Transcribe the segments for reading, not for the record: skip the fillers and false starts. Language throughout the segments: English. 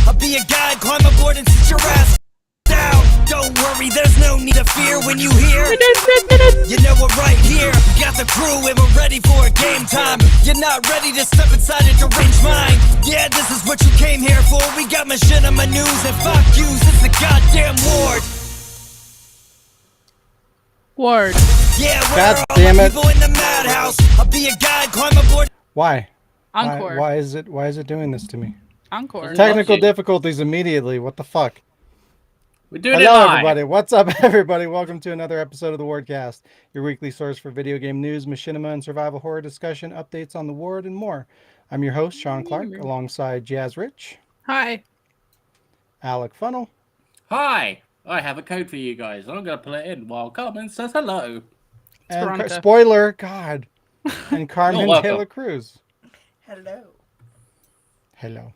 I'll be a guide, climb aboard and sit your ass down. Don't worry, there's no need to fear when you hear. You know we're right here. Got the crew and we're ready for a game time. You're not ready to step inside a deranged mind. Yeah, this is what you came here for. We got machinima news and fuck yous. It's the goddamn Ward. Ward. Yeah, God where are damn all it. the people in the madhouse? I'll be a guide, climb aboard. Why? Encore. Why is it doing this to me? Encore. Technical difficulties immediately. What the fuck? We're doing Hello, it live. everybody. What's up, everybody? Welcome to another episode of the Wardcast, your weekly source for video game news, machinima, and survival horror discussion, updates on the Ward, and more. I'm your host, Sean Clark, alongside Jazz Rich, Hi. Alec Funnel, Hi. I have a code for you guys. I'm going to put it in while Carmen says hello. and Veronica. spoiler, God, and Carmen welcome. Taylor Cruz. Hello. Hello.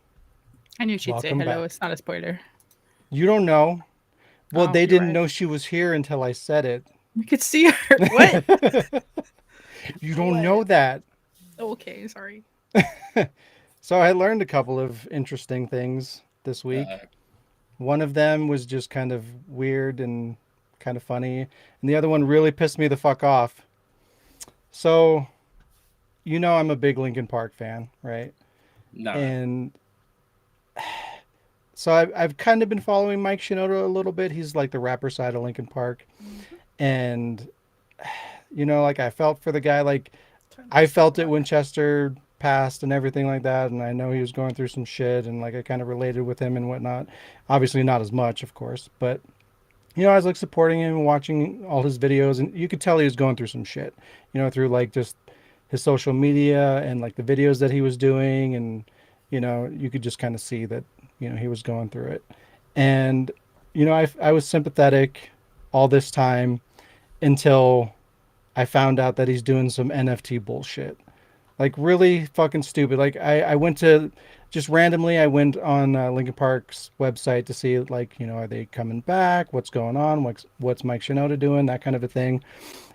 I knew she'd say Welcome hello. back. It's not a spoiler. You don't know. Well, Oh, they you're didn't right. know she was here until I said it. We could see her. What? You don't know that. Okay, sorry. So I learned a couple of interesting things this week. One of them was just kind of weird and kind of funny. And the other one really pissed me the fuck off. So, you know I'm a big Linkin Park fan, right? No. And so I've kind of been following Mike Shinoda a little bit. He's like the rapper side of Linkin Park. And, you know, like I felt for the guy. Like I felt it when Chester passed and everything like that. And I know he was going through some shit. And like I kind of related with him and whatnot. Obviously not as much, of course. But, you know, I was like supporting him and watching all his videos. And you could tell he was going through some shit, you know, through like just his social media and like the videos that he was doing. And, you know, you could just kind of see that, you know, he was going through it. And, you know, I was sympathetic all this time until I found out that he's doing some NFT bullshit. Like really fucking stupid. Like I went to just randomly, I went on Linkin Park's website to see like, you know, are they coming back? What's going on? What's Mike Shinoda doing? That kind of a thing.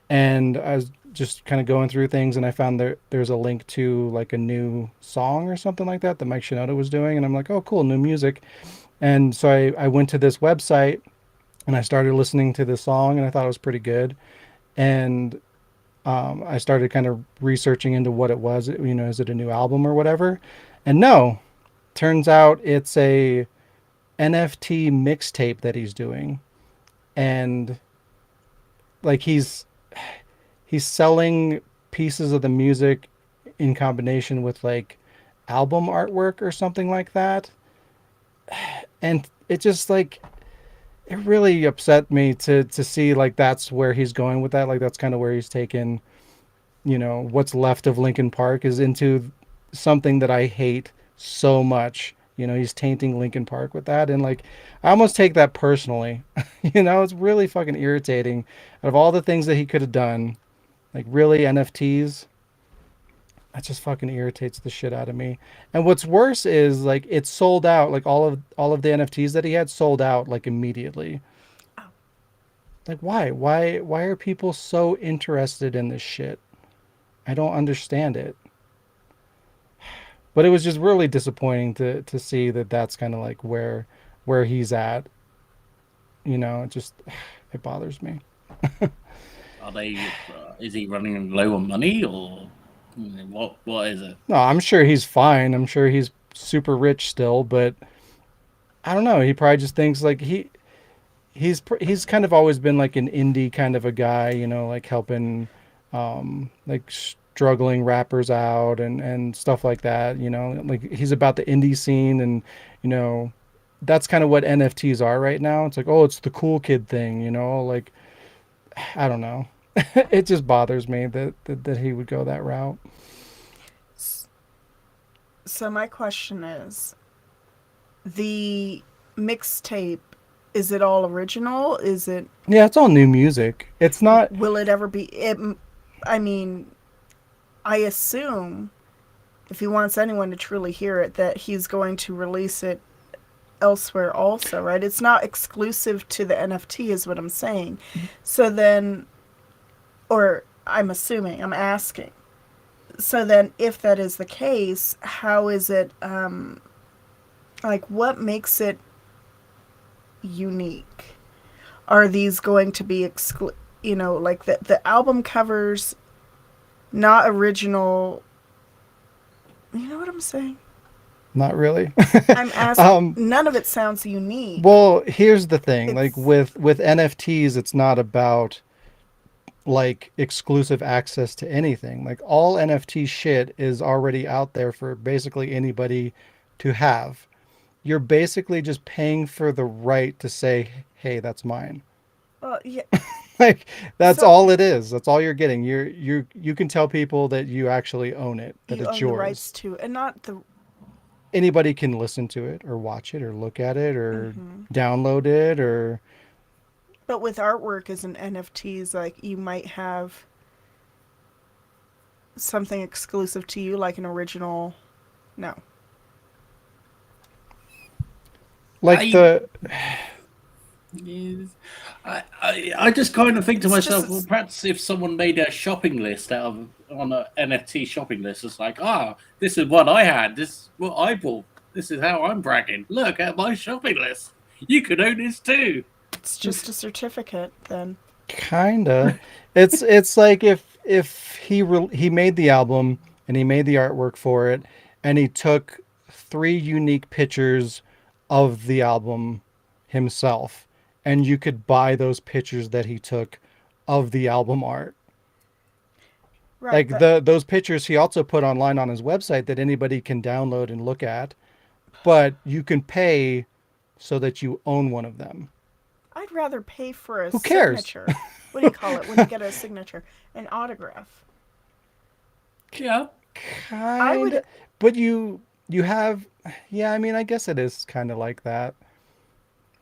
And I was just kind of going through things and I found there's a link to like a new song or something like that Mike Shinoda was doing. And I'm like, oh, cool, new music. And so I went to this website and I started listening to the song and I thought it was pretty good. And I started kind of researching into what it was, you know, is it a new album or whatever? And no, turns out it's a NFT mixtape that he's doing. And like he's selling pieces of the music in combination with like album artwork or something like that. And it just like, it really upset me to see like that's where he's going with that. Like that's kind of where he's taken, you know, what's left of Linkin Park is into something that I hate so much. You know, he's tainting Linkin Park with that. And like, I almost take that personally. You know, it's really fucking irritating. Out of all the things that he could have done, like really NFTs, that just fucking irritates the shit out of me. And what's worse is like it's sold out. Like all of the NFTs that he had sold out like immediately. Like why? Why are people so interested in this shit? I don't understand it. But it was just really disappointing to see that that's kind of like where he's at. You know, it bothers me. Are they? Is he running low on money or what is it? No, I'm sure he's fine. I'm sure he's super rich still, but I don't know. He probably just thinks like he's kind of always been like an indie kind of a guy, you know, like helping like struggling rappers out and stuff like that, you know, like he's about the indie scene and, you know, that's kind of what NFTs are right now. It's like, oh, it's the cool kid thing, you know, like, I don't know. It just bothers me that he would go that route. So my question is, the mixtape, is it all original? Is it? Yeah, it's all new music. It's not. Will it ever be? I mean, I assume if he wants anyone to truly hear it, that he's going to release it elsewhere also, right? It's not exclusive to the NFT is what I'm saying. So then, or I'm assuming, I'm asking. So then if that is the case, how is it, Like, what makes it unique? Are these going to be like the album covers, not original? You know what I'm saying? Not really. I'm asking. None of it sounds unique. Well, here's the thing. Like It's with NFTs, it's not about like exclusive access to anything. Like all NFT shit is already out there for basically anybody to have. You're basically just paying for the right to say, "Hey, that's mine." yeah. Like that's So all it is. That's all you're getting. You can tell people that you actually own it, that you it's own the yours. rights to, and not the. Anybody can listen to it or watch it or look at it or Mm-hmm. download it or But with artwork as an NFTs, like you might have something exclusive to you, like an original. No, like I, the yes. I just kind of think to it's myself, well, just perhaps if someone made a shopping list out of on an NFT shopping list, it's like, this is what I had, this is what I bought, this is how I'm bragging. Look at my shopping list. You could own this too. it's just a certificate. Then kinda. It's like if he made the album and he made the artwork for it and he took 3 unique pictures of the album himself and you could buy those pictures that he took of the album art. right, Like but those pictures he also put online on his website that anybody can download and look at, but you can pay so that you own one of them. I'd rather pay for a Who cares? signature. What do you call it when you get a signature? An autograph. Yeah. I Kind would. but you have yeah, I mean I guess it is kind of like that.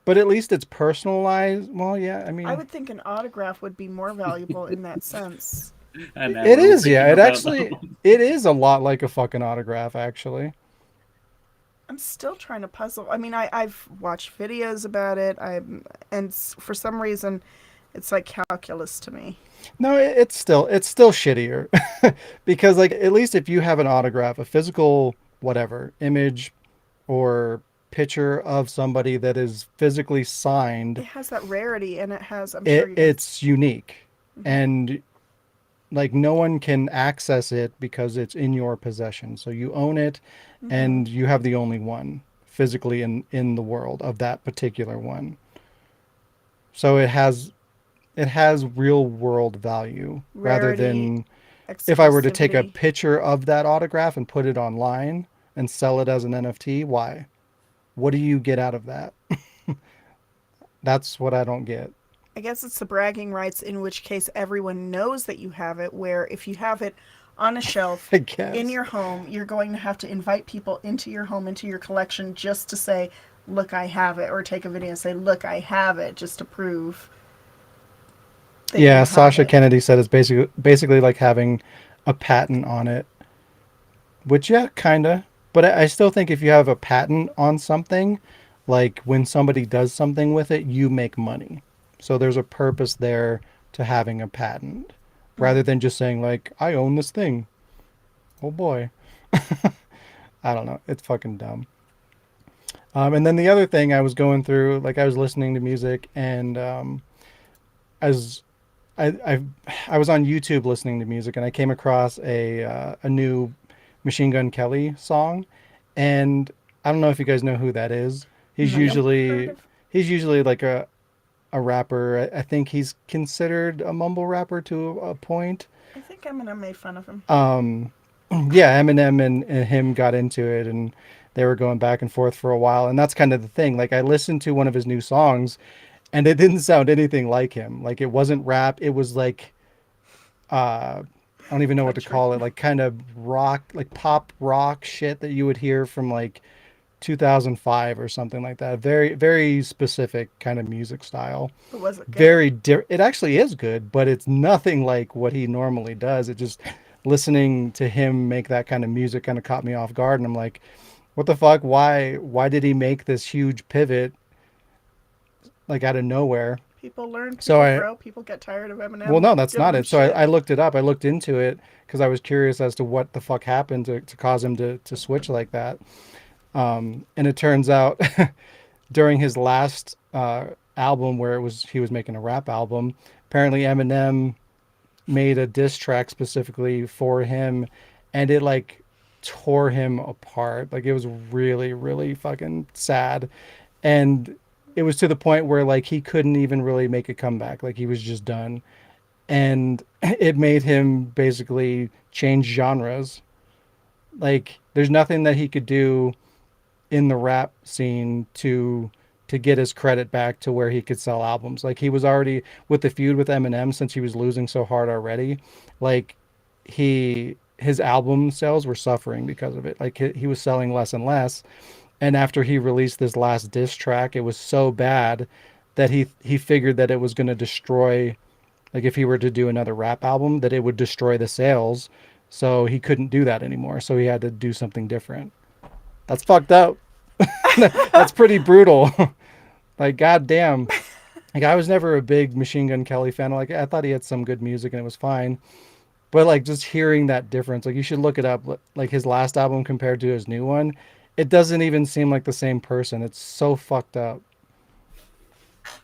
But at least it's personalized. Well, yeah, I I mean would think an autograph would be more valuable in that sense. And now it we're all is, yeah. thinking It about that actually one. it is a lot like a fucking autograph actually. I'm still trying to puzzle. I mean, I've watched videos about it. For some reason, it's like calculus to me. No, it's still shittier because like at least if you have an autograph, a physical whatever image or picture of somebody that is physically signed, It has that rarity, and it has. I'm sure you guys. it's unique. And like no one can access it because it's in your possession. So you own it Mm-hmm. and you have the only one physically in the world of that particular one. So it has real world value rather Rarity, than if I were to take a exclusivity. picture of that autograph and put it online and sell it as an NFT, why? What do you get out of that? That's what I don't get. I guess it's the bragging rights, in which case everyone knows that you have it. Where if you have it on a shelf I in guess. your home, you're going to have to invite people into your home, into your collection, just to say, "Look, I have it," or take a video and say, "Look, I have it," just to prove that you Yeah, have Sasha it. Kennedy said it's basically like having a patent on it. Which, yeah, kinda. But I still think if you have a patent on something, like when somebody does something with it, you make money. So there's a purpose there to having a patent, rather than just saying like, I own this thing. Oh boy. I don't know. It's fucking dumb. And then the other thing I was going through, like I was listening to music and as I I was on YouTube listening to music and I came across a new Machine Gun Kelly song, and I don't know if you guys know who that is. He's Nope. Nope. Heard usually of? he's usually like a rapper. I think he's considered a mumble rapper to a point. I think Eminem made fun of him. Yeah, Eminem and him got into it, and they were going back and forth for a while. And that's kind of the thing. Like I listened to one of his new songs, and it didn't sound anything like him. Like it wasn't rap. It was like I don't even know what to Country. call it. Like kind of rock, like pop rock shit that you would hear from like 2005 or something like that. Very very specific kind of music style. But was it good? It actually is good, but it's nothing like what he normally does. It just listening to him make that kind of music kind of caught me off guard, and I'm like, what the fuck? Why did he make this huge pivot like out of nowhere? People learn, So people I grow, people get tired of well, Eminem no, that's giving not them it. So shit. I looked it up. I looked into it because I was curious as to what the fuck happened to cause him to switch like that. And it turns out during his last album, where he was making a rap album, apparently Eminem made a diss track specifically for him, and it like tore him apart. Like it was really, really fucking sad. And it was to the point where like he couldn't even really make a comeback. Like he was just done. And it made him basically change genres. Like there's nothing that he could do in the rap scene to get his credit back to where he could sell albums. Like he was already with the feud with Eminem, since he was losing so hard already. Like his album sales were suffering because of it. Like he was selling less and less. And after he released this last diss track, it was so bad that he figured that it was going to destroy, like if he were to do another rap album, that it would destroy the sales. So he couldn't do that anymore. So he had to do something different. That's fucked up. That's pretty brutal. Like, goddamn. Like, I was never a big Machine Gun Kelly fan. Like, I thought he had some good music and it was fine. But like, just hearing that difference, like, you should look it up. Like his last album compared to his new one, it doesn't even seem like the same person. It's so fucked up.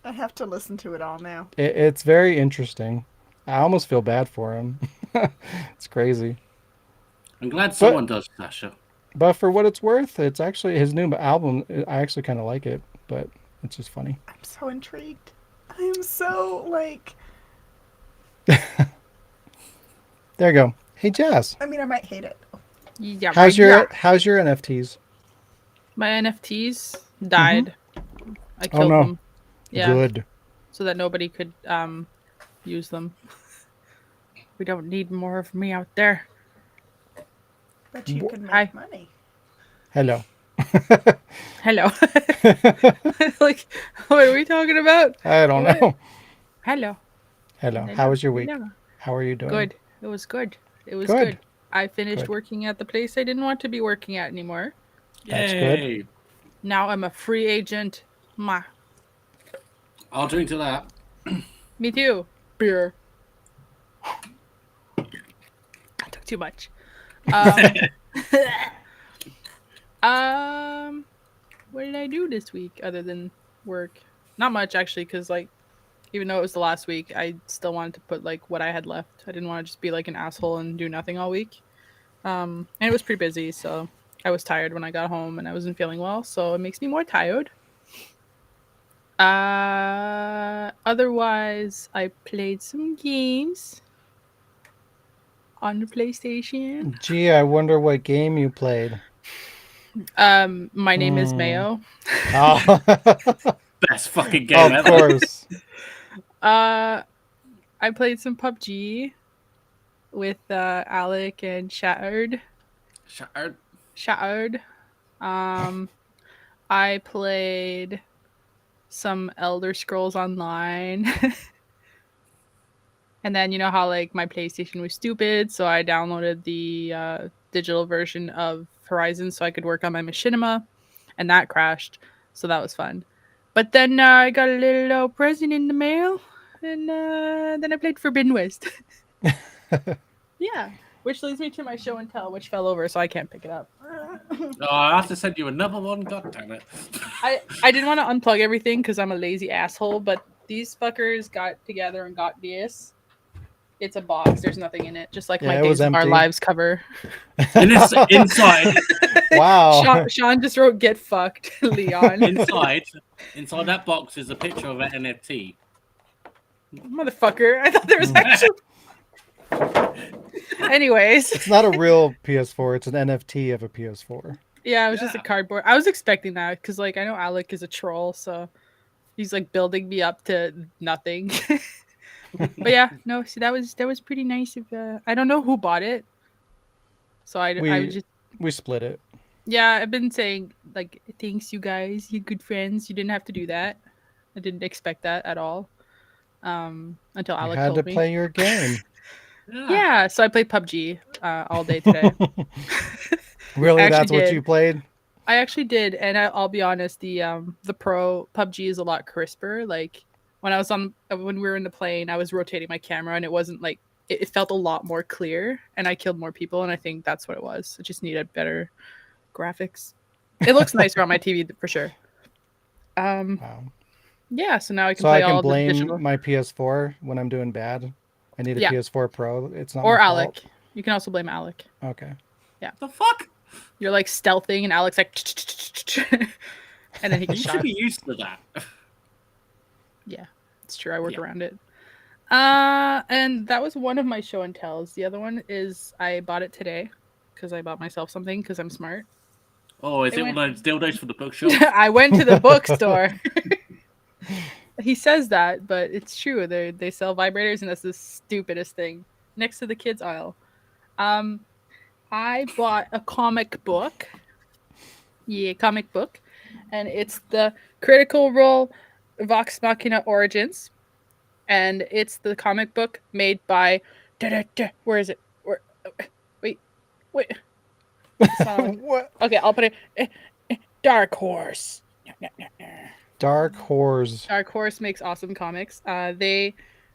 I have to listen to it all now. It's very interesting. I almost feel bad for him. It's crazy. I'm glad someone does, Sasha. But for what it's worth, it's actually his new album. I actually kind of like it, but it's just funny. I'm so intrigued. I am so like. There you go. Hey, Jazz. I mean, I might hate it. Yeah. How's your NFTs? My NFTs died. I Oh, killed no. them. Yeah. Good. So that nobody could use them. We don't need more of me out there. But you can make Hi. money. Hello. Hello. Like, what are we talking about? I don't know. Hello. Hello. How was your week? Hello. How are you doing? Good. It was good. It was Good. good. I finished Good. working at the place I didn't want to be working at anymore. That's good. Yay. Now I'm a free agent. Ma. I'll drink to that. Me too. Beer. I took too much. What did I do this week other than work? Not much, actually, because like, even though it was the last week, I still wanted to put like what I had left. I didn't want to just be like an asshole and do nothing all week. And it was pretty busy, so I was tired when I got home and I wasn't feeling well, so it makes me more tired. Otherwise, I played some games on the PlayStation. Gee, I wonder what game you played. My name is Mayo. Oh, Best fucking game of ever. course. I played some PUBG with Alec and Shattered. Shattered. I played some Elder Scrolls Online. And then you know how like my PlayStation was stupid, so I downloaded the digital version of Horizon so I could work on my machinima, and that crashed, so that was fun. But then I got a little present in the mail, and then I played Forbidden West. Yeah, which leads me to my show and tell, which fell over, so I can't pick it up. Oh, I have to send you another one. God damn it. I didn't want to unplug everything because I'm a lazy asshole, but these fuckers got together and got this. It's a box. There's nothing in it. Just like my it Days was of Our empty. Lives cover. And it's inside, Wow. Sean just wrote "Get fucked, Leon." inside that box is a picture of an NFT. Motherfucker. I thought there was actually. Anyways, It's not a real PS4. It's an NFT of a PS4. yeah, it was just a cardboard. I was expecting that because, like, I know Alec is a troll, so he's like building me up to nothing. But yeah, no, see, that was pretty nice. Of I don't know who bought it, so I was just. We split it. Yeah, I've been saying, like, thanks, you guys. You're good friends. You didn't have to do that. I didn't expect that at all. Until You Alec had to told me. play your game. Yeah, so I played PUBG all day today. Really, I that's actually what did. you played? I actually did, and I'll be honest, the pro PUBG is a lot crisper. Like, when we were in the plane, I was rotating my camera, and it wasn't like it felt a lot more clear, and I killed more people, and I think that's what it was. It just needed better graphics. It looks nicer on my TV for sure. Wow. Yeah, so now I can So play I can all the digital. blame my PS4 when I'm doing bad. I need a Yeah. PS4 Pro. It's not Or my Alec. fault. You can also blame Alec. Okay. The fuck? You're like stealthing, and Alec's like, and then he You gets should shot. be used to that. Yeah, it's true. I work Yeah. around it. And that was one of my show and tells. The other one is I bought it today because I bought myself something because I'm smart. Oh, is They it one of those dildos for the bookshelf? I went to the bookstore. He says that, but it's true. They sell vibrators, and that's the stupidest thing. Next to the kids aisle. I bought a comic book. Yeah, comic book. And it's the Critical Role Vox Machina Origins. And it's the comic book made by where is it? Wait. It's not- What? Okay, I'll put it Dark Horse. Dark Horse. Dark Horse makes awesome comics. They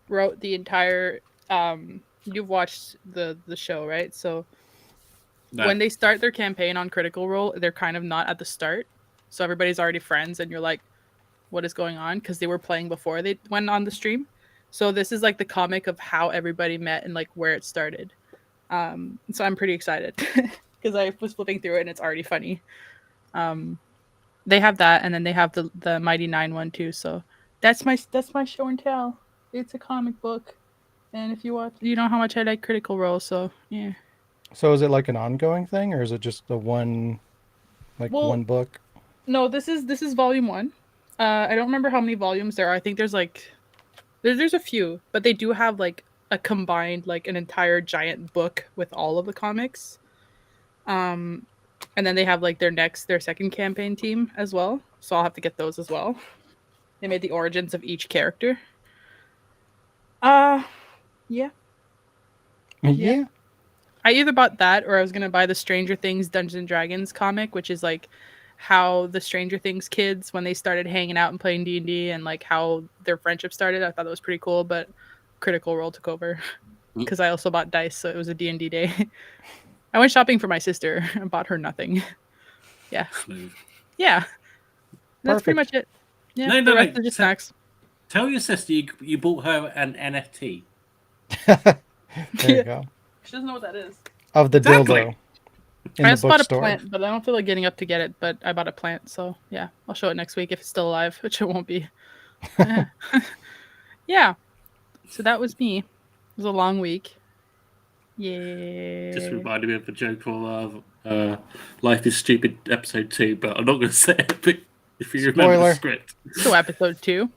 wrote the entire you've watched the show, right? So No. when they start their campaign on Critical Role, they're kind of not at the start. So everybody's already friends and you're like, what is going on? Because they were playing before they went on the stream. So this is like the comic of how everybody met and like where it started. So I'm pretty excited because I was flipping through it and it's already funny. They have that, and then they have the Mighty 9 too. So that's my show and tell. It's a comic book, and if you watch, you know how much I like Critical Role. So yeah. So is it like an ongoing thing, or is it just the one, Well, one book? No, this is volume 1. I don't remember how many volumes there are. I think there's like there's a few, but they do have like a combined like an entire giant book with all of the comics. And then they have like their second campaign team as well. So I'll have to get those as well. They made the origins of each character. Yeah. Yeah. I either bought that or I was gonna buy the Stranger Things Dungeons and Dragons comic, which is like how the Stranger Things kids when they started hanging out and playing D&D and like how their friendship started. I thought that was pretty cool, but Critical Role took over because I also bought dice, so it was a D&D day. I went shopping for my sister and bought her nothing. Yeah. Smooth. Yeah. That's pretty much Perfect. it. Yeah. No, the no, rest no. are just snacks. Tell your sister you bought her an NFT. There you go. She doesn't know what that is. Of the Exactly. dildo in I the also bought a bookstore. plant, but I don't feel like getting up to get it. But I bought a plant, so yeah, I'll show it next week if it's still alive, which it won't be. Yeah. Yeah. So that was me. It was a long week. Yeah. Just reminded me of the joke of Life is Stupid episode 2, but I'm not going to say it but if you remember Spoiler. the script. So episode 2.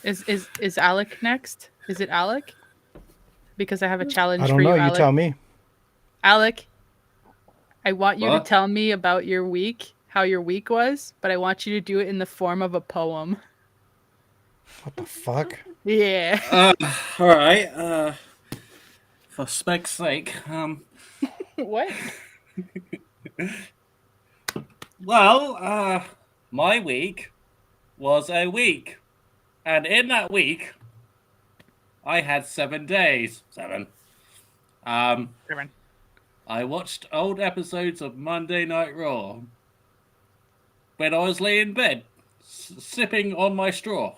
Is Alec next? Is it Alec? Because I have a challenge I for don't know. you, You Alec. tell me. Alec, I want you to What? tell me about your week, how your week was, but I want you to do it in the form of a poem. What the fuck? Yeah. All right. For spec's sake, What? well, my week was a week, and in that week, I had 7 days. 7. Everyone. I watched old episodes of Monday Night Raw when I was laying in bed, sipping on my straw.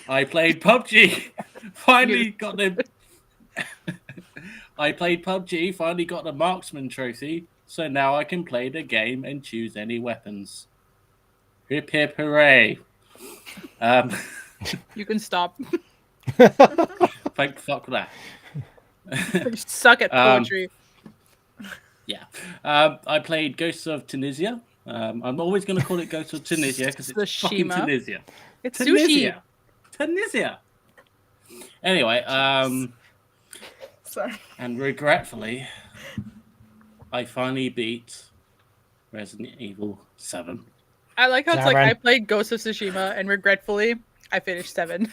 I played PUBG. Finally got the. I played PUBG. Finally got the marksman trophy. So now I can play the game and choose any weapons. Hip hip hooray! You can stop. Thank fuck that. You suck at poetry. Yeah. I played Ghosts of Tunisia. I'm always going to call it Ghosts of Tunisia because it's fucking Tsushima. Tunisia. It's sushi. Tunisia. Anyway, Sorry. and regretfully, I finally beat Resident Evil 7. I like how it's like Zaran. I played Ghost of Tsushima and regretfully I finished 7.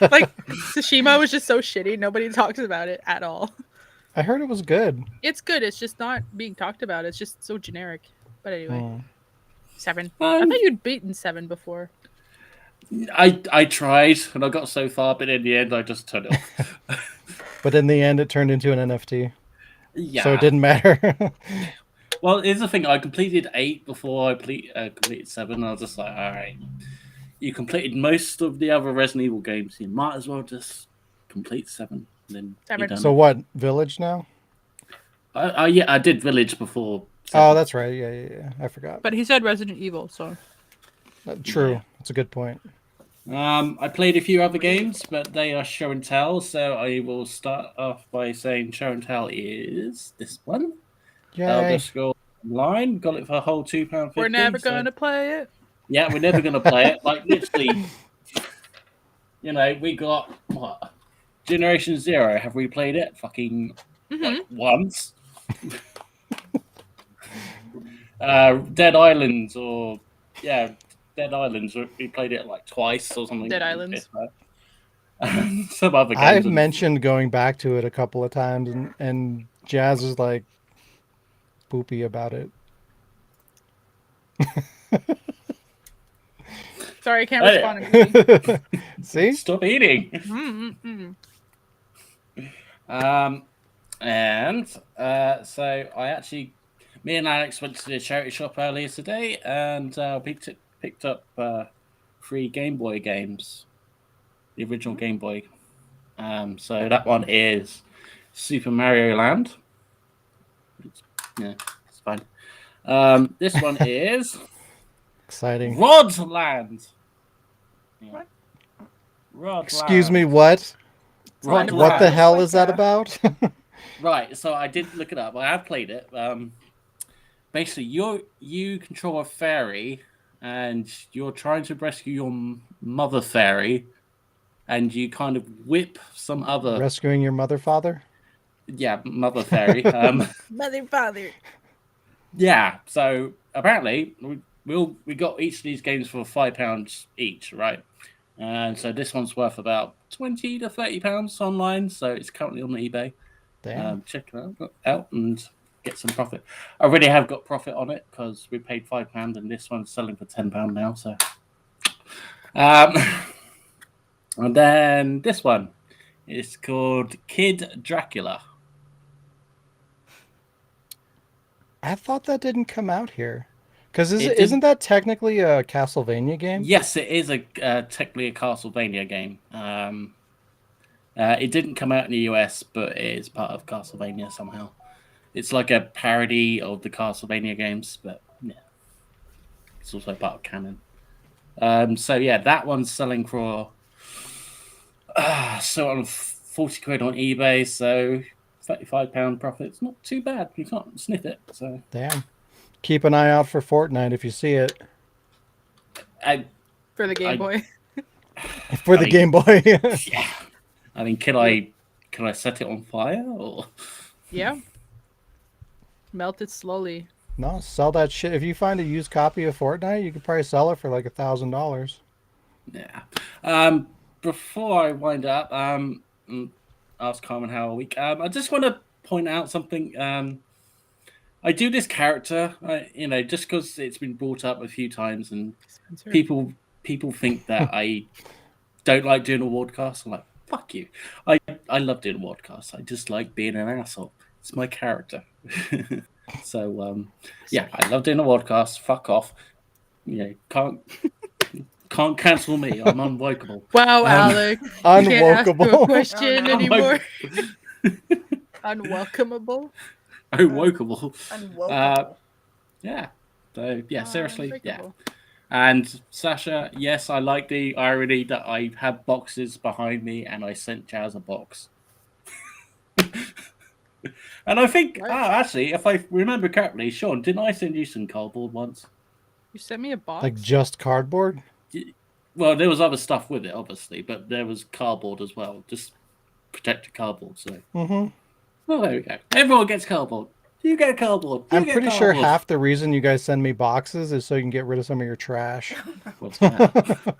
Like Tsushima was just so shitty. Nobody talks about it at all. I heard it was good. It's good. It's just not being talked about. It's just so generic. But anyway, Hmm. 7. I thought you'd beaten 7 before. I tried and I got so far, but in the end, I just turned it off. But in the end, it turned into an NFT. Yeah. So it didn't matter. Well, here's the thing. I completed 8 before I completed 7. And I was just like, all right, you completed most of the other Resident Evil games. You might as well just complete 7. And then you're done. So what? Village now? Yeah, I did Village before. 7. Oh, that's right. Yeah. I forgot. But he said Resident Evil, so True. Yeah. That's a good point. I played a few other games, but they are show and tell. So I will start off by saying show and tell is this one. Elder Yay. Scrolls Online. Got it for a whole £2.50. we're never gonna play it. Yeah, we're never gonna play it. Like literally, we got what? Generation Zero. Have we played it? Fucking like once. Dead Islands Dead Islands. We played it like twice or something. Dead Islands. Some other games. I've mentioned going back to it a couple of times, and Jazz is like poopy about it. Sorry, I can't respond. See? Stop eating. So me and Alex went to the charity shop earlier today, and picked up 3 Game Boy games, the original Game Boy. So that one is Super Mario Land. It's fine. This one is Exciting. Rod Land. Yeah. Rod Excuse Land. me, what? Rod What the Land. hell is that about? Right, so I did look it up. I have played it. Basically, you control a fairy, and you're trying to rescue your mother fairy, and you kind of whip some other Rescuing your mother, father? mother fairy. Mother, father. Yeah. So apparently, we got each of these games for £5 each, right? And so this one's worth about £20 to £30 online. So it's currently on eBay. Damn. Check it out and get some profit. I already have got profit on it because we paid £5 and this one's selling for £10 now. So, and then this one is called Kid Dracula. I thought that didn't come out here. Because isn't that technically a Castlevania game? Yes, it is technically a Castlevania game. It didn't come out in the US, but it is part of Castlevania somehow. It's like a parody of the Castlevania games, but yeah, it's also part of canon. So yeah, that one's selling for on 40 quid on eBay, so £35 profit. It's not too bad. You can't sniff it. So Damn. Keep an eye out for Fortnite if you see it. For the Game Boy. For the Game Boy. Yeah. I mean, can I set it on fire or? Yeah. Melt it slowly. No, sell that shit. If you find a used copy of Fortnite, you could probably sell it for like $1,000. Yeah. Before I wind up, ask Carmen how a week. I just want to point out something. I do this character, just because it's been brought up a few times, and Spencer. people think that I don't like doing a Wardcast. I'm like, fuck you. I love doing a Wardcast. I just like being an asshole. It's my character. So I love doing a Wardcast. Fuck off. Can't cancel me. I'm unwokeable. Wow, Alec. Unwokeable. Can't ask you a question anymore. Unwelcomable. Unwokeable. Unwelcomable. Yeah. So yeah, seriously, yeah. Unbreakable. And Sasha, yes, I like the irony that I have boxes behind me and I sent Jazz a box. And I think, actually, if I remember correctly, Sean, didn't I send you some cardboard once? You sent me a box? Like just cardboard? Well, there was other stuff with it, obviously, but there was cardboard as well. Just protected cardboard, so. Mm-hmm. Well, there we go. Everyone gets cardboard. You get cardboard. I'm pretty sure half the reason you guys send me boxes is so you can get rid of some of your trash. What's that?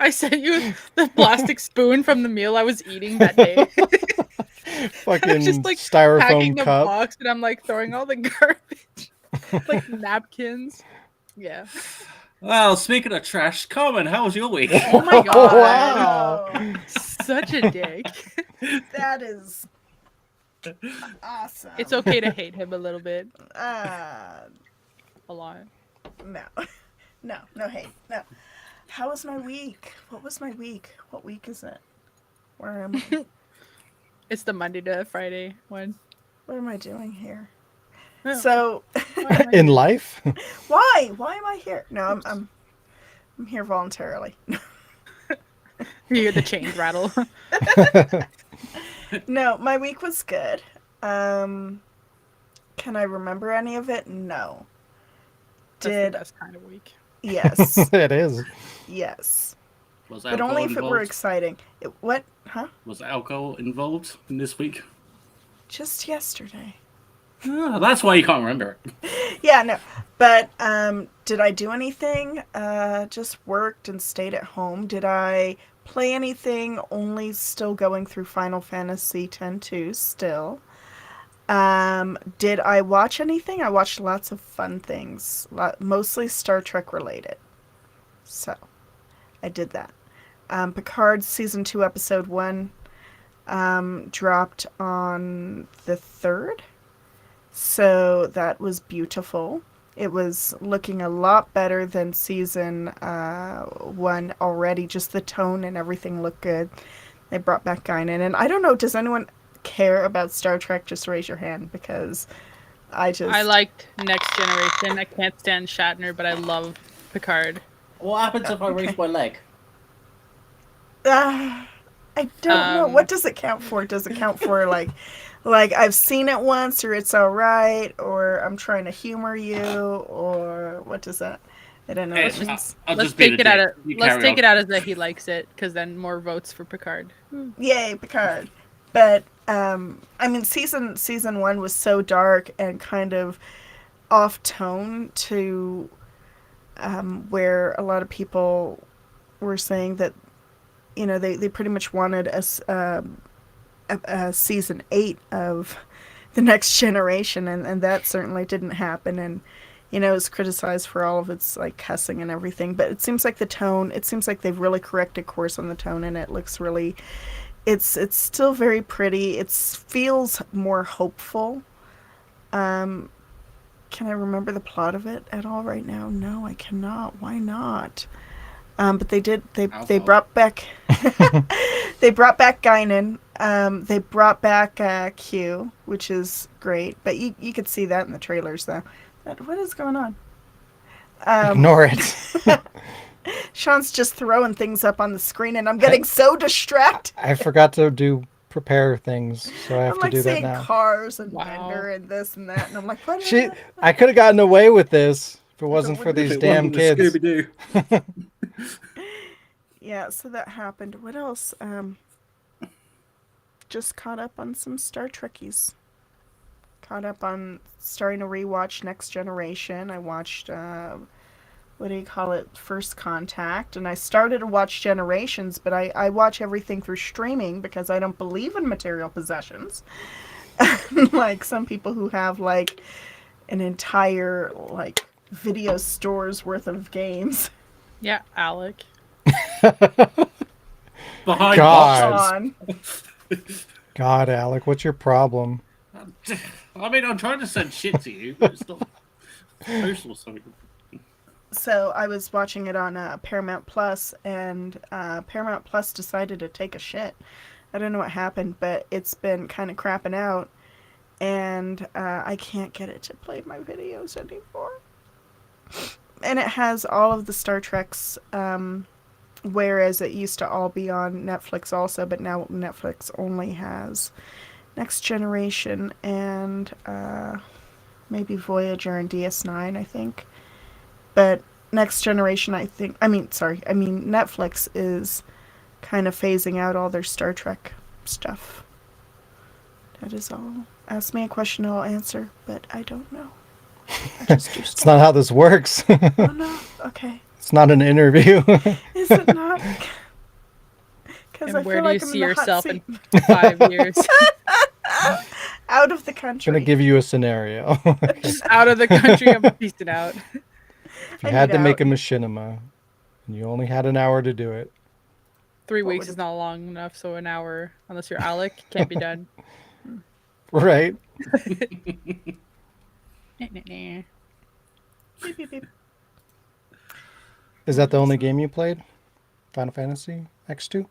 I sent you the plastic spoon from the meal I was eating that day. Fucking just like styrofoam packing a cup. box, and I'm like throwing all the garbage, like napkins. Yeah. Well, speaking of trash, Carmen, how was your week? Oh my god! Wow. Such a dick. That is Awesome. It's okay to hate him a little bit. Uh, A lot. no. No hate. No. How was my week? What was my week? What week is it? Where am I? It's the Monday to Friday one. What am I doing here? Oh, So, why am I In here? life? why? Why am I here? No, I'm here voluntarily. You hear the chains rattle. No, my week was good. Can I remember any of it? No. That's the Did best kind of week. yes, It is. yes, Was but alcohol only if it were involved? exciting. What? Huh? Was alcohol involved in this week? Just yesterday. Ah, that's why you can't remember it. Yeah, no. But did I do anything? Just worked and stayed at home. Did I play anything? Only still going through Final Fantasy X-2 still. Did I watch anything? I watched lots of fun things, mostly Star Trek related. So, I did that. Picard season 2 episode 1 dropped on the 3rd. So that was beautiful. It was looking a lot better than season 1 already. Just the tone and everything looked good. They brought back Guinan. And I don't know, does anyone care about Star Trek? Just raise your hand, because I liked Next Generation. I can't stand Shatner, but I love Picard. What happens if I raise my leg? I don't know. What does it count for? Does it count for like I've seen it once, or it's all right, or I'm trying to humor you, or what does that? I don't know. Hey, What it means. I'll Let's just be take the it out dick. of You let's carry take on. it out as that he likes it, because then more votes for Picard. Yay, Picard. But I mean, season 1 was so dark and kind of off tone to where a lot of people were saying that, you know, they pretty much wanted a season 8 of the Next Generation, and that certainly didn't happen. And you know, it was criticized for all of its like cussing and everything, but it seems like they've really corrected course on the tone, and it looks really, it's still very pretty. It feels more hopeful. Can I remember the plot of it at all right now? No, I cannot. Why not? But they brought back they brought back Guinan. They brought back Q, which is great. But you could see that in the trailers, though. What is going on? Ignore it. Sean's just throwing things up on the screen, and I'm getting so distracted. I forgot to prepare things, so I have I'm to like do that seeing now. cars and Wow. Bender and this and that, and I'm like, what? I could have gotten away with this if it wasn't for these If it damn wasn't the kids. Scooby-Doo. Yeah, so that happened. What else? Just caught up on some Star Trekkies. Caught up on starting to rewatch Next Generation. I watched, what do you call it, First Contact. And I started to watch Generations, but I watch everything through streaming because I don't believe in material possessions. Like some people who have like an entire like video store's worth of games. Yeah, Alec. Behind God. boxes. On. God, Alec, what's your problem? I mean, I'm trying to send shit to you, but it's not personal something. So I was watching it on Paramount Plus, and Paramount Plus decided to take a shit. I don't know what happened, but it's been kind of crapping out, and I can't get it to play my videos anymore. And it has all of the Star Treks, whereas it used to all be on Netflix also, but now Netflix only has Next Generation and maybe Voyager and DS9, I think. But Next Generation, Netflix is kind of phasing out all their Star Trek stuff. That is all. Ask me a question, I'll answer, but I don't know. I just do It's stuff. not how this works. Oh, no? Okay. It's not an interview. Is it not? Because I And where feel do like you I'm see in the hot yourself seat. in 5 years? Out of the I'm country. going to give you a scenario. Just out of the country, I'm piecing out. If you I had need to make a out. machinima, and you only had an hour to do it, 3 What weeks would is it- not long enough, so an hour, unless you're Alec, can't be done. Right. Beep, beep, beep. Is that the only game you played? Final Fantasy X2?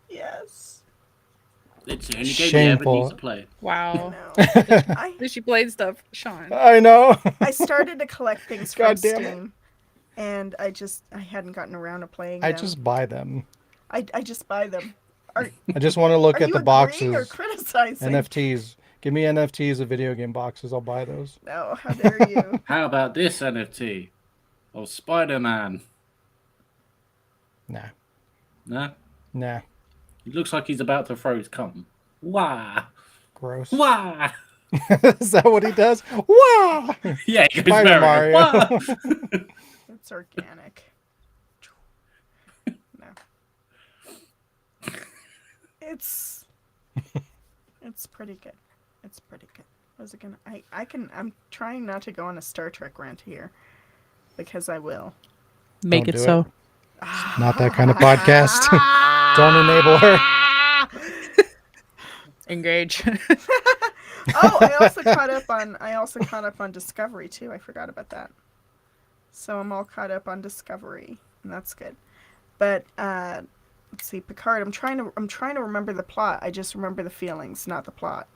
Yes. It's the only game you ever need to play. Wow. No. At I least you played stuff, Sean. I know. I started to collect things from God damn it. Steam, and I hadn't gotten around to playing I them. just buy them. I just buy them. Are I just want to look are at you the agreeing or boxes. criticizing? NFTs. Give me NFTs of video game boxes. I'll buy those. No, how dare you? How about this NFT of Spider-Man? Nah. No? Nah. He looks like he's about to throw his cum. Wah! Gross. Wah! Is that what he does? Wow! Yeah, he goes Spider Mario. Mario. Wah! It's organic. No. It's pretty good. It's pretty good. Was it gonna? I'm trying not to go on a Star Trek rant here, because I will. Make Don't it do so. it. Not that kind of podcast. Don't enable her. Engage. Oh, I also caught up on Discovery too. I forgot about that. So I'm all caught up on Discovery, and that's good. But let's see, Picard. I'm trying to remember the plot. I just remember the feelings, not the plot.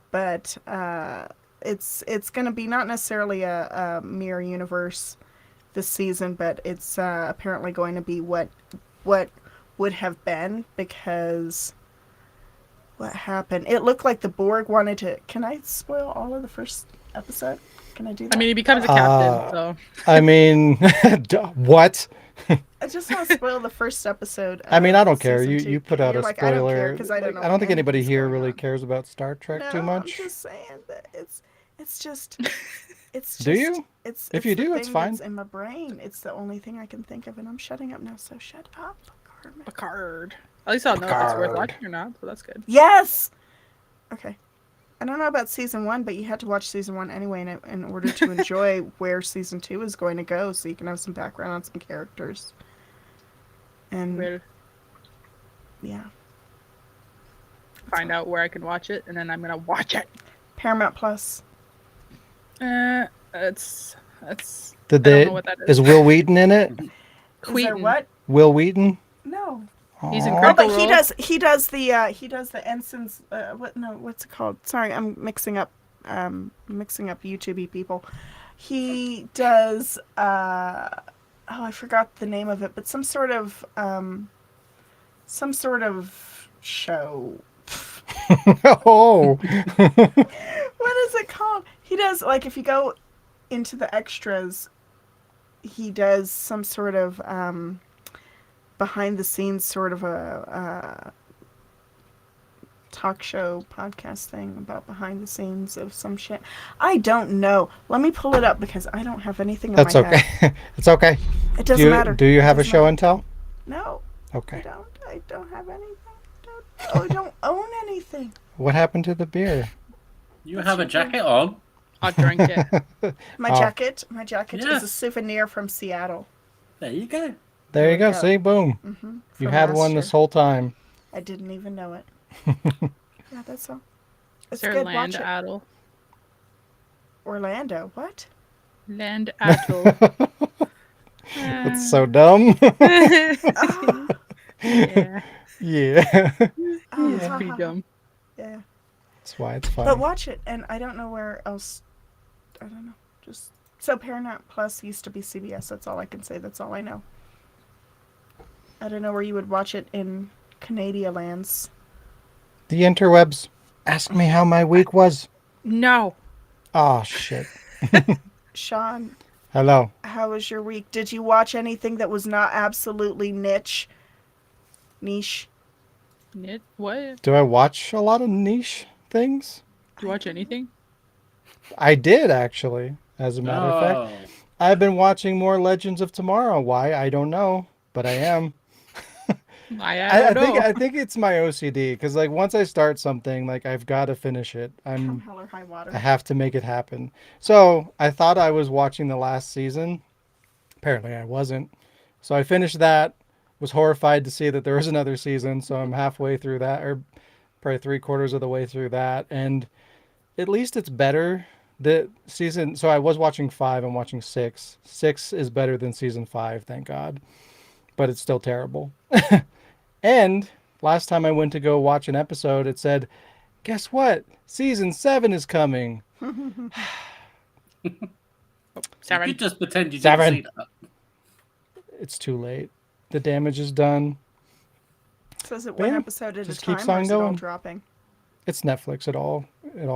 But it's gonna be not necessarily a mirror universe this season, but it's apparently going to be what would have been, because what happened? It looked like the Borg wanted to. Can I spoil all of the first episode? Can I do that? I mean, he becomes a captain, so. I mean, what? I just want to spoil the first episode. I mean, I don't of care. season 2. You put out You're a like, I don't care, spoiler. 'cause I don't know I don't think anybody anything's here going really on. cares about Star Trek too No, much. I'm just saying that it's just it's just Do you? It's If you the do, it's thing fine. that's in my brain. It's the only thing I can think of, and I'm shutting up now. So shut up, Carmen. Picard. At least I'll know if it's worth Picard. watching or not, so that's good. Yes. Okay. I don't know about season 1, but you had to watch season 1 anyway in order to enjoy where season 2 is going to go, so you can have some background on some characters. And We'll yeah, find out where I can watch it, and then I'm gonna watch it. Paramount Plus. It's Did I don't they? know what that is. Is Will Wheaton in it? Is there Queaton. what? Will Wheaton? No. He's in Aw. Oh, Critical but Role. he does the ensigns. What's it called? Sorry, I'm mixing up YouTube people. He does. I forgot the name of it, but some sort of show. Oh. What is it called? He does, like, if you go into the extras, he does some sort of behind the scenes sort of a talk show podcast thing about behind the scenes of some shit. I don't know. Let me pull it up because I don't have anything in That's my okay. head. It's okay. It doesn't matter. Do you have a Doesn't show matter. and tell? No, I Okay. don't. I don't have anything. I don't own anything. What happened to the beer? You have a jacket on. I drank it. My Oh. jacket is Yes. a souvenir from Seattle. There you go. There you go. we go. See, boom. Mm-hmm. You had one this whole time. I didn't even know it. Yeah, that's all. It's Sir good. Land Watch it. Adel. Orlando. What? Land Adel. It's so dumb. Oh, Yeah, Yeah. oh, it's pretty dumb. Yeah. That's why it's fun. But watch it, and I don't know where else. I don't know. Just so Paramount Plus used to be CBS. That's all I can say. That's all I know. I don't know where you would watch it in Canada lands. The interwebs. Ask me how my week was. No. Oh, shit. Sean, Hello. how was your week? Did you watch anything that was not absolutely niche? What? Do I watch a lot of niche things? Did you watch anything? I did, actually. As a matter of Oh. fact. I've been watching more Legends of Tomorrow. Why? I don't know. But I am. I don't know. I think it's my OCD. Because, like, once I start something, like, I've got to finish it. Come hell or high water. I have to make it happen. So I thought I was watching the last season. Apparently I wasn't. So I finished that. Was horrified to see that there was another season. So I'm halfway through that, or probably 3/4 of the way through that. And at least it's better. The season. So I was watching 5. I'm watching 6. 6 is better than season 5, thank God. But it's still terrible. And last time I went to go watch an episode, it said, "Guess what? Season 7 is coming." You Seven. could just pretend you didn't 7. see that. It's too late. The damage is done. So is it But one yeah, episode at a just time, keeps or on is it all going. dropping? It's Netflix. It all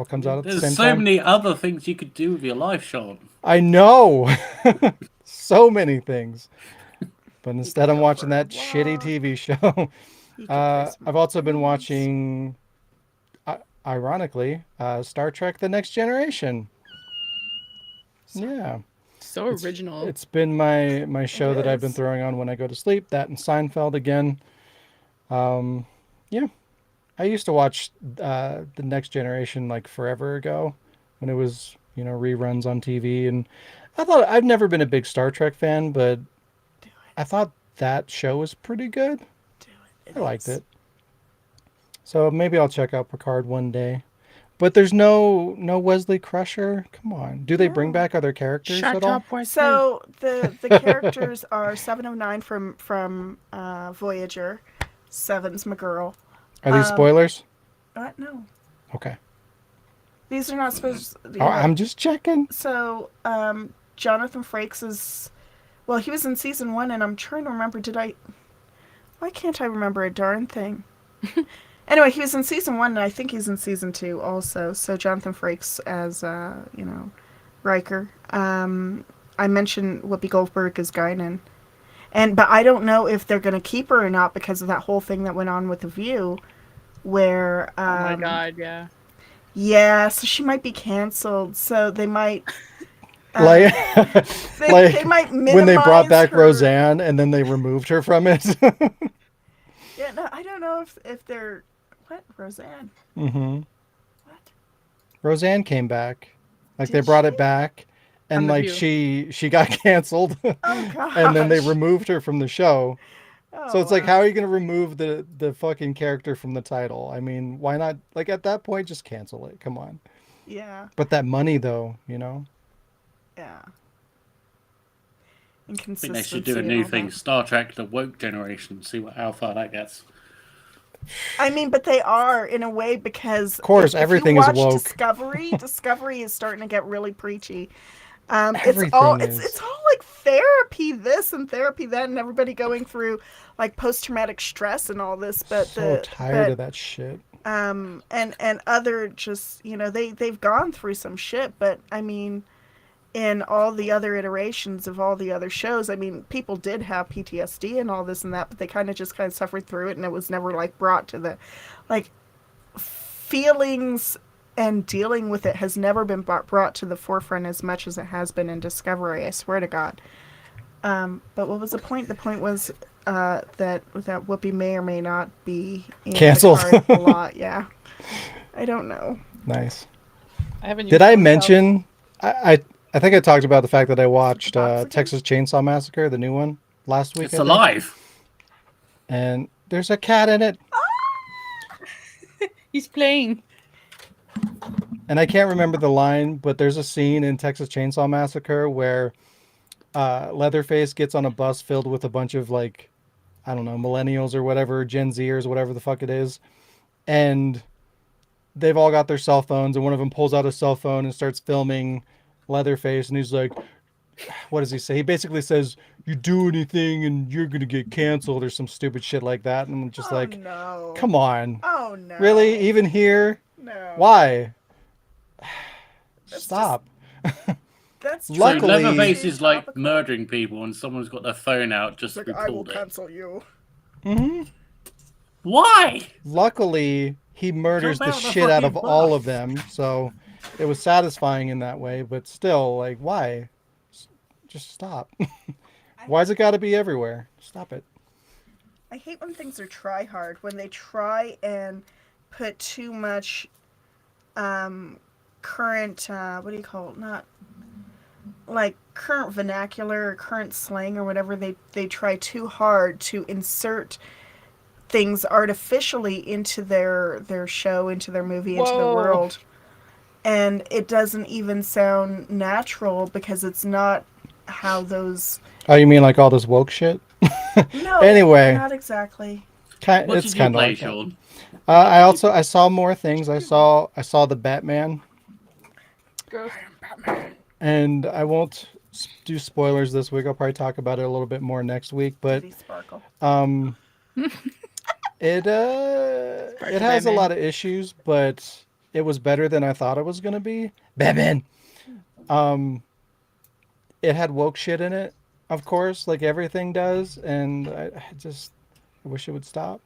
comes out at the There's same so time. many other things you could do with your life, Sean. I know. So many things. But instead I'm go watching for a that shitty walk. TV show. You could play some I've also been games. watching, ironically, Star Trek: The Next Generation. Yeah. So original. It's been my show that I've been is. throwing on when I go to sleep. That and Seinfeld again. Yeah. I used to watch The Next Generation like forever ago when it was, reruns on TV. And I've never been a big Star Trek fan, but Do it. I thought that show was pretty good. Do it. I liked it. So maybe I'll check out Picard one day. But there's no Wesley Crusher. Come on. Do they bring No. back other characters Shut at all? up, Wesley. So the characters are 709 from Voyager. Seven's my girl. Are these spoilers? No, Okay. these are not supposed. Oh, I'm just checking. So Jonathan Frakes is. Well, he was in season 1, and I'm trying to remember. Why can't I remember a darn thing? Anyway, he was in season 1, and I think he's in season 2 also. So Jonathan Frakes as Riker. I mentioned Whoopi Goldberg as Guinan. But I don't know if they're going to keep her or not because of that whole thing that went on with The View, where oh my god, yeah. yeah, so she might be canceled. So they might Like, they might minimize when they brought back her. Roseanne and then they removed her from it. Yeah, no, I don't know if they're what Roseanne. Mm-hmm. What? Roseanne came back. Like they Did brought she? it back, and On The like View. she got canceled, Oh gosh. and then they removed her from the show. Oh, So it's like, wow. how are you going to remove the fucking character from the title? I mean, why not? Like at that point, just cancel it. Come on. Yeah, But that money, though, yeah. I think Inconsistency. they should do a and new all thing, that. Star Trek: The Woke Generation. See how far that gets. I mean, but they are in a way because of course, everything is woke. Discovery is starting to get really preachy. Everything is. It's all like therapy this and therapy that, and everybody going through like post traumatic stress and all this. But So tired of that shit. and other just they've gone through some shit. But I mean, in all the other iterations of all the other shows, I mean, people did have PTSD and all this and that, but they kind of suffered through it, and it was never like brought to the like feelings and dealing with it has never been brought to the forefront as much as it has been in Discovery. I swear to God. But what was the point? The point was that Whoopi may or may not be in Canceled. Picard a lot. Yeah, I don't know. Nice. I haven't Did used I it myself. mention? I think I talked about the fact that I watched Box again? Texas Chainsaw Massacre, the new one, last week. It's I think. alive. And there's a cat in it. He's playing. And I can't remember the line, but there's a scene in Texas Chainsaw Massacre where Leatherface gets on a bus filled with a bunch of like, I don't know, millennials or whatever, Gen Zers, whatever the fuck it is. And they've all got their cell phones, and one of them pulls out a cell phone and starts filming Leatherface, and he's like, what does he say? He basically says, "You do anything and you're going to get canceled," or some stupid shit like that. And I'm just like, no. come on. Oh no. Really? Even here? No. Why? That's Stop. That's So Luckily- Leatherface is like topical. murdering people, and someone's got their phone out just It's to like, I will record it. cancel you. Hmm. Why? Luckily, he murders Jump the out the shit out of fucking all bus. of them, so it was satisfying in that way. But still, like, why? Just stop. Why's it got to be everywhere? Stop it. I hate when things are try hard, when they try and put too much current what do you call it? Not like current vernacular or current slang or whatever. They try too hard to insert things artificially into their show, into their movie, into the Whoa. world. and it doesn't even sound natural because it's not how those. Oh, you mean like all this woke shit? No, Anyway. not exactly. What It's did you kind of play, like that. Sean? I saw more things. I saw the Batman, Gross. and I won't do spoilers this week. I'll probably talk about it a little bit more next week. But Diddy Sparkle. it has a Batman. lot of issues, but it was better than I thought it was gonna be. Batman. It had woke shit in it, of course, like everything does, and I wish it would stop.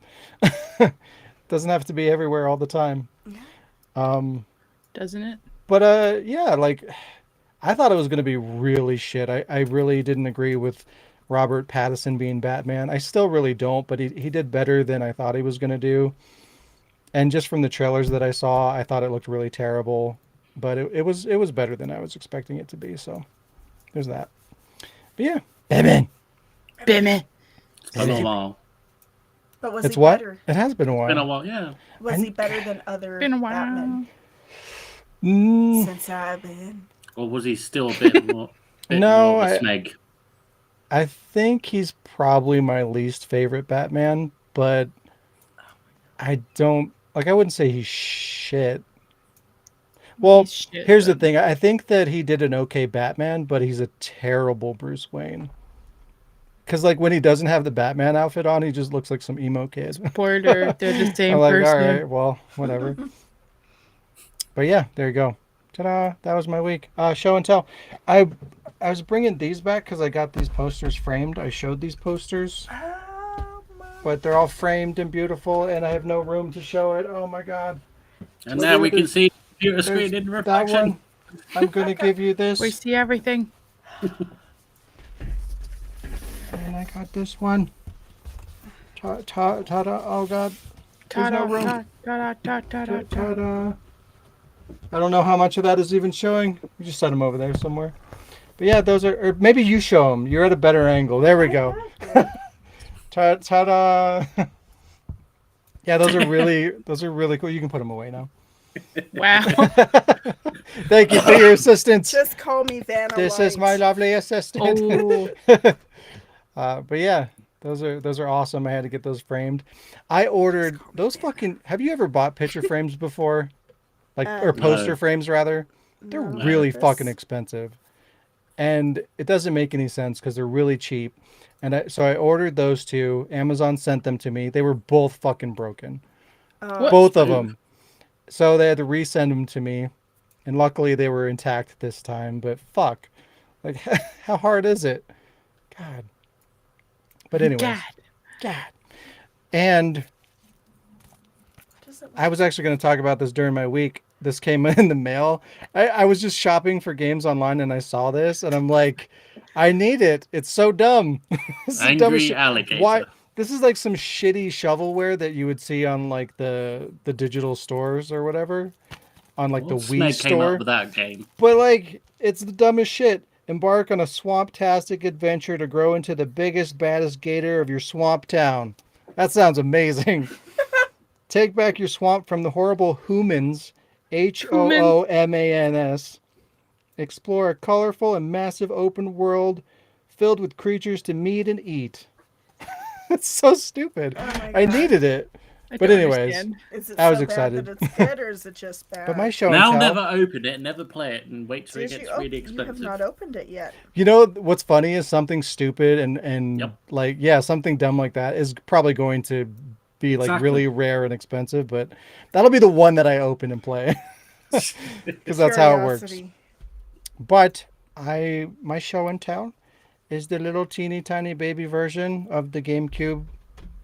Doesn't have to be everywhere all the time. Doesn't it? But yeah, like I thought it was gonna be really shit. I really didn't agree with Robert Pattinson being Batman. I still really don't, but he did better than I thought he was gonna do. And just from the trailers that I saw, I thought it looked really terrible. But it was better than I was expecting it to be, so there's that. But yeah. Batman. Batman. It's been a while. But was It's he what? better? It has been a Been a while. while, yeah. Was he better than other Been a while. Batman? Mm, Since I've been. Or was he still a bit more, No, more of a I- smeg? I think he's probably my least favorite Batman, but I don't like. I wouldn't say he's shit. Well, He's shit, here's the but- thing. I think that he did an okay Batman, but he's a terrible Bruce Wayne. Because like when he doesn't have the Batman outfit on, he just looks like some emo kid. Spoiler, they're the same I'm like, person. all right, well, whatever. But yeah, there you go. Ta-da! That was my week. Show and tell. I was bringing these back because I got these posters framed. I showed these posters, Oh my. but they're all framed and beautiful, and I have no room to show it. Oh my god! And now we can see the computer screen There's in that reflection. one. I'm gonna give you this, We see everything. and I got this one. Ta-da! Oh god! There's no room. Ta-da. Ta-da! I don't know how much of that is even showing. You just set them over there somewhere. But yeah, those are. Or maybe you show them. You're at a better angle. There we go. Ta-da! Yeah, those are really cool. You can put them away now. Wow. Thank you for your assistance. Just call me Vanna This White. is my lovely assistant. Oh, But yeah, those are awesome. I had to get those framed. I ordered those fucking. Have you ever bought picture frames before? Like or poster No. frames rather? They're No. really This- fucking expensive, and it doesn't make any sense because they're really cheap. And so I ordered those two. Amazon sent them to me. They were both fucking broken, What? both of Ooh. them. So they had to resend them to me, and luckily they were intact this time. But fuck, like how hard is it? God. But anyways, God. And Does it I was actually going to talk about this during my week. This came in the mail. I was just shopping for games online and I saw this and I'm like, I need it. It's so dumb. This is the dumbest Angry shit. alligator. Why? This is like some shitty shovelware that you would see on like the digital stores or whatever, on like What the Wii smeg came store. up with that game? But like, it's the dumbest shit. Embark on a swamp-tastic adventure to grow into the biggest, baddest gator of your swamp town. That sounds amazing. Take back your swamp from the horrible humans, Hoomans. Explore a colorful and massive open world filled with creatures to meet and eat. It's so stupid. Oh my I God. needed it. I But don't anyways, understand. Is it I was so excited. bad that it's good, or is it just bad? But my show Now and tell. never open it, never play it, and wait till it Did gets you, really you have expensive. not opened it yet. You know what's funny is something stupid and Yep. like yeah, something dumb like that is probably going to be like Exactly. really rare and expensive, but that'll be the one that I open and play because that's how it works. Curiosity. But my show and tell is the little teeny tiny baby version of the GameCube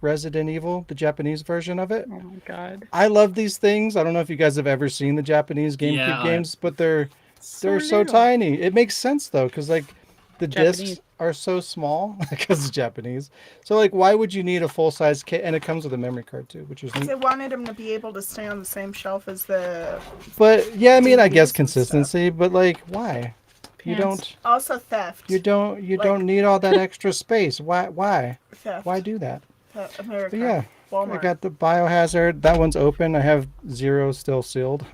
Resident Evil, the Japanese version of it. Oh my god. I love these things. I don't know if you guys have ever seen the Japanese GameCube Yeah, I- games, but they're so little. tiny. It makes sense though, because like the Japanese. discs are so small because it's Japanese. So like, why would you need a full size kit? And it comes with a memory card too, which is neat. They wanted him to be able to stay on the same shelf as the. But yeah, I mean, I DVDs guess and consistency. But like, why? You Pants. Also theft. You don't need all that extra space. Why Theft. do that? America. But yeah, Walmart. I got the Biohazard. That one's open. I have 0 still sealed.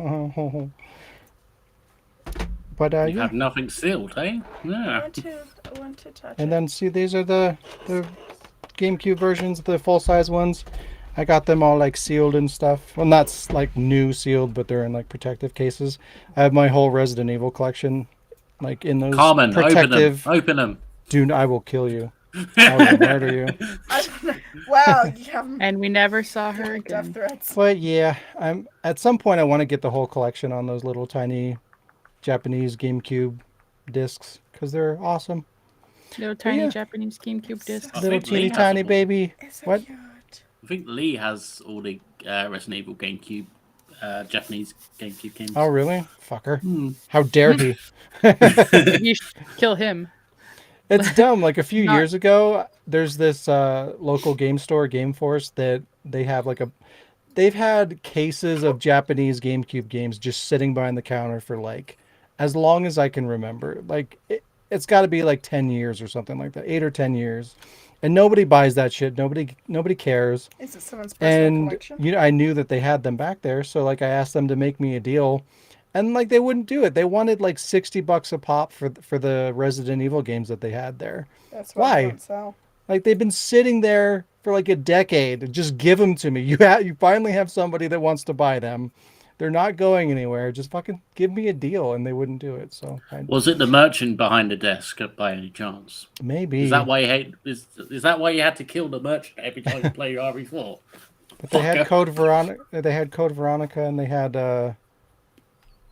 But You yeah. have nothing sealed, eh? I Yeah. want to touch And it. then see, these are the GameCube versions, the full size ones. I got them all like sealed and stuff. Well, not like new sealed, but they're in like protective cases. I have my whole Resident Evil collection, like in those Carmen, protective. open them. Dude, I will kill you. I will murder you. Wow, you have And we never saw her death again. threats. But yeah, I'm at some point I want to get the whole collection on those little tiny Japanese GameCube discs because they're awesome. Little tiny yeah. Japanese GameCube discs. I Little think Lee teeny has tiny them all. baby. It's so What? cute. I think Lee has all the Resident Evil GameCube, Japanese GameCube games. Oh really? Fucker. Hmm. How dare he? You should kill him. It's dumb. Like a few Not- years ago, there's this local game store, Game Force, that they have they've had cases of Japanese GameCube games just sitting behind the counter for like as long as I can remember. Like it's got to be like 10 years or something like that, 8 or 10 years, and nobody buys that shit. Nobody cares. Is it someone's personal And collection? I knew that they had them back there, so like I asked them to make me a deal. And like they wouldn't do it. They wanted like $60 a pop for the Resident Evil games that they had there. That's why? why they don't sell. Like they've been sitting there for like a decade. Just give them to me. You finally have somebody that wants to buy them. They're not going anywhere. Just fucking give me a deal, and they wouldn't do it. So Was it the merchant behind the desk by any chance? maybe. Is that why you hate? Is that why you had to kill the merchant every time you play your RE4? But they had Code Veronica. They had Code Veronica, and they had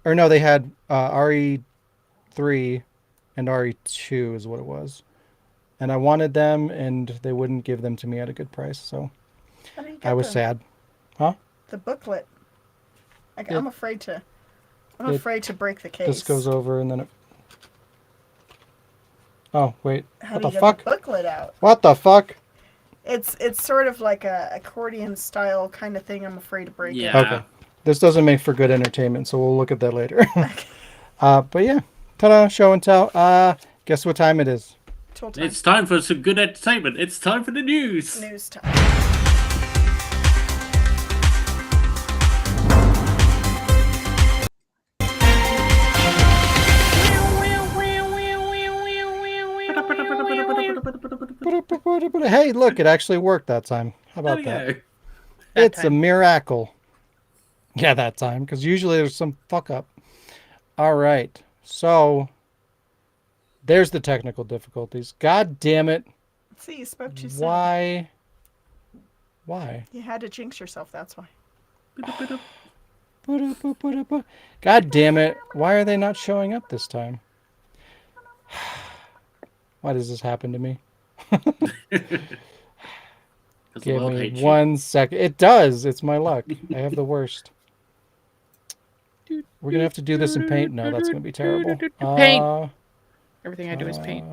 or no, they had RE3 and RE2 is what it was. And I wanted them, and they wouldn't give them to me at a good price. So How do you I get was them? sad. Huh? The booklet. Yeah. I'm afraid to. I'm It afraid to break the case. This goes over, and then it. Oh wait! How What do the you fuck? get the booklet out? What the fuck? It's sort of like a accordion style kind of thing. I'm afraid to break Yeah. Okay. This doesn't make for good entertainment, so we'll look at that later. it. But yeah, ta-da! Show and tell. Guess what time it is? Tool time. It's time for some good entertainment. It's time for the news. News time. Hey, look! It actually worked that time. How about There we that? go. That It's a time. miracle. Yeah, that time, because usually there's some fuck up. All right, so there's the technical difficulties. God damn it! See, you spoke too soon. Why? Why? You had to jinx yourself. That's why. God damn it! Why are they not showing up this time? Why does this happen to me? 'Cause the Give world me hates you. 1 second. It does. It's my luck. I have the worst. We're gonna have to do this in paint. No, that's gonna be terrible. Paint. Everything I do is paint.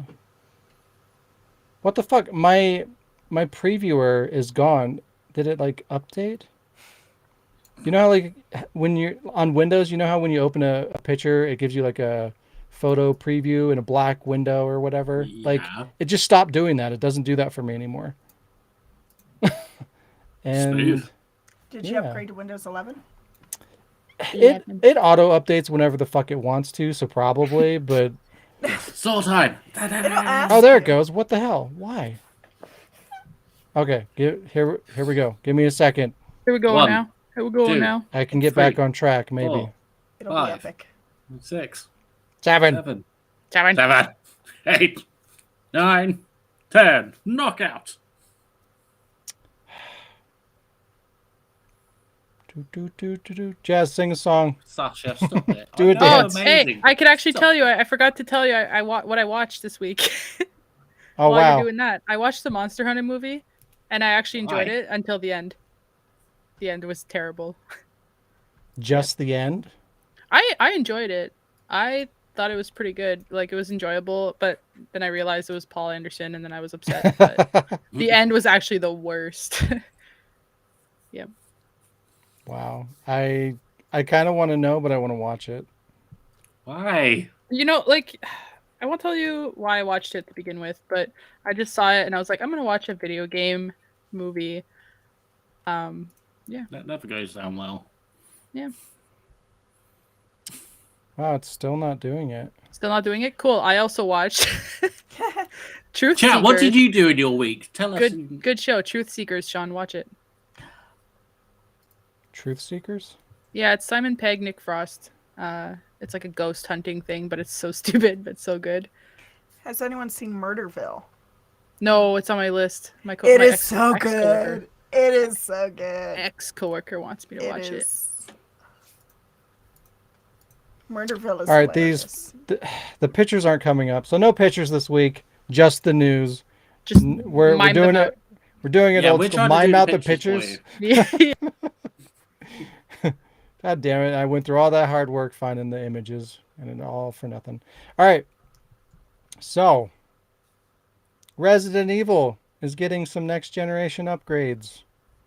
What the fuck? My previewer is gone. Did it like update? You know how like when you're on Windows, you know how when you open a picture, it gives you like a photo preview in a black window or whatever? Like Yeah. it just stopped doing that. It doesn't do that for me anymore. And Smooth. Did you Yeah. upgrade to Windows 11? it auto updates whenever the fuck it wants to, so probably, but Soul time. It'll ask oh, there it you. goes. What the hell? Why? Okay, here we go. Give me a second. Here we go One, now. Here we go two. now. I can get 3, back on track, maybe. 4, It'll be 5. epic. 6, 7. 7, Seven. 7, 8, 9, 10. Knockout. Jazz, sing a song. Sasha, stop it. Do it, I know, dance. amazing. Hey, I could actually Stop. tell you. I forgot to tell you. What I watched this week. Oh While wow, you're doing that, I watched the Monster Hunter movie, and I actually enjoyed Why? it until the end. The end was terrible. just the end. I enjoyed it. I thought it was pretty good. Like it was enjoyable, but then I realized it was Paul Anderson, and then I was upset. But the end was actually the worst. Wow, I kind of want to know, but I want to watch it. Why? You know, like I won't tell you why I watched it to begin with, but I just saw it and I was like, I'm gonna watch a video game movie. That never goes down well. Yeah. Wow, it's still not doing it. Still not doing it? Cool. I also watched Truth Chat, Seekers. what did you do in your week? Tell us. Good show. Truth Seekers, Sean. Watch it. Truth Seekers? Yeah, it's Simon Pegg, Nick Frost. It's like a ghost hunting thing, but it's so stupid, but so good. Has anyone seen Murderville? No, it's on my list. My It my is ex- so ex-coworker- good. It is so good. Ex-coworker wants me to watch it. Murderville is All right, hilarious. the pictures aren't coming up, so no pictures this week. Just the news. Just We're mime doing them out. it. We're doing it Yeah, old we're school. trying to do Mime the out the pictures pictures. for you. Yeah. God damn it! I went through all that hard work finding the images, and it all for nothing. All right. So, Resident Evil is getting some next generation upgrades.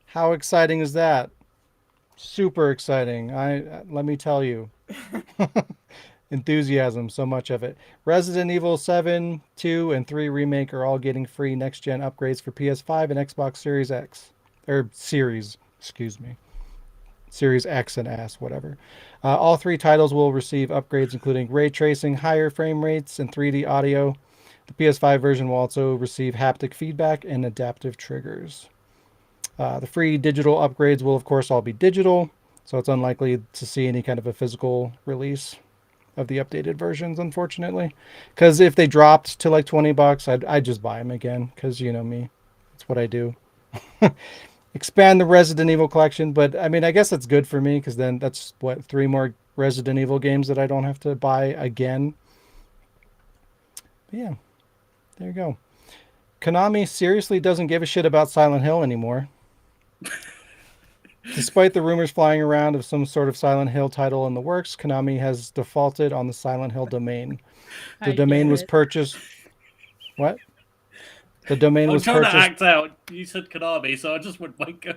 How exciting is that? Super exciting. Let me tell you. Enthusiasm, so much of it. Resident Evil 7, 2, and 3 Remake are all getting free next-gen upgrades for PS5 and Xbox Series X. Or Series, excuse me. Series X and S, whatever. All 3 titles will receive upgrades including ray tracing, higher frame rates, and 3D audio. The PS5 version will also receive haptic feedback and adaptive triggers. The free digital upgrades will, of course, all be digital, so it's unlikely to see any kind of a physical release of the updated versions, unfortunately. Because if they dropped to like $20, I'd just buy them again, because you know me. That's what I do. Expand the Resident Evil collection, but I mean, I guess that's good for me, because then that's, 3 more Resident Evil games that I don't have to buy again. But yeah, there you go. Konami seriously doesn't give a shit about Silent Hill anymore. Despite the rumors flying around of some sort of Silent Hill title in the works, Konami has defaulted on the Silent Hill domain. The domain was purchased. What? The domain was I'm trying purchased. to act out. You said Konami, so I just went wanker.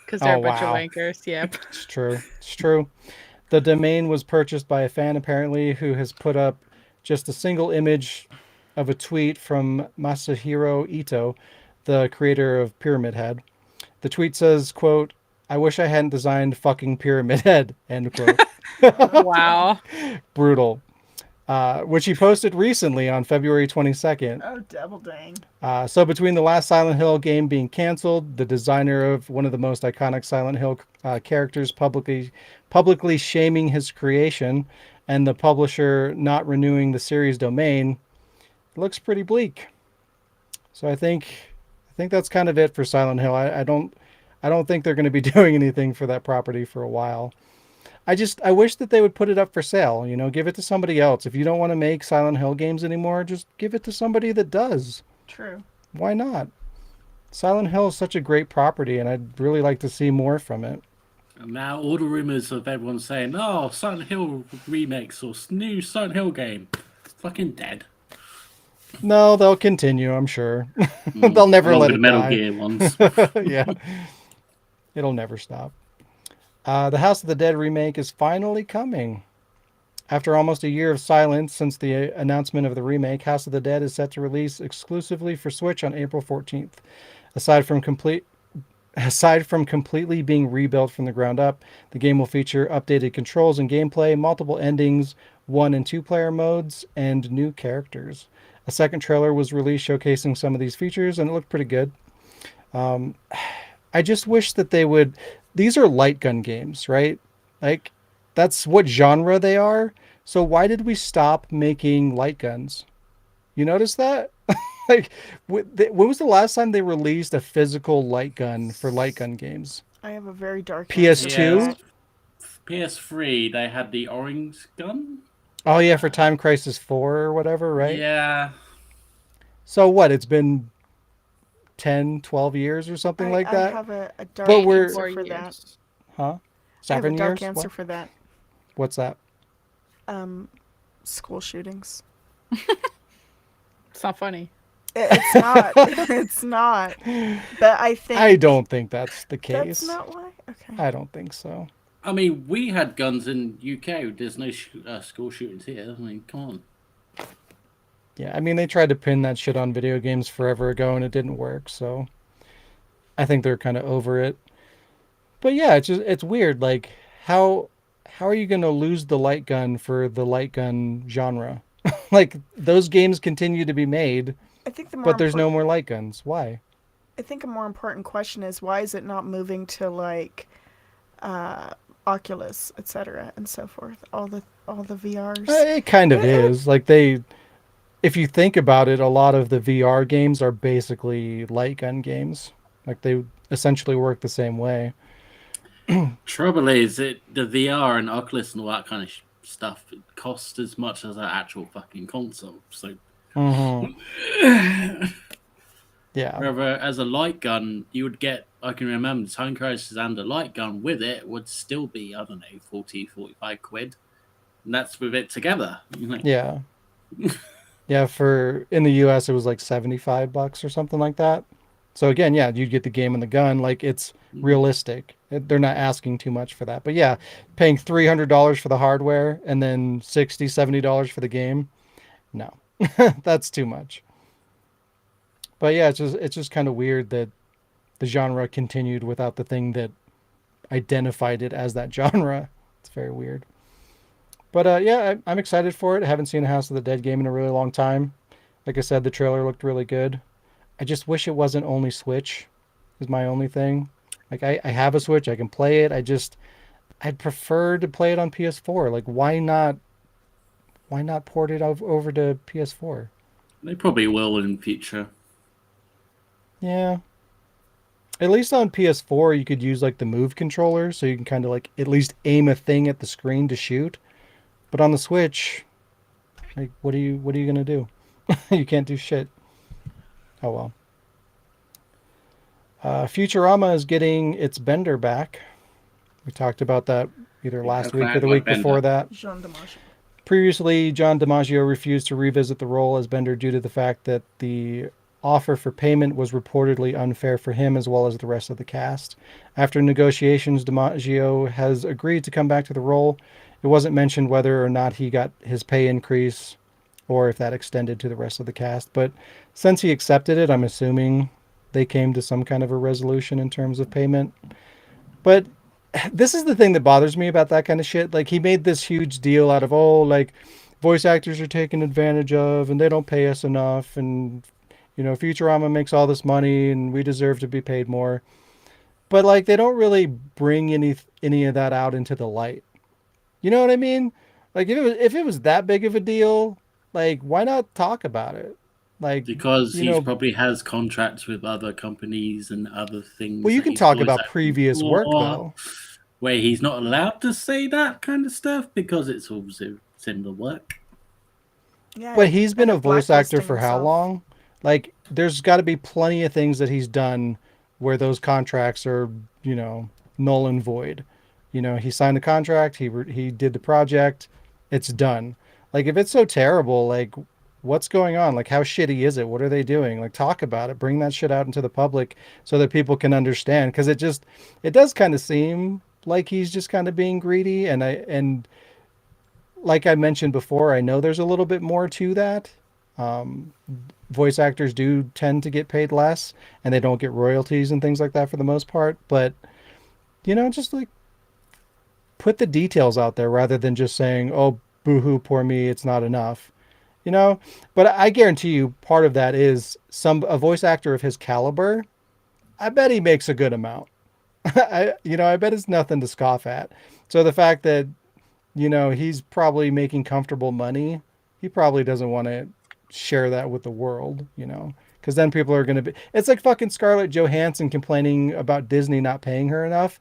Because they're Oh, a bunch wow. of wankers. Yep. It's true. It's true. The domain was purchased by a fan, apparently, who has put up just a single image of a tweet from Masahiro Ito, the creator of Pyramid Head. The tweet says, quote, "I wish I hadn't designed fucking Pyramid Head," end quote. Wow. Brutal. Which he posted recently on February 22nd. Oh, double dang. So between the last Silent Hill game being canceled, the designer of one of the most iconic Silent Hill characters publicly shaming his creation, and the publisher not renewing the series domain, it looks pretty bleak. So I think that's kind of it for Silent Hill. I don't think they're going to be doing anything for that property for a while. I wish that they would put it up for sale, give it to somebody else. If you don't want to make Silent Hill games anymore, just give it to somebody that does. True. Why not? Silent Hill is such a great property, and I'd really like to see more from it. And now all the rumors of everyone saying, "Oh, Silent Hill remakes or new Silent Hill game," fucking dead. No, they'll continue, I'm sure. They'll never Along let with it the Metal die. Gear ones. Yeah. It'll never stop. The House of the Dead remake is finally coming. After almost a year of silence since the announcement of the remake, House of the Dead is set to release exclusively for Switch on April 14th. Aside from completely being rebuilt from the ground up, the game will feature updated controls and gameplay, multiple endings, 1 and 2 player modes, and new characters. A second trailer was released showcasing some of these features, and it looked pretty good. I just wish that they would... These are light gun games, right? Like, that's what genre they are. So why did we stop making light guns? You notice that? Like, when was the last time they released a physical light gun for light gun games? I have a very dark PS2? answer. PS3, they had the orange gun. Oh yeah, for Time Crisis 4 or whatever, right? Yeah. So what? It's been 10, 12 years or something like that? I have a dark But we're- answer 4 for years. that. Huh? I have 7 a dark years? answer What? for that. What's that? School shootings. It's not funny. It's not. It's not. But I think I don't think that's the case. that's not why. Okay. I don't think so. I mean, we had guns in UK. There's no school shootings here. I mean, come on. Yeah, I mean, they tried to pin that shit on video games forever ago and it didn't work, so I think they're kind of over it. But yeah, it's weird. Like, how how are you going to lose the light gun for the light gun genre? Like those games continue to be made, I think the more but there's no important, more light guns. Why? I think a more important question is why is it not moving to like uh, Oculus, etc., and so forth? All the VRs. It kind of It- is. Like they, if you think about it, a lot of the VR games are basically light gun games. Like they essentially work the same way. Trouble is, the VR and Oculus and all that kind of stuff it costs as much as an actual fucking console. So, Hmm. Yeah. rather as a light gun, you would get. I can remember Time Crisis and a light gun with it would still be, I don't know, 40, 45 quid. And that's with it together. You know? Yeah. Yeah, for in the US it was like $75 or something like that. So again, yeah, you'd get the game and the gun. Like it's realistic. They're not asking too much for that. But yeah, paying $300 for the hardware and then $60, $70 for the game. No. That's too much. But yeah, it's just kind of weird that the genre continued without the thing that identified it as that genre. It's very weird. But yeah, I'm excited for it. I haven't seen a House of the Dead game in a really long time. Like I said, the trailer looked really good. I just wish it wasn't only Switch, is my only thing. Like I have a Switch, I can play it. I'd prefer to play it on PS4. Like why not port it over to PS4? They probably will in future. Yeah. At least on PS4 you could use like the Move controller so you can kind of like at least aim a thing at the screen to shoot. But on the Switch, like what are you going to do? You can't do shit. Oh well. Futurama is getting its Bender back. We talked about that either last week or the week before that. Jean DiMaggio. Previously, John DiMaggio refused to revisit the role as Bender due to the fact that the offer for payment was reportedly unfair for him as well as the rest of the cast. After negotiations, DiMaggio has agreed to come back to the role. It wasn't mentioned whether or not he got his pay increase or if that extended to the rest of the cast, but since he accepted it, I'm assuming they came to some kind of a resolution in terms of payment. But this is the thing that bothers me about that kind of shit. Like he made this huge deal out of, oh, like voice actors are taken advantage of and they don't pay us enough, and Futurama makes all this money and we deserve to be paid more. But like they don't really bring any of that out into the light. You know what I mean? Like if it was that big of a deal, like why not talk about it? Like Because you he know, probably has contracts with other companies and other things. well, you that can he's talk voice about acting previous work for, though. where he's not allowed to say that kind of stuff because it's also similar work. Yeah, But he's been end a up voice actor blacklisting for how himself. long? Like, there's got to be plenty of things that he's done where those contracts are, null and void. He signed the contract, he did the project, it's done. Like, if it's so terrible, like, what's going on? Like, how shitty is it? What are they doing? Like, talk about it. Bring that shit out into the public so that people can understand. Because it does kind of seem like he's just kind of being greedy. And like I mentioned before, I know there's a little bit more to that. Um, Voice actors do tend to get paid less and they don't get royalties and things like that for the most part. But, just like put the details out there rather than just saying, oh, boo-hoo, poor me, it's not enough. But I guarantee you part of that is a voice actor of his caliber. I bet he makes a good amount. I bet it's nothing to scoff at. So the fact that he's probably making comfortable money. He probably doesn't want to share that with the world, because then people are going to be. It's like fucking Scarlett Johansson complaining about Disney not paying her enough.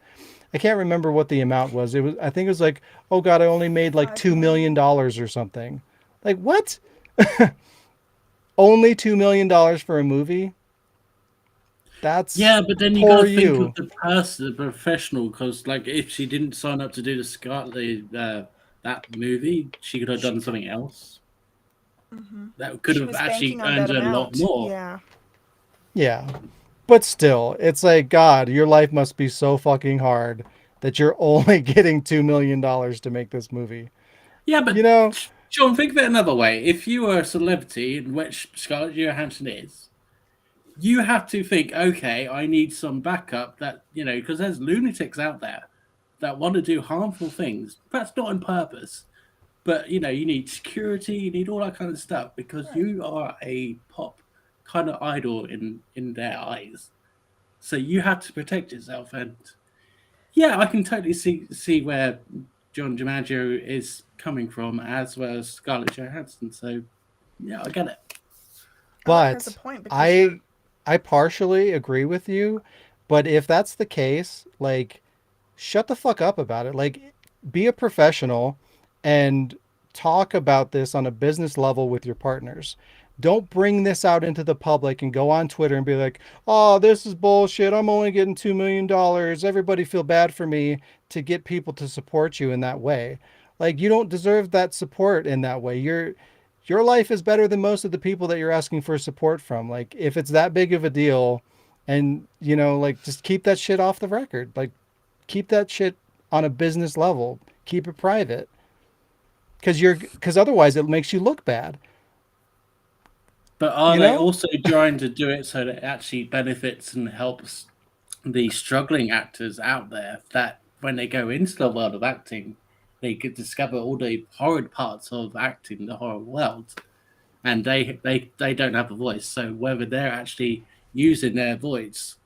I can't remember what the amount was. I think it was like, oh God, I only made like $2 million or something. Like what? Only $2 million for a movie? That's Yeah, but then you poor got to think you. of the person, the professional, because like if she didn't sign up to do that movie, she could have done something else that could She have was actually banking on that earned her a lot amount. more. Yeah. Yeah. But still, it's like, God, your life must be so fucking hard that you're only getting $2 million to make this movie. Yeah, but You know? John, think of it another way. If you were a celebrity, in which Scarlett Johansson is, you have to think, okay, I need some backup that, because there's lunatics out there that want to do harmful things, perhaps not on purpose, but you need security, you need all that kind of stuff because you are a pop kind of idol in their eyes. So you have to protect yourself, and yeah, I can totally see where John DiMaggio is coming from, as well as Scarlett Johansson. So yeah, I get it. Ella has a But point because you're I partially agree with you, but if that's the case, like shut the fuck up about it. Like be a professional and talk about this on a business level with your partners. Don't bring this out into the public and go on Twitter and be like, "Oh, this is bullshit. I'm only getting $2 million. Everybody feel bad for me," to get people to support you in that way. Like you don't deserve that support in that way. Your life is better than most of the people that you're asking for support from. Like if it's that big of a deal and like just keep that shit off the record. Like keep that shit on a business level. Keep it private. Cuz otherwise it makes you look bad. But are You they know? also trying to do it so that it actually benefits and helps the struggling actors out there that when they go into the world of acting, they could discover all the horrid parts of acting, the horror world, and they don't have a voice. So whether they're actually using their voice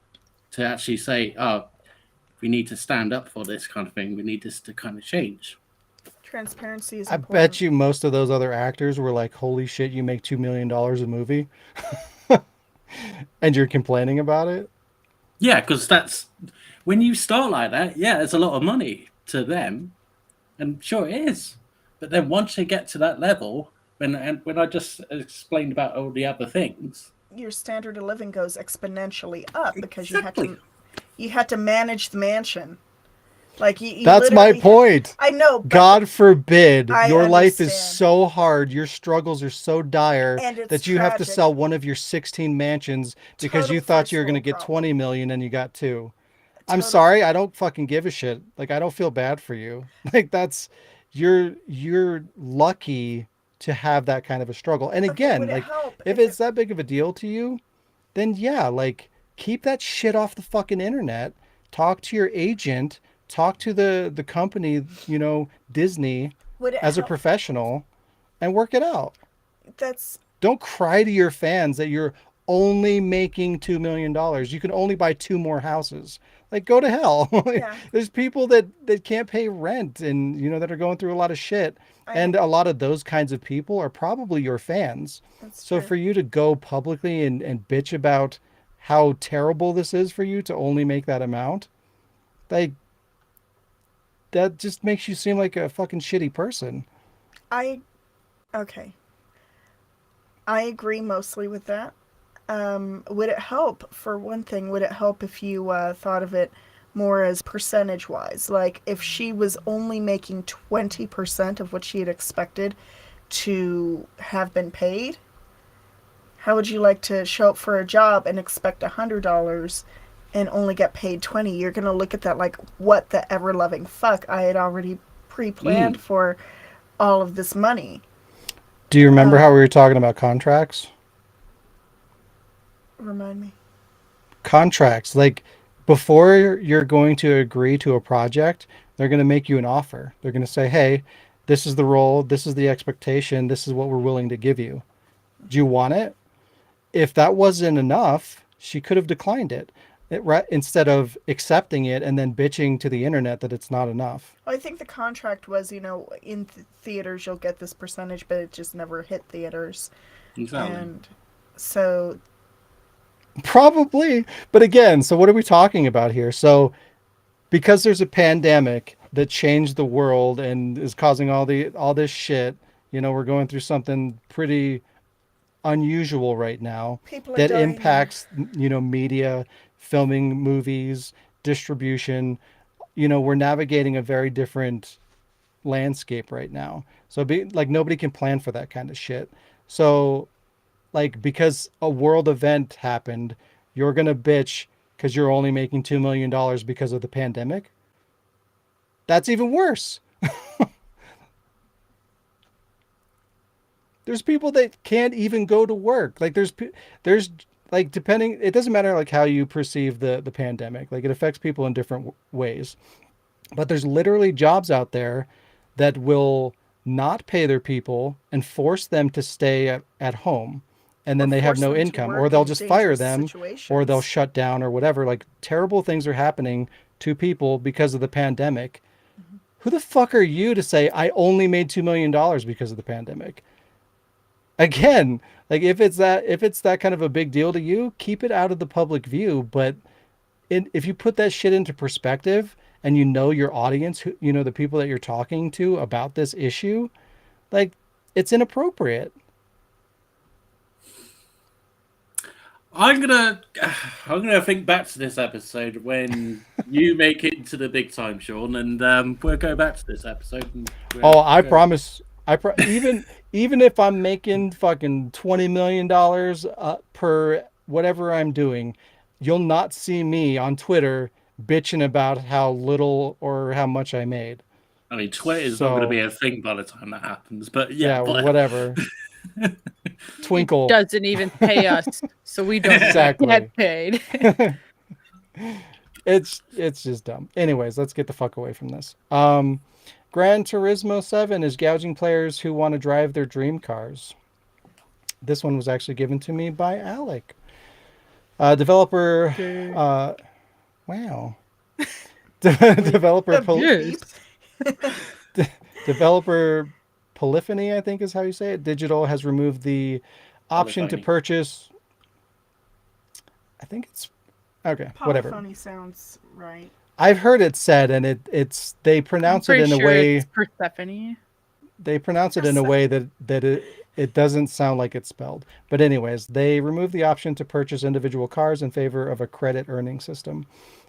to actually say, "Oh, we need to stand up for this kind of thing. We need this to kind of change." transparency is I important. bet you most of those other actors were like, "Holy shit, you make $2 million a movie," and you're complaining about it. Yeah, because that's when you start like that. Yeah, there's a lot of money to them, and sure it is. But then once they get to that level, when I just explained about all the other things, Your standard of living goes exponentially up because exactly. you had to manage the mansion. Like you That's my literally point. I know, but God forbid I your life is understand. so hard, your struggles are so dire And it's that you have to tragic. sell one of your 16 mansions because Total you thought first you were going to world get problem. 20 million and you got 2. I'm Total. sorry, I don't fucking give a shit. Like I don't feel bad for you. Like that's you're lucky to have that kind of a struggle. And Okay, again, would it like help if if it it's that big of a deal to you, then yeah, like keep that shit off the fucking internet. Talk to your agent, talk to the company, Disney would it as a help? professional and work it out. That's Don't cry to your fans that you're only making $2 million. You can only buy 2 more houses. Like go to hell. yeah. There's people that can't pay rent and that are going through a lot of shit. I And a lot of those kinds of people are probably your fans. That's So true. for you to go publicly and bitch about how terrible this is for you to only make that amount, like that just makes you seem like a fucking shitty person. I okay. I agree mostly with that. Would it help, for one thing, would it help if you thought of it more as percentage wise? Like, if she was only making 20% of what she had expected to have been paid, how would you like to show up for a job and expect $100 and only get paid 20? You're going to look at that like, what the ever loving fuck? I had already pre Mm. planned for all of this money. Do you remember how we were talking about contracts? Remind me. Contracts, like before you're going to agree to a project, they're going to make you an offer. They're going to say, "Hey, this is the role, this is the expectation, this is what we're willing to give you. Do you want it?" If that wasn't enough, she could have declined it, instead of accepting it and then bitching to the internet that it's not enough. I think the contract was, in theaters you'll get this percentage, but it just never hit theaters. Exactly. And so, Probably. But again, so what are we talking about here? So because there's a pandemic that changed the world and is causing all this shit, we're going through something pretty unusual right now people are that dying there. impacts media, filming movies, distribution. We're navigating a very different landscape right now. So like nobody can plan for that kind of shit. So like because a world event happened, you're going to bitch because you're only making $2 million because of the pandemic. That's even worse. There's people that can't even go to work. Like there's like depending, it doesn't matter like how you perceive the pandemic. Like it affects people in different ways. But there's literally jobs out there that will not pay their people and force them to stay at home. And Or then they have force no them to income, or work they'll in just fire dangerous them, or they'll situations. shut down or whatever. Like terrible things are happening to people because of the pandemic. Who the fuck are you to say I only made $2 million because of the pandemic? Again, like if it's that kind of a big deal to you, keep it out of the public view. But if you put that shit into perspective and you know your audience, you know the people that you're talking to about this issue, like it's inappropriate. I'm gonna I'm gonna think back to this episode when you make it into the big time, Sean, and we'll go back to this episode. And we'll Oh, I go. promise. Even if I'm making fucking $20 million per whatever I'm doing, you'll not see me on Twitter bitching about how little or how much I made. I mean, Twitter is not going to So be a thing by the time that happens, but yeah, yeah, whatever. It Twinkle. doesn't even pay us, so we don't Exactly. get paid. It's just dumb. Anyways, let's get the fuck away from this. Gran Turismo 7 is gouging players who want to drive their dream cars. This one was actually given to me by Alec. Developer wow. Developer Yes. Developer Polyphony, I think is how you say it. Digital has removed the option to Polyphony. purchase. I think it's okay, whatever. Polyphony sounds right. I've heard it said, and it's they pronounce it Pretty in a sure way. it's Persephone. They pronounce it in a way that it doesn't sound like it's spelled. But anyways, they removed the option to purchase individual cars in favor of a credit earning system.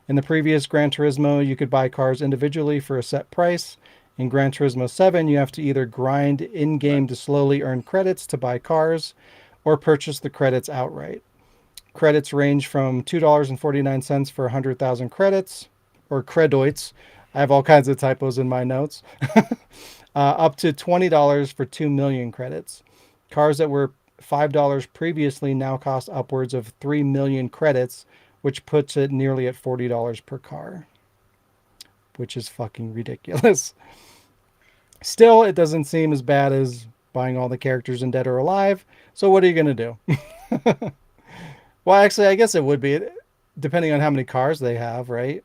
In the previous Gran Turismo, you could buy cars individually for a set price. In Gran Turismo 7, you have to either grind in-game to slowly earn credits to buy cars or purchase the credits outright. Credits range from $2.49 for 100,000 credits, or credoits. I have all kinds of typos in my notes. Up to $20 for 2 million credits. Cars that were $5 previously now cost upwards of 3 million credits, which puts it nearly at $40 per car, which is fucking ridiculous. Still, it doesn't seem as bad as buying all the characters in Dead or Alive. So what are you going to do? Well, actually, I guess it would be, depending on how many cars they have, right?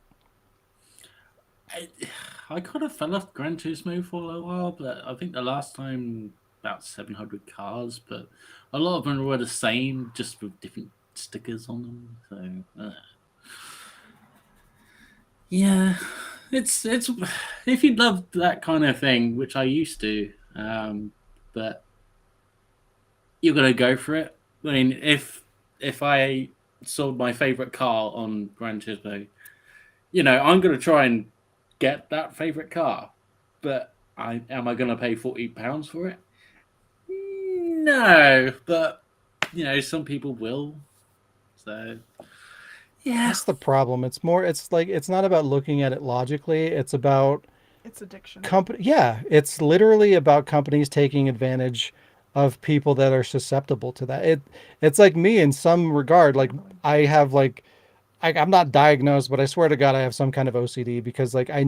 I kind of fell off Gran Turismo for a little while, but I think the last time about 700 cars, but a lot of them were the same, just with different stickers on them. So yeah, it's if you love that kind of thing, which I used to, but you're gonna go for it. I mean, if I sold my favorite car on Gran Turismo, I'm gonna try and get that favorite car, but am I going to pay £40 for it? No, but some people will. So yeah, That's the problem. It's like it's not about looking at it logically. It's about It's addiction. Yeah, it's literally about companies taking advantage of people that are susceptible to that. It's like me in some regard. Like I have I'm not diagnosed, but I swear to God, I have some kind of OCD because like I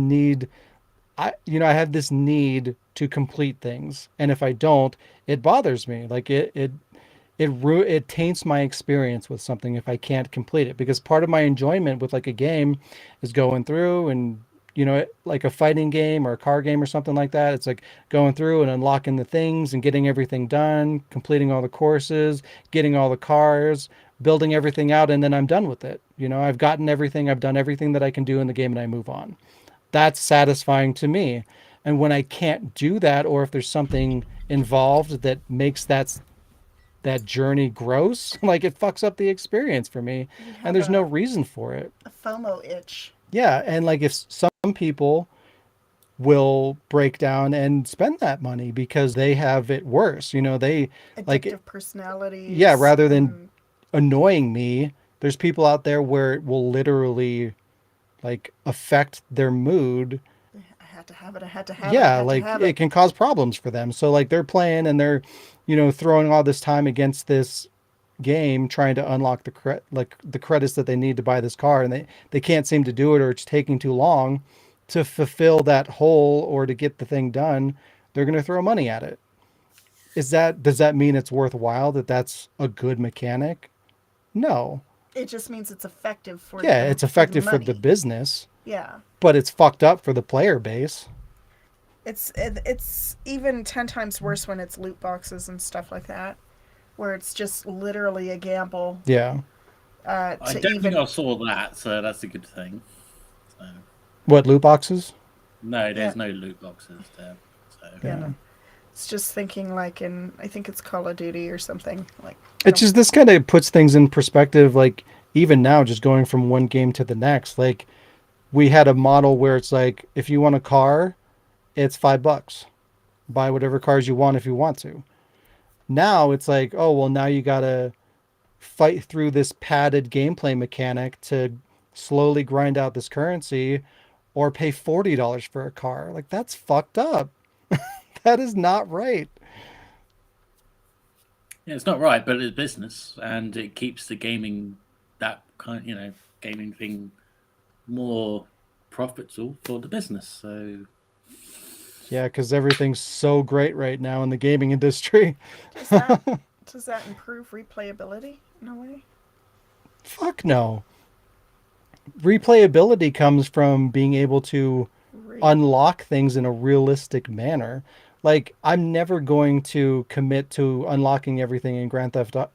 have this need to complete things, and if I don't, it bothers me. Like it taints my experience with something if I can't complete it, because part of my enjoyment with like a game is going through and like a fighting game or a car game or something like that. It's like going through and unlocking the things and getting everything done, completing all the courses, getting all the cars, building everything out, and then I'm done with it. I've gotten everything, I've done everything that I can do in the game, and I move on. That's satisfying to me. And when I can't do that, or if there's something involved that makes that journey gross, like it fucks up the experience for me, and there's no reason for it. A FOMO itch. Yeah, and like if some people will break down and spend that money because they have it worse, they like Addictive personalities. yeah, rather than annoying me, there's people out there where it will literally like affect their mood. I had to have it. I had to have it. I Yeah, had like to have it can cause problems for them. So like they're playing and they're, throwing all this time against this game trying to unlock the credits that they need to buy this car, and they can't seem to do it, or it's taking too long. to fulfill that hole or to get the thing done, they're going to throw money at it. Does that mean it's worthwhile, that that's a good mechanic? No. It just means it's effective for Yeah, the, it's effective for money. the business, Yeah. but it's fucked up for the player base. It's even 10 times worse when it's loot boxes and stuff like that, where it's just literally a gamble. Yeah. I don't think I saw that, so that's a good thing. So. What, loot boxes? No, there's no loot boxes there. So. Yeah. No. It's just thinking like I think it's Call of Duty or something. Like it's just, this kind of puts things in perspective. Like even now, just going from one game to the next, like we had a model where it's like, if you want a car, it's $5. Buy whatever cars you want if you want to. Now it's like, oh, well, now you got to fight through this padded gameplay mechanic to slowly grind out this currency, or pay $40 for a car. Like, that's fucked up. That is not right. Yeah, it's not right, but it's business, and it keeps the gaming, that kind, gaming thing more profitable for the business. So yeah, because everything's so great right now in the gaming industry. Does that improve replayability in a way? Fuck no. Replayability comes from being able to unlock things in a realistic manner. Like, I'm never going to commit to unlocking everything in Grand Theft Auto,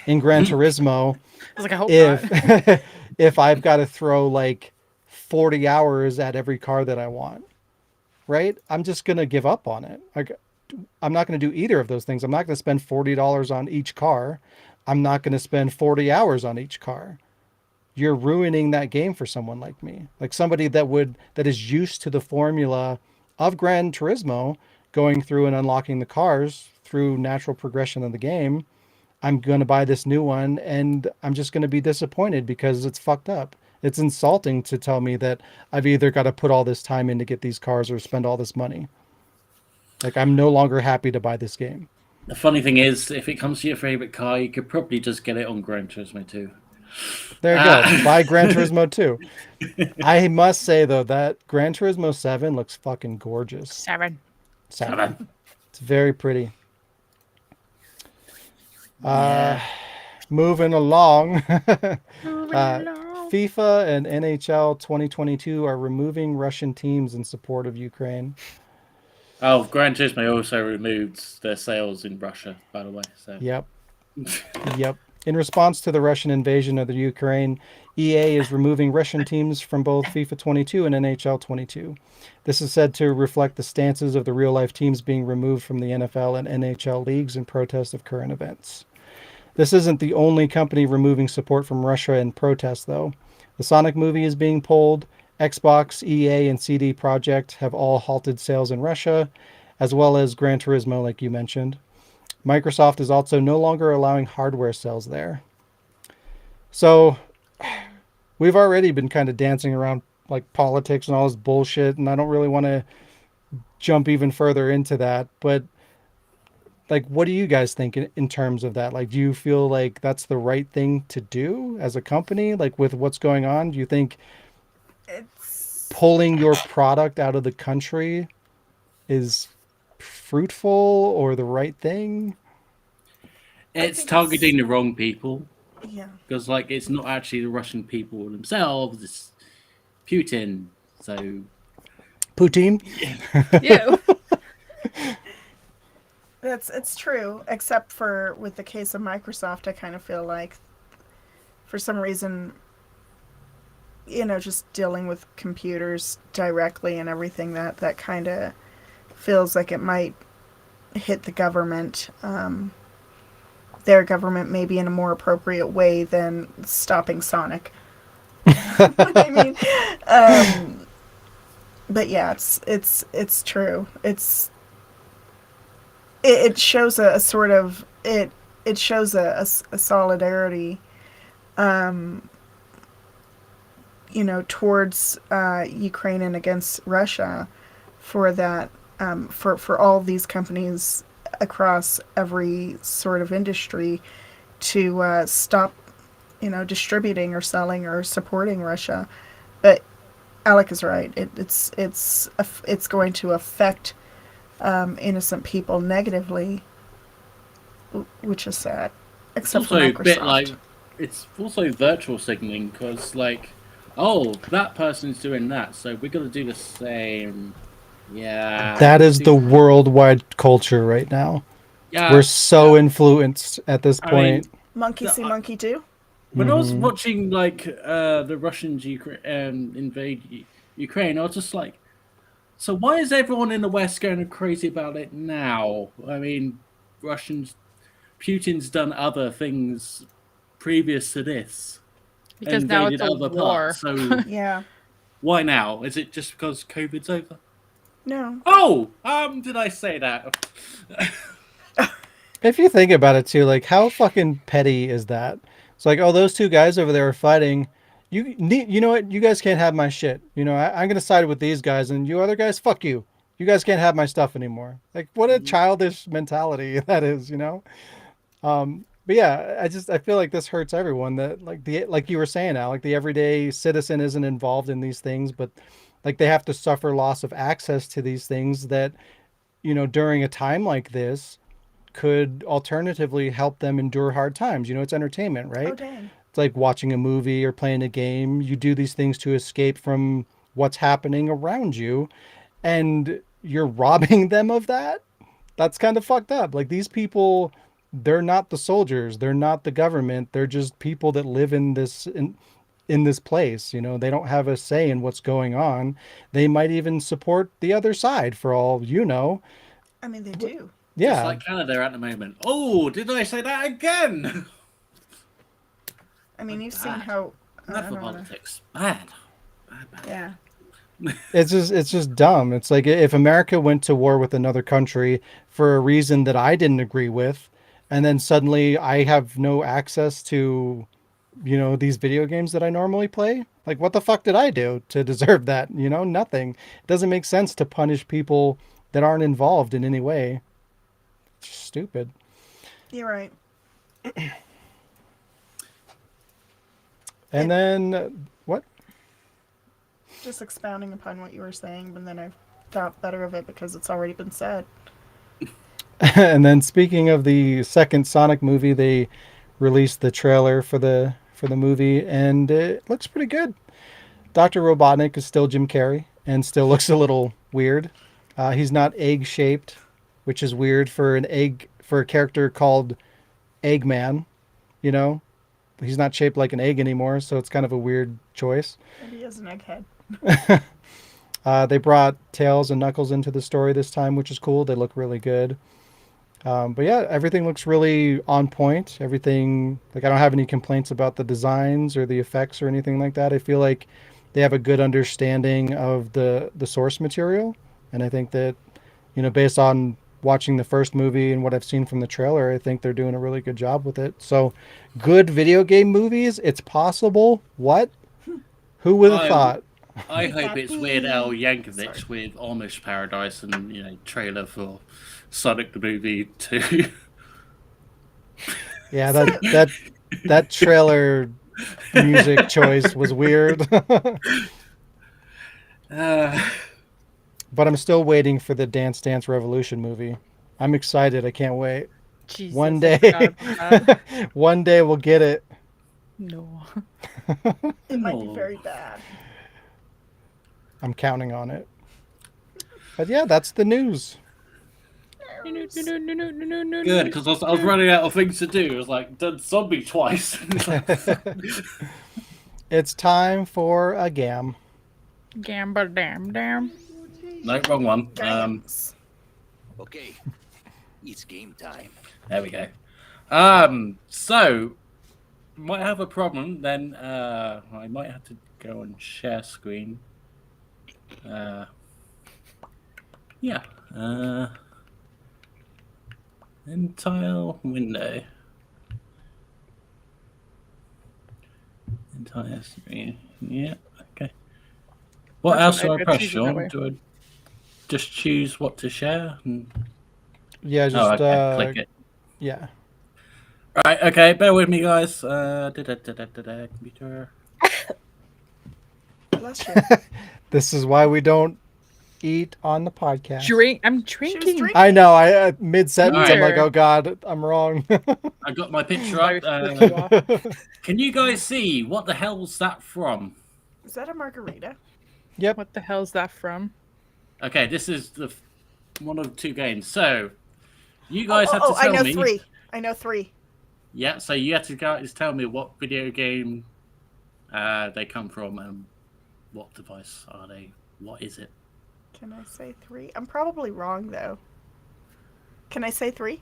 in Gran Turismo. I was like, I hope not. If I've got to throw like 40 hours at every car that I want, right? I'm just going to give up on it. Like, I'm not going to do either of those things. I'm not going to spend $40 on each car. I'm not going to spend 40 hours on each car. You're ruining that game for someone like me, like somebody that is used to the formula of Gran Turismo, going through and unlocking the cars through natural progression of the game. I'm going to buy this new one and I'm just going to be disappointed because it's fucked up. It's insulting to tell me that I've either got to put all this time in to get these cars or spend all this money. Like, I'm no longer happy to buy this game. the funny thing is, if it comes to your favorite car, you could probably just get it on Gran Turismo 2. There you go. Buy Gran Turismo 2. I must say, though, that Gran Turismo 7 looks fucking gorgeous. 7. It's very pretty. Moving along. FIFA and NHL 2022 are removing Russian teams in support of Ukraine. Oh, Gran Turismo also removed their sales in Russia, by the way. So. Yep. In response to the Russian invasion of the Ukraine, EA is removing Russian teams from both FIFA 22 and NHL 22. This is said to reflect the stances of the real-life teams being removed from the NFL and NHL leagues in protest of current events. This isn't the only company removing support from Russia in protest, though. The Sonic movie is being pulled. Xbox, EA, and CD Projekt have all halted sales in Russia, as well as Gran Turismo, like you mentioned. Microsoft is also no longer allowing hardware sales there. So we've already been kind of dancing around like politics and all this bullshit, and I don't really want to jump even further into that. But like, what do you guys think in terms of that? Like, do you feel like that's the right thing to do as a company? Like, with what's going on, do you think pulling your product out of the country is fruitful or the right thing? It's targeting the wrong people. Yeah. Because, like, it's not actually the Russian people themselves, it's Putin. So. Putin? Yeah. It's true, except for with the case of Microsoft, I kind of feel like for some reason, just dealing with computers directly and everything, that kind of feels like it might hit the government, their government, maybe in a more appropriate way than stopping Sonic. I mean, but yeah, it's true. It shows a sort of it shows a solidarity, towards Ukraine and against Russia, for that, for all these companies across every sort of industry to stop, distributing or selling or supporting Russia. But Alec is right. It's going to affect innocent people negatively, which is sad. It's Except for also a Microsoft. bit like it's also virtual signaling because like, oh, that person's doing that, so we're gonna do the same. Yeah. That is the worldwide culture right now. Yeah. We're so influenced at this I mean, point. Monkey see, monkey do. when I was watching like the Russians invade Ukraine, I was just like, so why is everyone in the West going crazy about it now? I mean, Putin's done other things previous to this. Because now it's Invaded a other war. parts, so Yeah. why now? Is it just because COVID's over? No. Oh, did I say that? If you think about it too, like how fucking petty is that? It's like, oh, those two guys over there are fighting. You know what? You guys can't have my shit. You know, I'm gonna side with these guys, and you other guys, fuck you. You guys can't have my stuff anymore. Like, what a childish mentality that is. You know. But yeah, I feel like this hurts everyone. That like you were saying, Al, like the everyday citizen isn't involved in these things, but like they have to suffer loss of access to these things that, you know, during a time like this could alternatively help them endure hard times. You know, it's entertainment, right? Oh dang. It's like watching a movie or playing a game. You do these things to escape from what's happening around you, and you're robbing them of that. That's kind of fucked up. Like these people, they're not the soldiers, they're not the government, they're just people that live in this place. You know, they don't have a say in what's going on. They might even support the other side for all you know. I mean, they do. Yeah. Just like Canada at the moment. Oh, did I say that again? I mean, you've seen how. I Enough don't of wanna- politics. Bad. Yeah. It's just dumb. It's like if America went to war with another country for a reason that I didn't agree with, and then suddenly I have no access to, you know, these video games that I normally play. Like, what the fuck did I do to deserve that? You know, nothing. It doesn't make sense to punish people that aren't involved in any way. It's just stupid. You're right. And then what? Just expounding upon what you were saying, but then I thought better of it because it's already been said. And then speaking of the second Sonic movie, they released the trailer for the movie, and it looks pretty good. Dr. Robotnik is still Jim Carrey and still looks a little weird. He's not egg shaped, which is weird for a character called Eggman. You know, he's not shaped like an egg anymore, so it's kind of a weird choice. Maybe he has an egghead. They brought Tails and Knuckles into the story this time, which is cool. They look really good. But yeah, everything looks really on point. Everything, like I don't have any complaints about the designs or the effects or anything like that. I feel like they have a good understanding of the source material. And I think that, you know, based on watching the first movie and what I've seen from the trailer, I think they're doing a really good job with it. So good video game movies, it's possible. What? Who would have thought? I hope it's Weird Al Yankovic with Amish Paradise and, you know, trailer for Sonic the Movie 2. Yeah, that trailer music choice was weird. But I'm still waiting for the Dance Dance Revolution movie. I'm excited. I can't wait. Jesus, One I day, forgot about that. one day we'll get it. No. It might be very bad. I'm counting on it. But yeah, that's the news. Good, because I was running out of things to do. I was like, done zombie twice. It's time for a gam. Gamba damn. No, wrong one. Games. Okay, it's game time. There we go. So might have a problem. Then I might have to go and share screen. Yeah. Entire window. Entire screen. Yeah. Okay. What else do I press, Sean? Do I just choose what to share? Yeah, just click it. Yeah. Right, okay, bear with me, guys. Computer. Bless you. This is why we don't eat on the podcast. I'm She was drinking. drinking. I know. I mid sentence, I'm like, Beer. oh god, I'm wrong. I got my picture Sorry, up. flip you off. Can you guys see what the hell's that from? Is that a margarita? Yep. What the hell's that from? Okay, this is one of two games. So you guys have to I tell know me. 3. I know 3. Yeah, so you have to guys tell me what video game they come from and what device are they? What is it? Can I say 3? I'm probably wrong though. Can I say 3?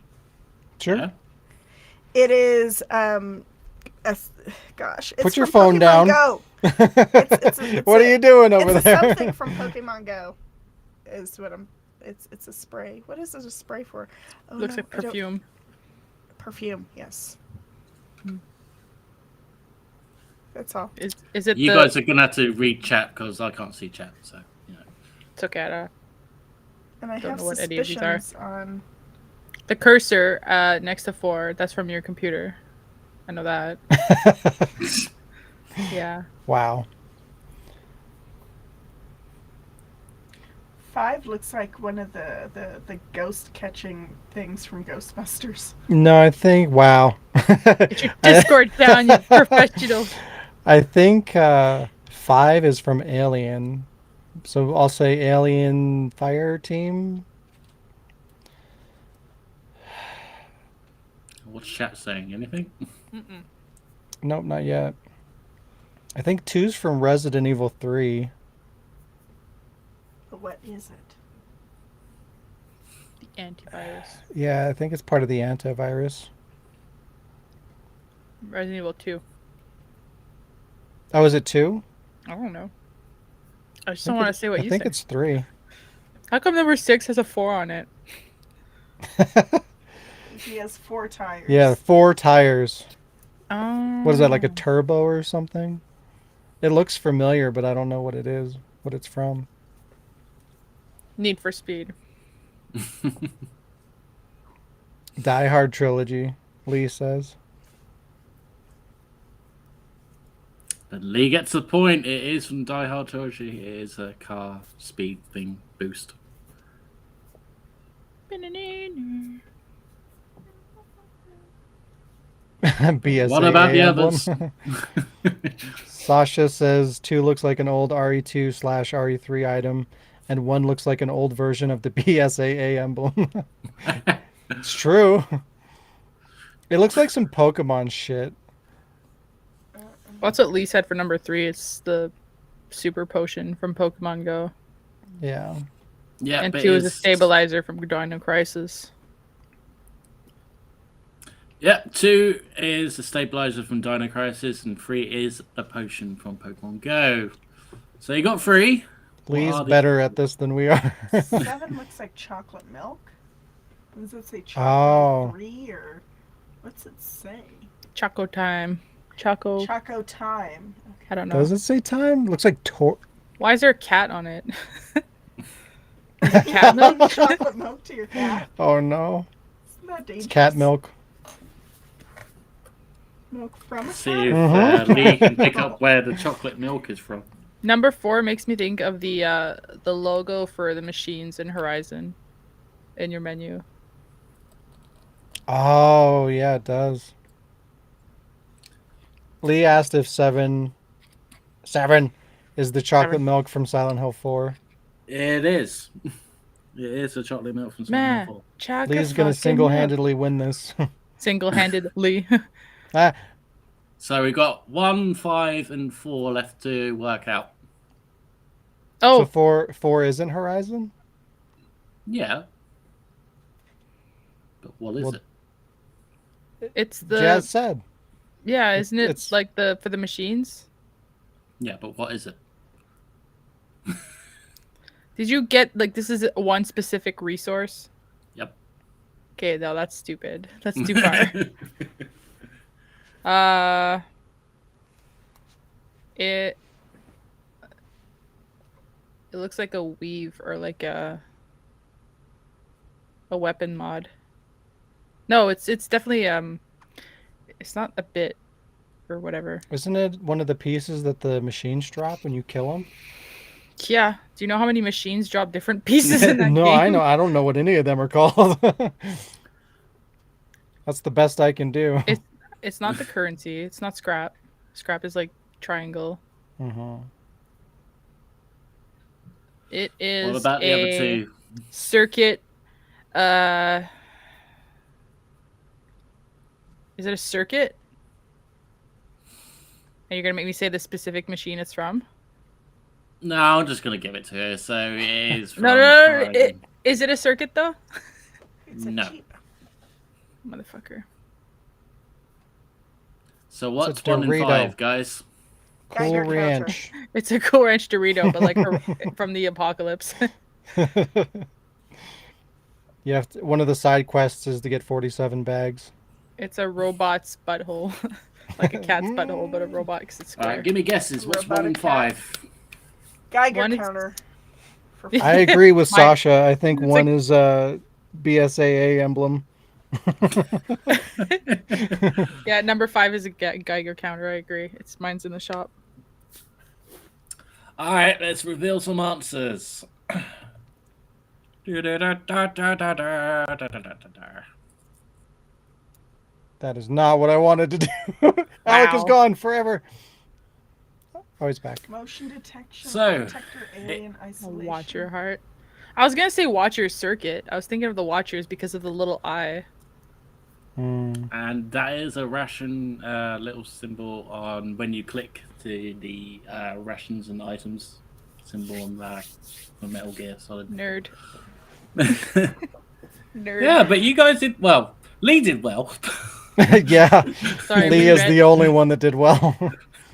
Sure. Yeah? It is it's Put your from phone Pokemon down. Go. What are you doing over It's there? something from Pokemon Go. Is what I'm. It's a spray. What is this a spray for? Oh, Looks no, like I don't- perfume. Perfume. Yes. That's all. Is it You the? guys are gonna have to read chat because I can't see chat. So you know. It's okay. And I Don't have know what any of these are. suspicions on. The cursor next to 4. That's from your computer. I know that. Yeah. Wow. 5 looks like one of the ghost catching things from Ghostbusters. No, I think. Wow. Get your Discord down, you professional. I think 5 is from Alien. So I'll say Alien Fire Team. What's chat saying? Anything? Nope, not yet. I think 2's from Resident Evil 3. But what is it? The antivirus. Yeah, I think it's part of the antivirus. Resident Evil 2. Oh, is it 2? I don't know. I just don't want to say what I you think say. it's 3. How come number 6 has a 4 on it? He has 4 tires. Yeah, 4 tires. Oh. What is that, like a turbo or something? It looks familiar, but I don't know what it is, what it's from. Need for Speed. Die Hard trilogy, Lee says. But Lee gets the point. It is from Die Hard Trilogy. It is a car speed thing boost. BSAA What about the emblem. others? Sasha says 2 looks like an old RE2/RE3 item, and 1 looks like an old version of the BSAA emblem. It's true. It looks like some Pokemon shit. That's what Lee said for number 3. It's the super potion from Pokemon Go. Yeah. Yeah, And but 2 is a it's- stabilizer from Dino Crisis. Yeah, 2 is a stabilizer from Dino Crisis, and 3 is a potion from Pokemon Go. So you got 3. Lee's are the- better at this than we are. 7 looks like chocolate milk. Does it say Oh. chocolate 3 or what's it say? Choco time. Choco. Choco time. Okay. I don't know. Does it say time? Looks like Why is there a cat on it? Is it cat milk? Chocolate milk to your cat. Oh no. Isn't that dangerous? It's cat milk. Milk from a See cat. if Lee can pick up where the chocolate milk is from. Number 4 makes me think of the logo for the machines in Horizon in your menu. Oh, yeah, it does. Lee asked if 7 is the chocolate 7. milk from Silent Hill 4. It is. It is a chocolate milk from Silent Man, Hill 4. chocolate Lee's gonna fucking single-handedly win this. milk. Single-handedly. Ah, So we got 1, 5, and 4 left to work out. so Oh, 4 isn't Horizon? Yeah. But what is Well, it? it's the Jazz said. yeah, isn't it it's- like the for the machines? Yeah, but what is it? Did you get like this is one specific resource? Yep. Okay, no, that's stupid. That's too far. It looks like a weave or like a weapon mod. No, it's definitely it's not a bit or whatever. Isn't it one of the pieces that the machines drop when you kill them? Yeah. Do you know how many machines drop different pieces in that No, game? I know. I don't know what any of them are called. That's the best I can do. It's not the currency. It's not scrap. Scrap is like triangle. Mhm. It is What about the other two? circuit. Is it a circuit? And you're gonna make me say the specific machine it's from? No, I'm just gonna give it to her. So it is. From No. Horizon. Is it a circuit though? It's a No. Jeep. Motherfucker. So what's a 1 and Dorito. 5, guys? Cool Geiger counter. Ranch. It's a Cool Ranch Dorito, but like from the apocalypse. You have to, one of the side quests is to get 47 bags. It's a robot's butthole. Like a cat's butthole, but a robot because it's All square. right, give me guesses. What's 1 and Robotic 5? Geiger One is- counter. For I agree with My- Sasha. I think it's one like- is a BSAA emblem. Yeah, number 5 is a Geiger counter. I agree. Mine's in the shop. All right, let's reveal some answers. That is not what I wanted to do. Alec is Wow. gone forever. Oh, he's back. motion detection. So, Protector, alien isolation. Watch your heart. I was gonna say Watcher's circuit. I was thinking of the Watchers because of the little eye. Hmm. And that is a ration little symbol on when you click to the rations and items symbol on that for Metal Gear Solid. Nerd. Nerd. Yeah, but you guys did well. Lee did well. Yeah. Sorry, Lee we is read- the only one that did well.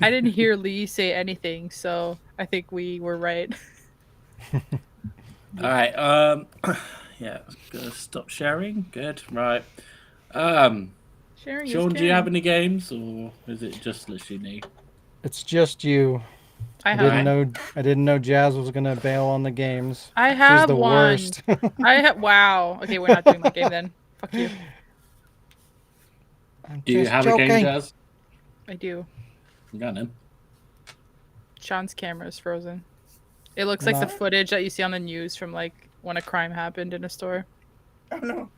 I didn't hear Lee say anything, so I think we were right. All right. Yeah. Gonna stop sharing. Good. Right. Sharing is Sean, do you have caring. any games, or is it just literally me? It's just you. I I have. didn't know Jazz was gonna bail on the games. I She's have the one. worst. I have. Wow. Okay, we're not doing that game then. Fuck you. I'm Do you just have a game, joking. Jazz? I do. You got him. Sean's camera is frozen. It looks like the Not- footage that you see on the news from like when a crime happened in a store. Oh no.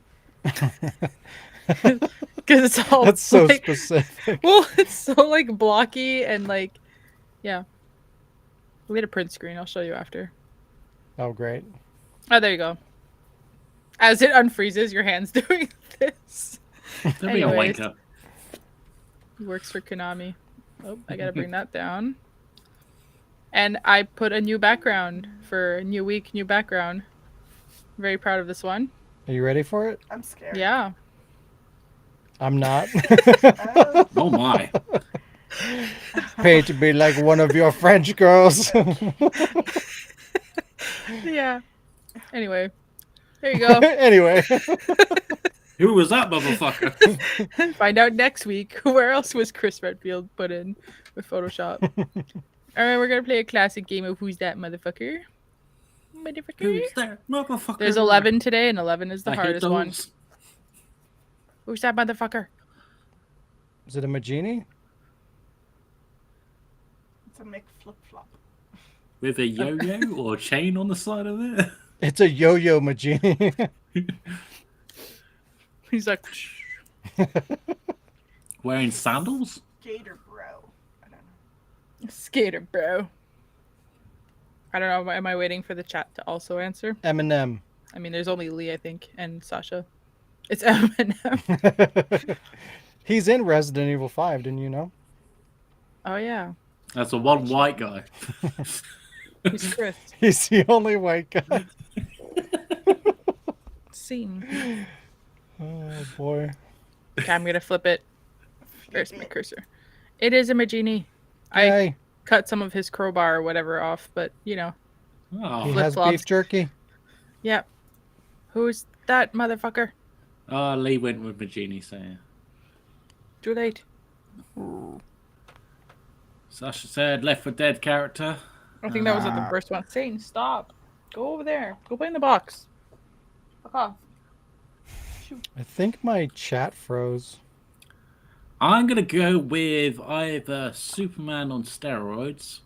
Because it's all That's so like, specific. well, it's so like blocky and like, yeah. We had a print screen. I'll show you after. Oh, great. Oh, there you go. As it unfreezes, your hand's doing this. Don't be a Anyways. wanker. He works for Konami. Oh, I gotta bring that down. And I put a new background for a new week, new background. Very proud of this one. Are you ready for it? I'm scared. Yeah. I'm not. Oh, Oh my. Paid to be like one of your French girls. Yeah. Anyway, there you go. Anyway, Who was that motherfucker? Find out next week. Where else was Chris Redfield put in with Photoshop? All right, we're gonna play a classic game of Who's That Motherfucker? Motherfucker. Who's that motherfucker? There's 11 today, and 11 is the I hate hardest one. those. Who's that motherfucker? is it a Magini? it's a Mick flip flop. With a yo-yo or a chain on the side of it? It's a yo-yo Magini. He's like, Wearing sandals? Gator bro. I don't know. skater, bro. I don't know. Am I waiting for the chat to also answer? Eminem. I mean, there's only Lee, I think, and Sasha. It's Eminem. He's in Resident Evil 5, didn't you know? Oh yeah, That's the one white guy. he's Chris. He's the only white guy. Scene. Oh boy. Okay, I'm gonna flip it. Where's my cursor? It is a Magini. I Hey, cut some of his crowbar or whatever off, but you know, he Oh, has flip-flops. beef jerky. yeah. Who's that motherfucker? Lee went with Magini, so yeah. Too late. Sasha said Left 4 Dead character. I think that was at the first one. Satan, stop. Go over there. Go play in the box. Fuck off. I think my chat froze. I'm going to go with either Superman on steroids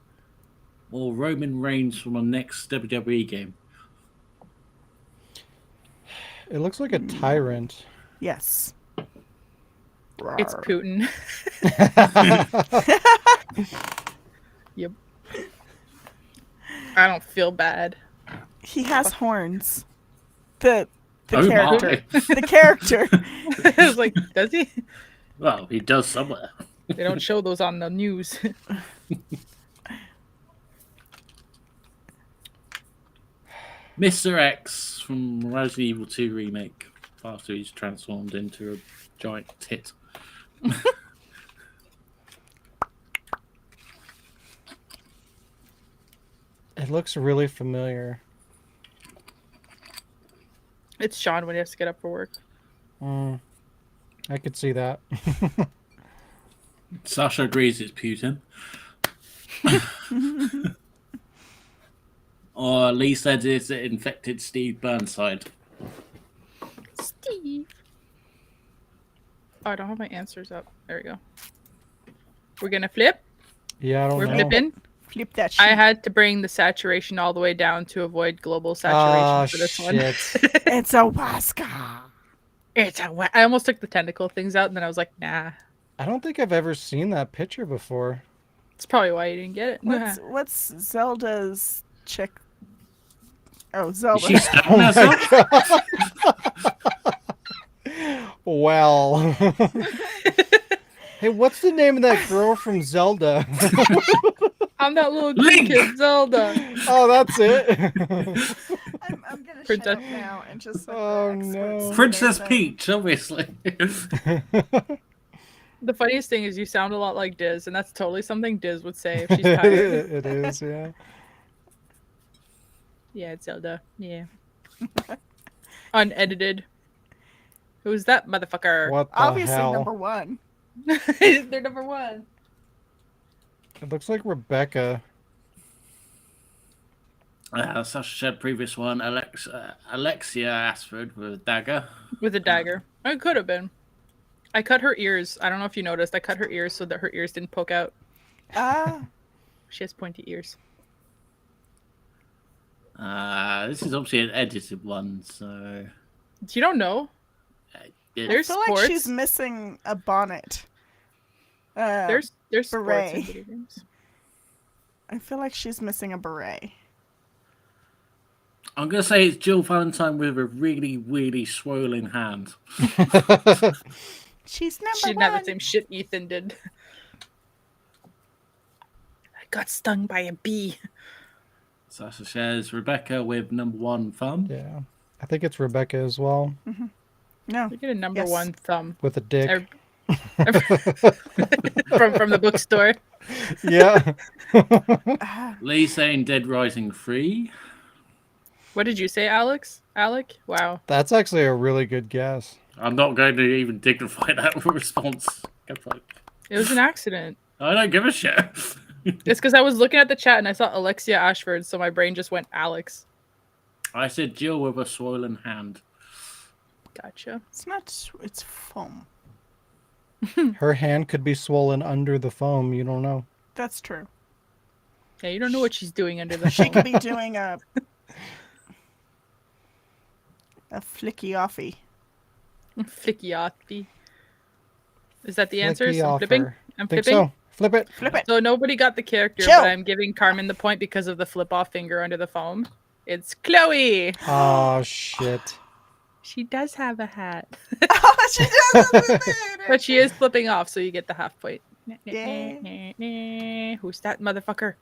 or Roman Reigns from the next WWE game. It looks like a tyrant. Yes. It's Putin. Yep. I don't feel bad. He has horns. The Oh, character. my. The character. I was like, does he? Well, he does somewhere. They don't show those on the news. Mr. X from Resident Evil 2 remake. After he's transformed into a giant tit. It looks really familiar. It's Sean when he has to get up for work. I could see that. Sasha agrees it's Putin. Or Lee said it's infected Steve Burnside. Steve. Oh, I don't have my answers up. There we go. We're gonna flip. Yeah, I don't We're know. flipping. Flip that shit. I had to bring the saturation all the way down to avoid global saturation for this one. Shit. It's a Waska. I almost took the tentacle things out, and then I was like, nah. I don't think I've ever seen that picture before. It's probably why you didn't get it. What's Zelda's chick? Oh, Zelda. She's stabbing herself? Well. Hey, what's the name of that girl from Zelda? I'm that little Link! kid, Zelda. Oh, that's it. I'm gonna shut Princess- up now and just. Oh, no. Princess Peach, obviously. The funniest thing is you sound a lot like Diz, and that's totally something Diz would say if she's tired. It is, yeah. Yeah, it's Zelda. Yeah. Unedited. Who's that motherfucker? What the Obviously, hell? number one. They're number one. It looks like Rebecca. Sasha said previous one, Alexia Ashford with a dagger. With a dagger. It could have been. I cut her ears. I don't know if you noticed. I cut her ears so that her ears didn't poke out. Ah. She has pointy ears. This is obviously an edited one, so... You don't know. There's I feel sports. like she's missing a bonnet. There's sports in beret. video games. I feel like she's missing a beret. I'm going to say it's Jill Valentine with a really, really swollen hand. She's number She didn't one. have the same shit Ethan did. I got stung by a bee. Sasha says Rebecca with number one thumb. Yeah. I think it's Rebecca as well. No. You get a number Yes. one thumb. With a dick. from the bookstore. Yeah. Lee saying Dead Rising 3. What did you say, Alex? Alec? Wow. That's actually a really good guess. I'm not going to even dignify that response. It was an accident. I don't give a shit. It's because I was looking at the chat and I saw Alexia Ashford, so my brain just went Alex. I said Jill with a swollen hand. Gotcha. It's not. It's foam. Her hand could be swollen under the foam. You don't know. That's true. Yeah, you don't know what she's doing under the She phone. could be doing a flicky offy. Flicky. Is that the answers? Flicky I'm flipping. offer. I'm Think flipping. so. Flip it. Flip it. So nobody got the character, Chill. but I'm giving Carmen the point because of the flip off finger under the foam. It's Chloe. Oh, shit. She does have a hat. Oh, she does. But she is flipping off, so you get the half point. Yeah. Who's that motherfucker?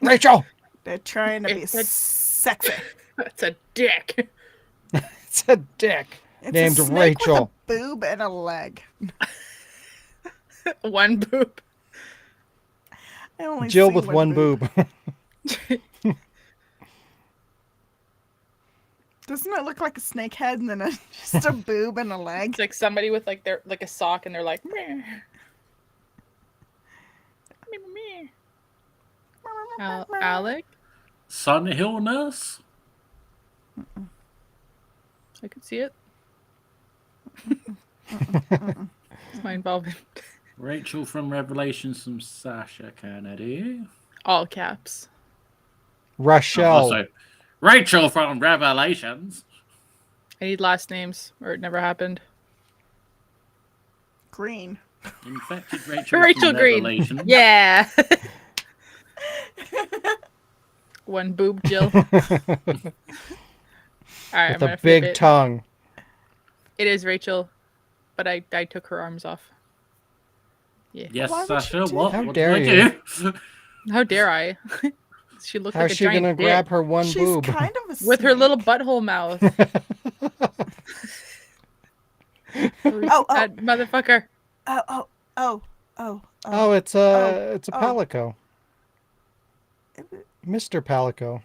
Rachel! They're trying to be It's a- sexy. That's a dick. It's a dick. It's Named a snake Rachel. with a boob and a leg. One boob. I only Jill see with one boob. Doesn't it look like a snake head and then just a boob and a leg? It's like somebody with like their like a sock, and they're like, meh. Meh, meh. Alec, Sun Hill Nurse? I could see it. It's my involvement. Rachel from Revelations from Sasha Kennedy. All caps. Rochelle. Also, Rachel from Revelations. I need last names, or it never happened. Green. Infected Rachel, Rachel from Green. Revelations. Yeah. One boob Jill. All right, With a big tongue. It is Rachel, but I took her arms off. Yeah. Yes, Why would Sasha. you do What? that? What How did dare I do? How dare I? She looked How's like a she giant gonna dick grab her one She's boob? kind of a with her snake. little butthole mouth. Oh, That motherfucker. Oh, it's a oh. Palico. Mr. Palico.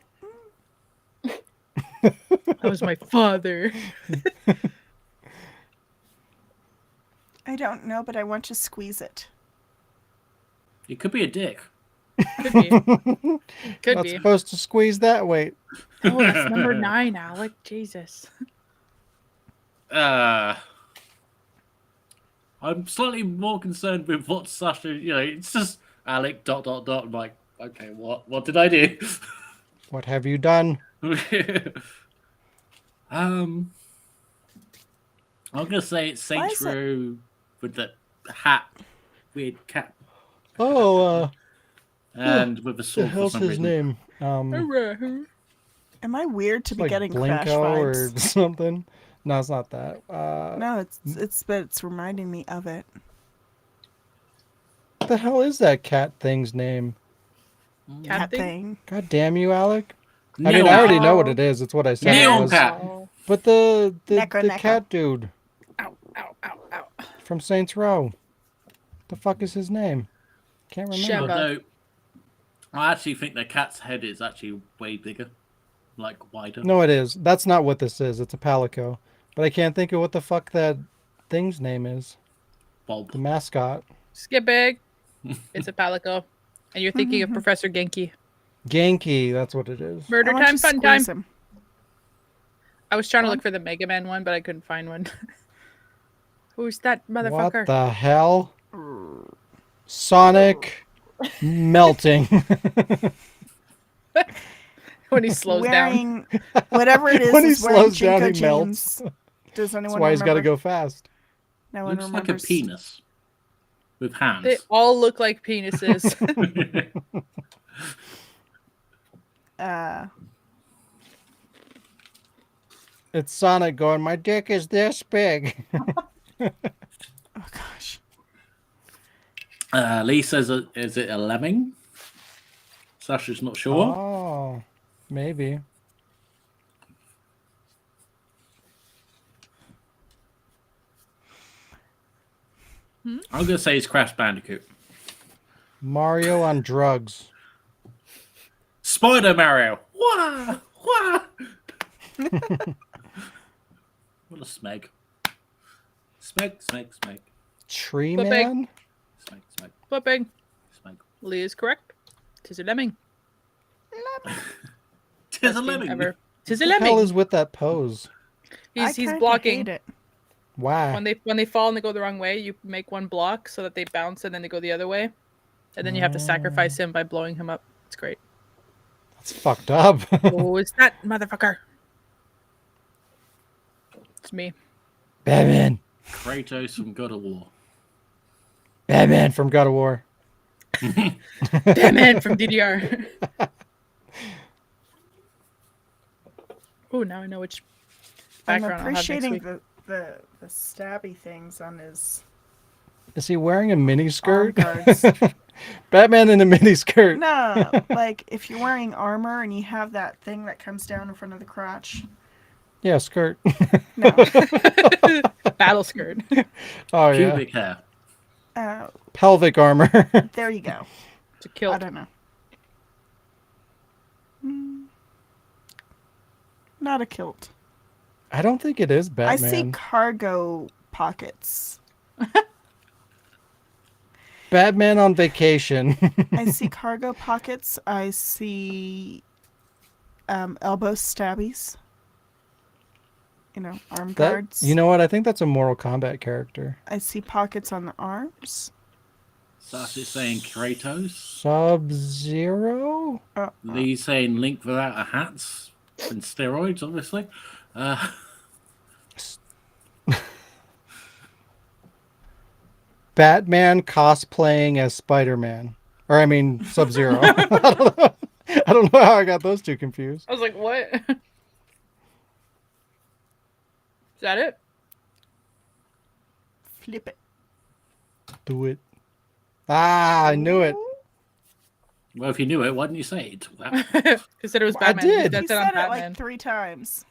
That was my father. I don't know, but I want to squeeze it. It could be a dick. Could be. Could Not be. supposed to squeeze that weight. Oh, that's number 9, Alec. Jesus. I'm slightly more concerned with what Sasha. It's just Alec ... I'm like, okay, what did I do? What have you done? I'm gonna say it's Why Saints is it- Row with the hat, weird cap, Oh, and with a what the sword for hell's some his reason. name? Am I weird to It's be like getting Crash Blinko vibes? or something. No, it's not that. No, it's reminding me of it. What the hell is that cat thing's name? Cat thing? thing. God damn you, Alec. I mean, Neil I already Cat. know what it is. It's what I said Neil it was. Cat. But the Necro. cat dude Ow, ow, ow, ow. from Saints Row. The fuck is his name? Can't remember. Sheva. Although, I actually think the cat's head is actually way bigger, like wider. No, it is. That's not what this is. It's a Palico. But I can't think of what the fuck that thing's name is. Bob. The mascot. Skip big. It's a Palico. And you're thinking of Professor Genki. Genki, that's what it is. Murder I want time, to fun time. squeeze him. I was trying to look for the Mega Man one, but I couldn't find one. Who's that motherfucker? What the hell? Sonic melting. When he slows down. Wearing whatever it is, When he is wearing slows down, Jinko he melts. jeans. Does anyone That's why he's got to remember? go fast. No one Looks like a remembers. penis with hands. They all look like penises. It's Sonic going, my dick is this big. Oh gosh. Lee says, is it a lemming? Sasha's not sure. Oh, maybe. I'm going to say it's Crash Bandicoot. Mario on drugs. Spider Mario. Wah! Wah! What a smeg. Smeg. Tree But Man? Smeg. Flipping. Smeg. Lee is correct. Tis a lemming. Tis a Best game lemming. ever. Tis a What the hell lemming. is with that pose? I He's kinda blocking. hate it. Why? When they fall and they go the wrong way, you make one block so that they bounce and then they go the other way. And then you have to sacrifice him by blowing him up. It's great. That's fucked up. Oh, it's that motherfucker. It's me. Batman. Kratos from God of War. Batman from God of War. Batman from DDR. Oh, now I know which I'm background I'll have next appreciating week. the stabby things on his Is he wearing a mini arm skirt? guards. Batman in a mini skirt. No, like if you're wearing armor and you have that thing that comes down in front of the crotch. Yeah, skirt. No. Battle skirt. Oh, yeah. Pubic hair. Pelvic armor. There you go. It's a I kilt. don't know. Not a kilt. I don't think it is Batman. I see cargo pockets. Batman on vacation. I see cargo pockets. I see elbow stabbies. arm That guards. you know what? I think that's a Mortal Kombat character. I see pockets on the arms. Sasha's saying Kratos. Sub-Zero? Lee's saying Link without a hat and steroids, obviously. Batman cosplaying as Spider-Man. Or I mean Sub-Zero. I don't know how I got those two confused. I was like, what? Is that it? Flip it. Do it. Ah, I knew it. Well, if you knew it, why didn't you say it? He said it was I Batman. did. He That's it said on it Batman. like 3 times.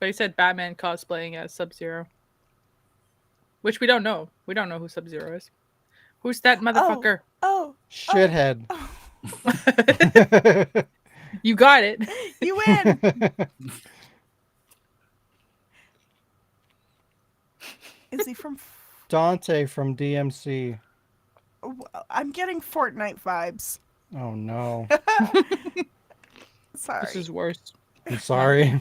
But he said Batman cosplaying as Sub-Zero. Which we don't know. We don't know who Sub-Zero is. Who's that motherfucker? Oh, Shithead. You got it. you win. Is he from? Dante from DMC. I'm getting Fortnite vibes. Oh no. Sorry. This is worse. I'm sorry.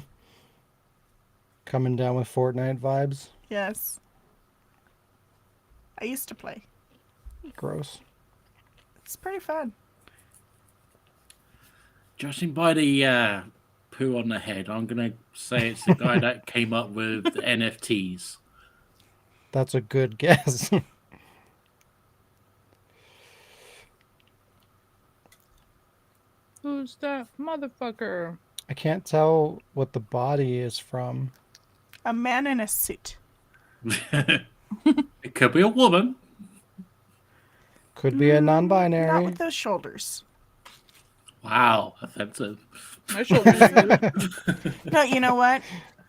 Coming down with Fortnite vibes. Yes. I used to play. Gross. It's pretty fun. Judging by the poo on the head, I'm going to say it's the guy that came up with the NFTs. That's a good guess. Who's that motherfucker? I can't tell what the body is from. A man in a suit. It could be a woman. Could be a Not non-binary. with those shoulders. Wow, offensive. My shoulders are good. No, you know what?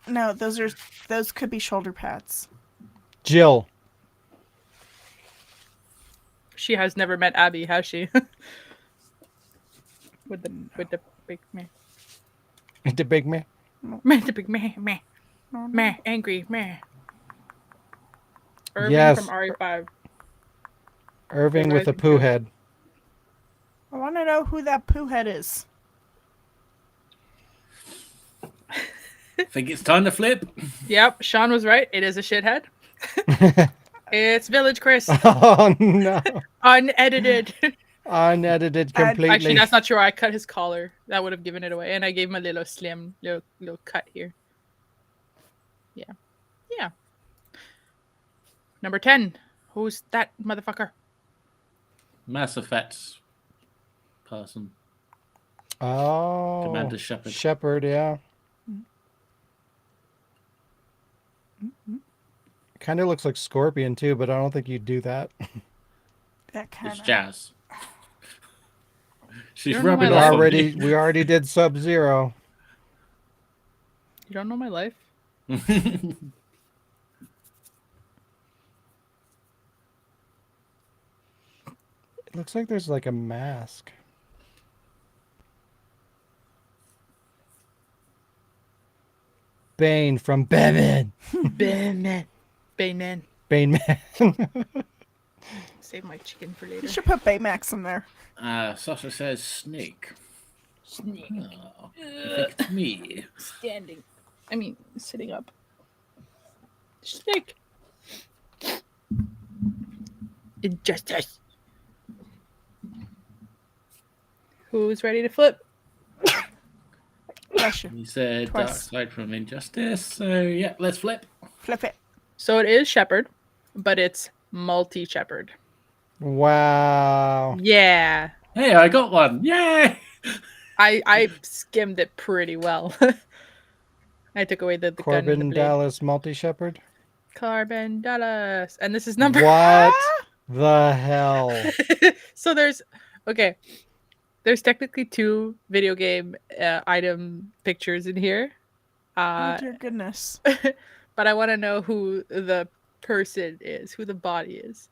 No, those could be shoulder pads. Jill. She has never met Abby, has she? with the big meh. The big man. Meh, the big meh, meh. Meh, angry, meh. Irving Yes. from RE5. Irving with a Rising poo Truth. head. I want to know who that poo head is. Think it's time to flip? Yep, Sean was right. It is a shithead. It's Village Chris. Oh no. Unedited. Unedited completely. Actually, that's not true. I cut his collar. That would have given it away. And I gave him a little slim, little cut here. Yeah. Yeah. Number 10. Who's that motherfucker? Mass Effect person. Oh. Commander Shepard. Shepard, yeah. Kind of looks like Scorpion too, but I don't think you'd do that. That kind It's of. Jazz. She's You don't know rubbing my off life. on We already did Sub-Zero. You don't know my life? you. It looks like there's like a mask. Bane from Batman. Bayman. Bayman. Bane Man. Save my chicken for You later. should put Baymax in there. Sasha says snake. Snake. Oh, I think it's me. Standing. I mean, sitting up. Snake. Injustice. Who's ready to flip? Bless you. He said Twice. Dark Side from Injustice. So yeah, let's flip. Flip it. So it is Shepherd, but it's multi-Shepherd. Wow. Yeah. Hey, I got one. Yay! I skimmed it pretty well. I took away the gun and the Corbin blade. Dallas multi-shepherd. Carbon Dallas. And this is number What the hell? So there's technically 2 video game item pictures in here. Oh dear goodness. But I want to know who the person is, who the body is.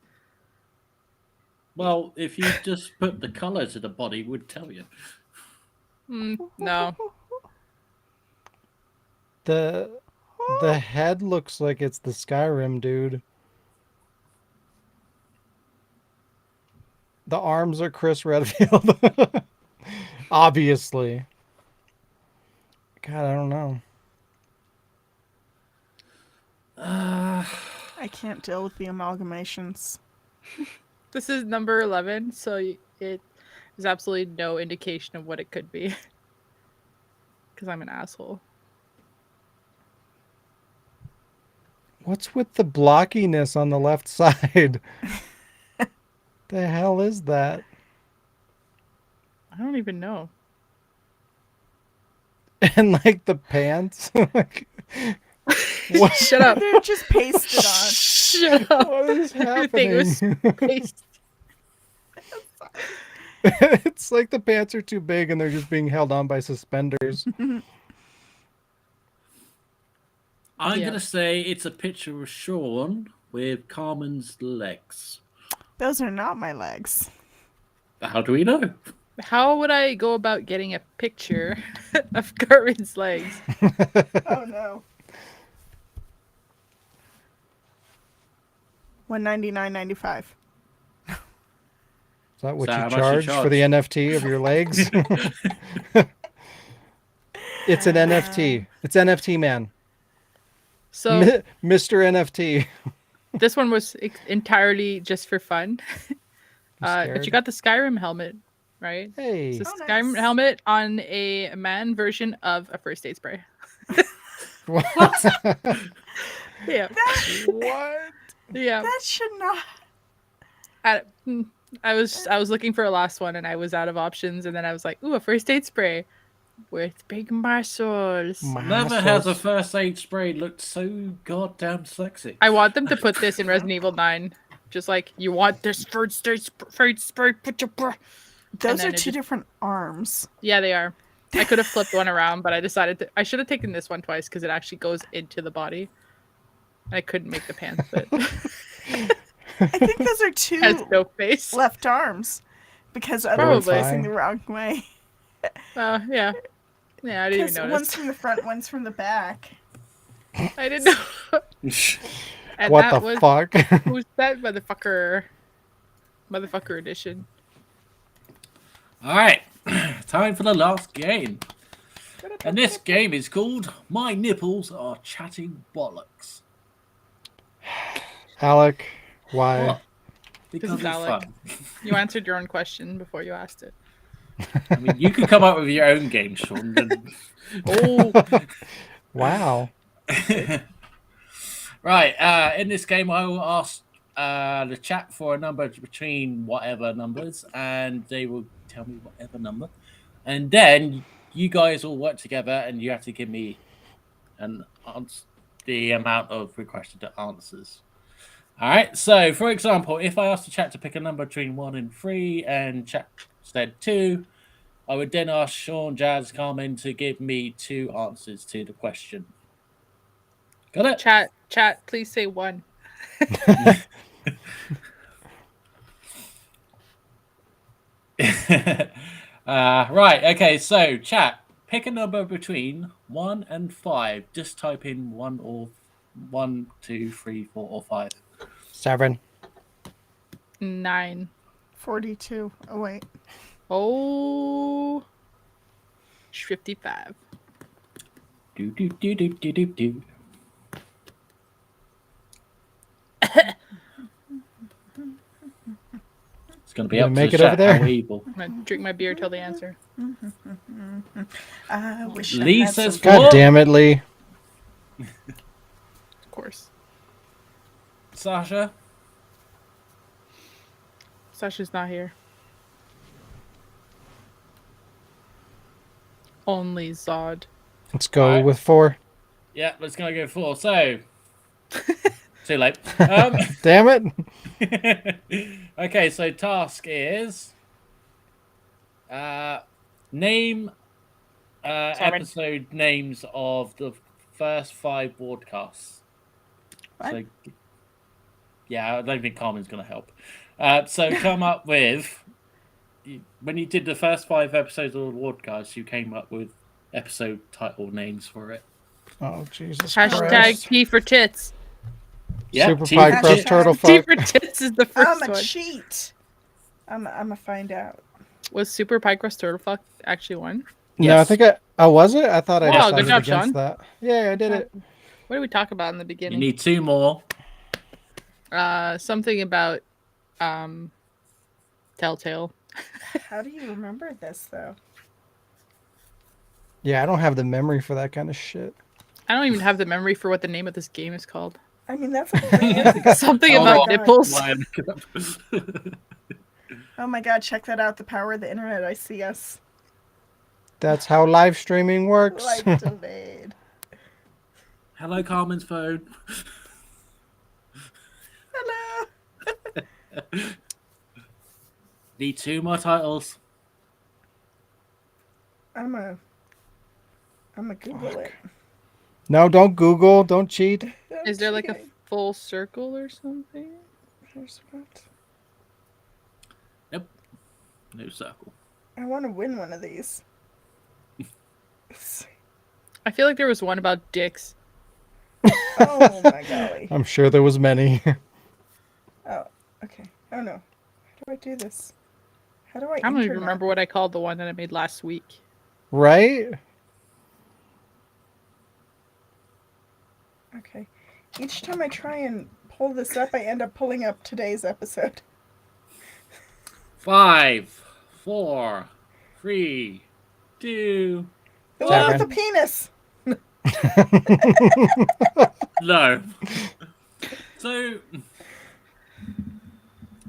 Well, if you just put the color to the body, it would tell you. No. The head looks like it's the Skyrim dude. The arms are Chris Redfield. Obviously. God, I don't know. I can't deal with the amalgamations. This is number 11, so it is absolutely no indication of what it could be. Because I'm an asshole. What's with the blockiness on the left side? The hell is that? I don't even know. And like the pants? Like, what? Shut up. They're just pasted on. Shut up. What is Everything was happening? pasted. It's like the pants are too big and they're just being held on by suspenders. I'm Yeah. gonna say it's a picture of Sean with Carmen's legs. Those are not my legs. How do we know? How would I go about getting a picture of Carmen's legs? Oh no. $199.95. Is that what So you how much you charge for the NFT of your legs? It's an NFT. It's NFT man. So Mr. NFT. this one was entirely just for fun. I'm But you scared. got the Skyrim helmet, right? Hey. It's a Oh, Skyrim nice. helmet on a man version of a first aid spray. What? Yeah. What? Yeah. That should not. I was looking for a last one and I was out of options, and then I was like, ooh, a first aid spray with big muscles. Never has a Muscles. first aid spray looked so goddamn sexy. I want them to put this in Resident Evil 9. Just like, you want this first aid spray, put your Those then are it two just- different arms. Yeah, they are. I could have flipped one around, but I decided I should have taken this one twice because it actually goes into the body. I couldn't make the pants fit. I think those are two Has no face. left arms because Probably. otherwise facing the wrong way. Yeah. Yeah, I didn't Because even one's notice. from the front, one's from the back. I didn't know. And What that the was fuck? who's that motherfucker? Motherfucker edition. All right, time for the last game. And this game is called My Nipples Are Chatting Bollocks. Alec, why? What? Because is it's Alec. fun. You answered your own question before you asked it. I mean, you could come up with your own game, Sean. and- Oh, Wow. Right, in this game, I will ask the chat for a number between whatever numbers, and they will tell me whatever number. And then you guys all work together, and you have to give me the amount of requested answers. All right, so for example, if I ask the chat to pick a number between 1 and 3, and chat said 2, I would then ask Sean, Jazz, Carmen to give me 2 answers to the question. Got it? chat, please say 1. Right, okay, so chat, pick a number between 1 and 5. Just type in 1, 2, 3, 4, or 5. 7. 9. 42. Oh, wait. Oh, 55. Do do do do do do do. It's gonna be You up gonna to make the it over chat there? how evil. I'm gonna drink my beer till they answer. I wish Lee I had says some... God What? damn it, Lee. Of course. Sasha, Sasha's not here. Only Zod. Let's go Alright. with 4. yeah, let's go 4. So, too late. Damn it. Okay, so task is name episode names of the first 5 broadcasts. What? So, yeah, I don't think Carmen's going to help. So come up with, when you did the first 5 episodes of the Wardcast, you came up with episode title names for it. Oh, Jesus Hashtag Christ. T for tits. Yeah, Super T pie for crust tit. turtle T fuck. for tits is the I'm first a one. cheat. I'm gonna find out. Was Super Pie Crust Turtle Fuck actually one? No, I Yes. think I was it? I thought I Wow, decided good job, against Sean. that. Yeah, I did it. What did we talk about in the You beginning? need 2 more. Something about Telltale. How do you remember this though? Yeah, I don't have the memory for that kind of shit. I don't even have the memory for what the name of this game is called. I mean, that's like 3 years ago. Something Oh about my God. nipples. Why I'm looking up. Oh my God, check that out. The power of the internet. I see us. That's how live streaming works. Life delayed. Hello, Carmen's phone. Hello. Need 2 more titles. I'm a Google it. No, don't Google. Don't cheat. Is there like a Okay. full circle or something? Here's what? No circle. I want to win one of these. I feel like there was one about dicks. Oh my golly. I'm sure there was many. Oh, okay. Oh no. How do I do this? How do I I don't even internet? remember what I called the one that I made last week. Right? Okay. Each time I try and pull this up, I end up pulling up today's episode. 5, 4, 3, 2. The one with Seven. the penis. No. So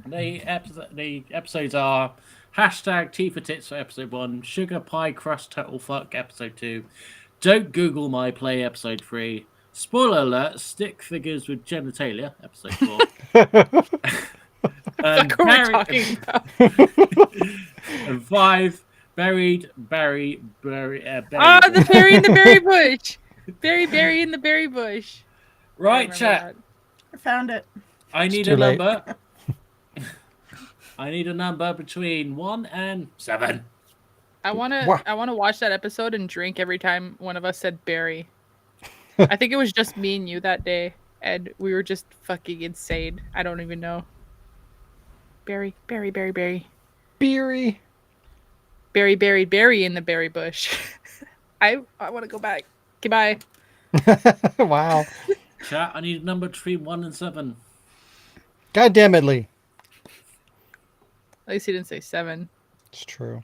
the episodes are hashtag T for Tits for episode 1, Sugar Pie Crust Total Fuck episode 2, Don't Google My Play episode 3, Spoiler alert, Stick Figures with Genitalia episode 4. And Fuck, what we're talking about. and 5, Buried. Ah, the berry in the berry bush. Berry in the berry bush. I Right, remember chat. that. I found it. I need too a late. number. I need a number between 1 and 7. I wanna Wha- watch that episode and drink every time one of us said berry. I think it was just me and you that day, and we were just fucking insane. I don't even know. Berry. Beery. Berry in the berry bush. I want to go back. Goodbye. Wow. Chat, I need a number between 1 and 7. God damn it, Lee. At least he didn't say 7. It's true.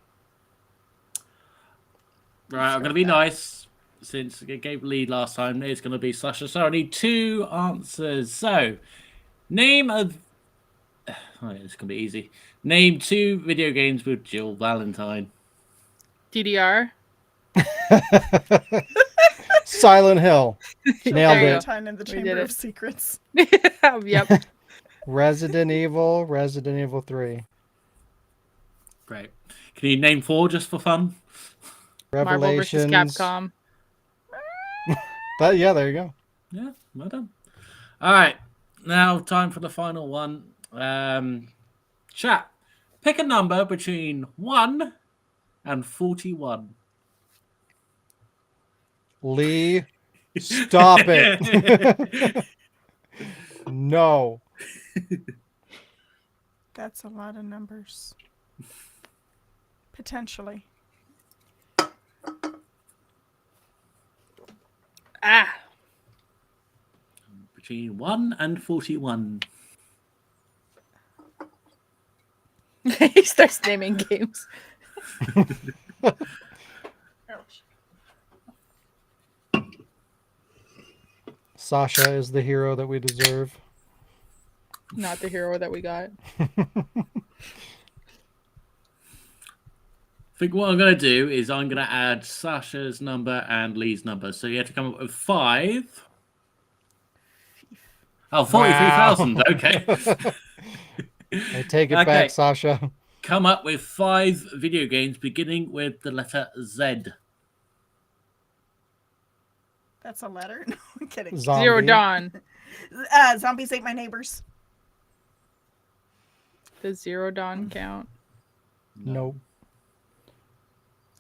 Right, I'm going to be nice. Since I gave lead last time, it's going to be Sasha. So I need 2 answers. So, name a... Oh, it's going to be easy. Name 2 video games with Jill Valentine. DDR. Silent Hill. Nailed There you it. Valentine in the We Chamber did of it. Secrets. Yep. Resident Evil 3. Great. Can you name 4 just for fun? Marvel vs. Revelations. Capcom. Yeah, there you go. Yeah, well done. All right, now time for the final one. Chat, pick a number between 1 and 41. Lee, stop it. No. That's a lot of numbers. Potentially. Ah. Between 1 and 41. He starts naming games. Sasha is the hero that we deserve. Not the hero that we got. I think what I'm going to do is I'm going to add Sasha's number and Lee's number. So you have to come up with 5. Oh, 43,000. Wow. Okay. I take it Okay. back, Sasha. Come up with 5 video games beginning with the letter Z. That's a letter? No, I'm kidding. Zombie. Zero Dawn. Zombies Ate My Neighbors. Does Zero Dawn count? Nope.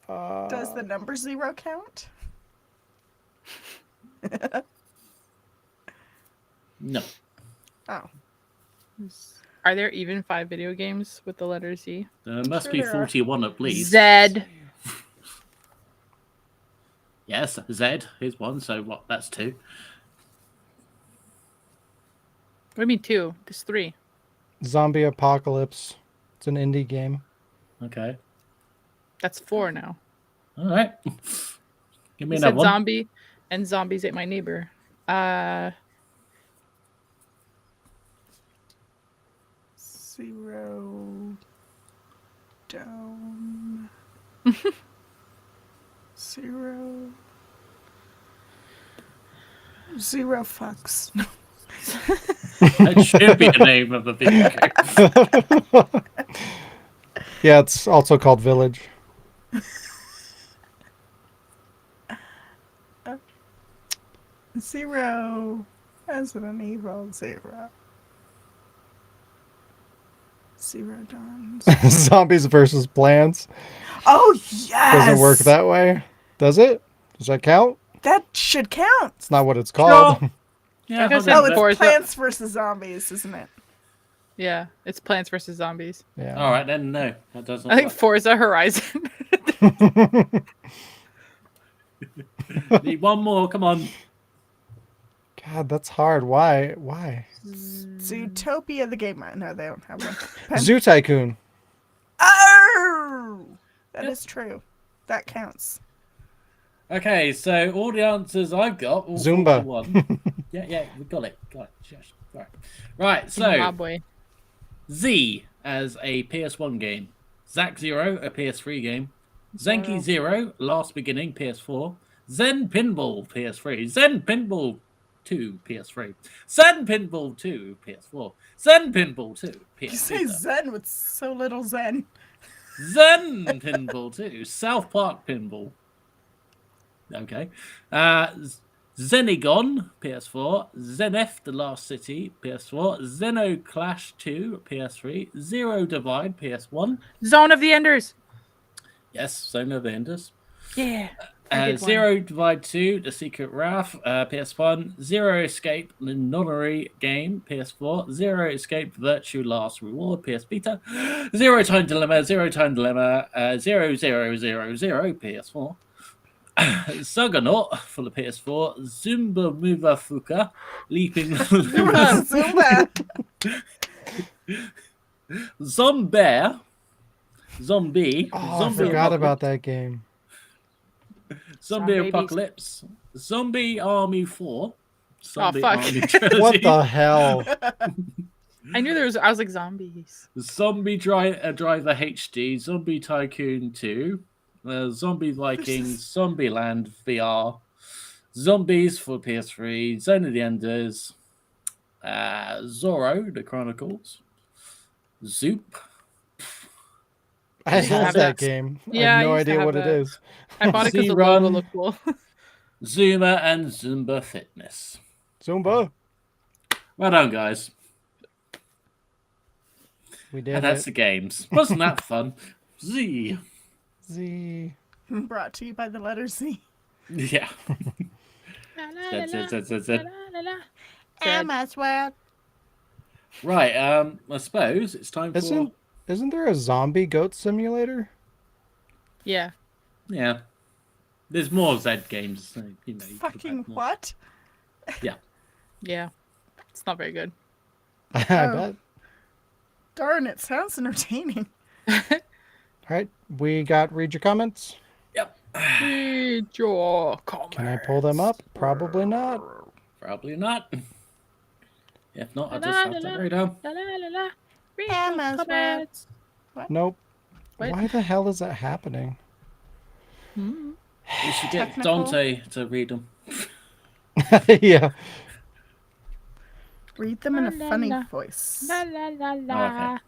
Does the number 0 count? No. Oh. Are there even 5 video games with the letter Z? There must Sure be there are. 41 at least. Zed. Yes, Z is one, so what? That's 2. What do you mean 2? There's 3. Zombie Apocalypse. It's an indie game. Okay. That's 4 now. All right. Give me You another said one. zombie and Zombies Ate My Neighbor. Zero down. Zero fucks. That should be the name of the video game. Yeah, it's also called Village. Zero. Resident Evil 0. Zero Dawns. Zombies versus Plants. Oh yes. Doesn't work that way. Does it? Does that count? That should count. It's not what it's called. Yeah, Like I I'll said go No, with it's it. Forza. Plants vs Zombies, isn't it? Yeah, it's Plants vs. Zombies. Yeah. All right, then no, that doesn't I think work. Forza Horizon. Need one more. Come on. God, that's hard. Why? Why? Zootopia the game. No, they don't have one. Pen- Zoo Tycoon. Oh, that Yep. is true. That counts. Okay, so all the answers I've got. All Zumba. 41. Yeah, we got it. Shush. Right, My so boy. Z as a PS1 game. Zack Zero, a PS3 game. Zenki Zero, Last Beginning, PS4. Zen Pinball, PS3. Zen Pinball 2, PS3. Zen Pinball 2, PS4. Zen Pinball 2, You PS3. say Zen with so little Zen. Zen Pinball 2, South Park Pinball. Okay. Xenogon, PS4. Zenith, The Last City, PS4. Xenoclash 2, PS3. Zero Divide, PS1. Zone of the Enders. Yes, Zone of the Enders. Yeah. I did one. Zero Divide 2, The Secret Wrath, PS1. Zero Escape, The Nonary Game, PS4. Zero Escape, Virtue Last Reward, PS Vita. Zero Time Dilemma, 0000, PS4. Suggernaut for the PS4. Zumba Muva Fuka, Leaping. Zumba. Zombie. Oh, I Zombie forgot Apocalypse. about that game. Zombie Zombabies. Apocalypse. Zombie Army 4. Zombie fuck. Army Trilogy. What the hell? I knew there was. I was like zombies. Zombie Driver HD. Zombie Tycoon 2. Zombie Vikings. Zombieland VR. Zombies for PS3. Zone of the Enders. Zorro, The Chronicles. Zoop. I used to have have that that. game. I Yeah, have no I used to idea have what it that. is. I bought it because the Z-Run. logo looked cool. Zuma and Zumba Fitness. Zumba. Well done, guys. We did And that's it. the games. Wasn't that fun? Z. Z. Brought to you by the letter Z. Yeah. Z. Emma's World. Right, I suppose it's time for... Isn't there a zombie goat simulator? Yeah. Yeah. There's more Z games. So, you know, you could Fucking have more. what? Yeah. It's not very good. I Oh. bet. Darn, it sounds entertaining. All right, we got read your comments. Yep. Read your comments. Can I pull them up? Probably not. Probably not. If not, I'll just have to read them. La, la, la, la. Read Emma's your comments. Nope. What? Why the hell is that happening? Hmm. You should get Technical. Dante to read them. Yeah. Read them in a La, la, funny la. voice. La, la, la, la. Oh, okay.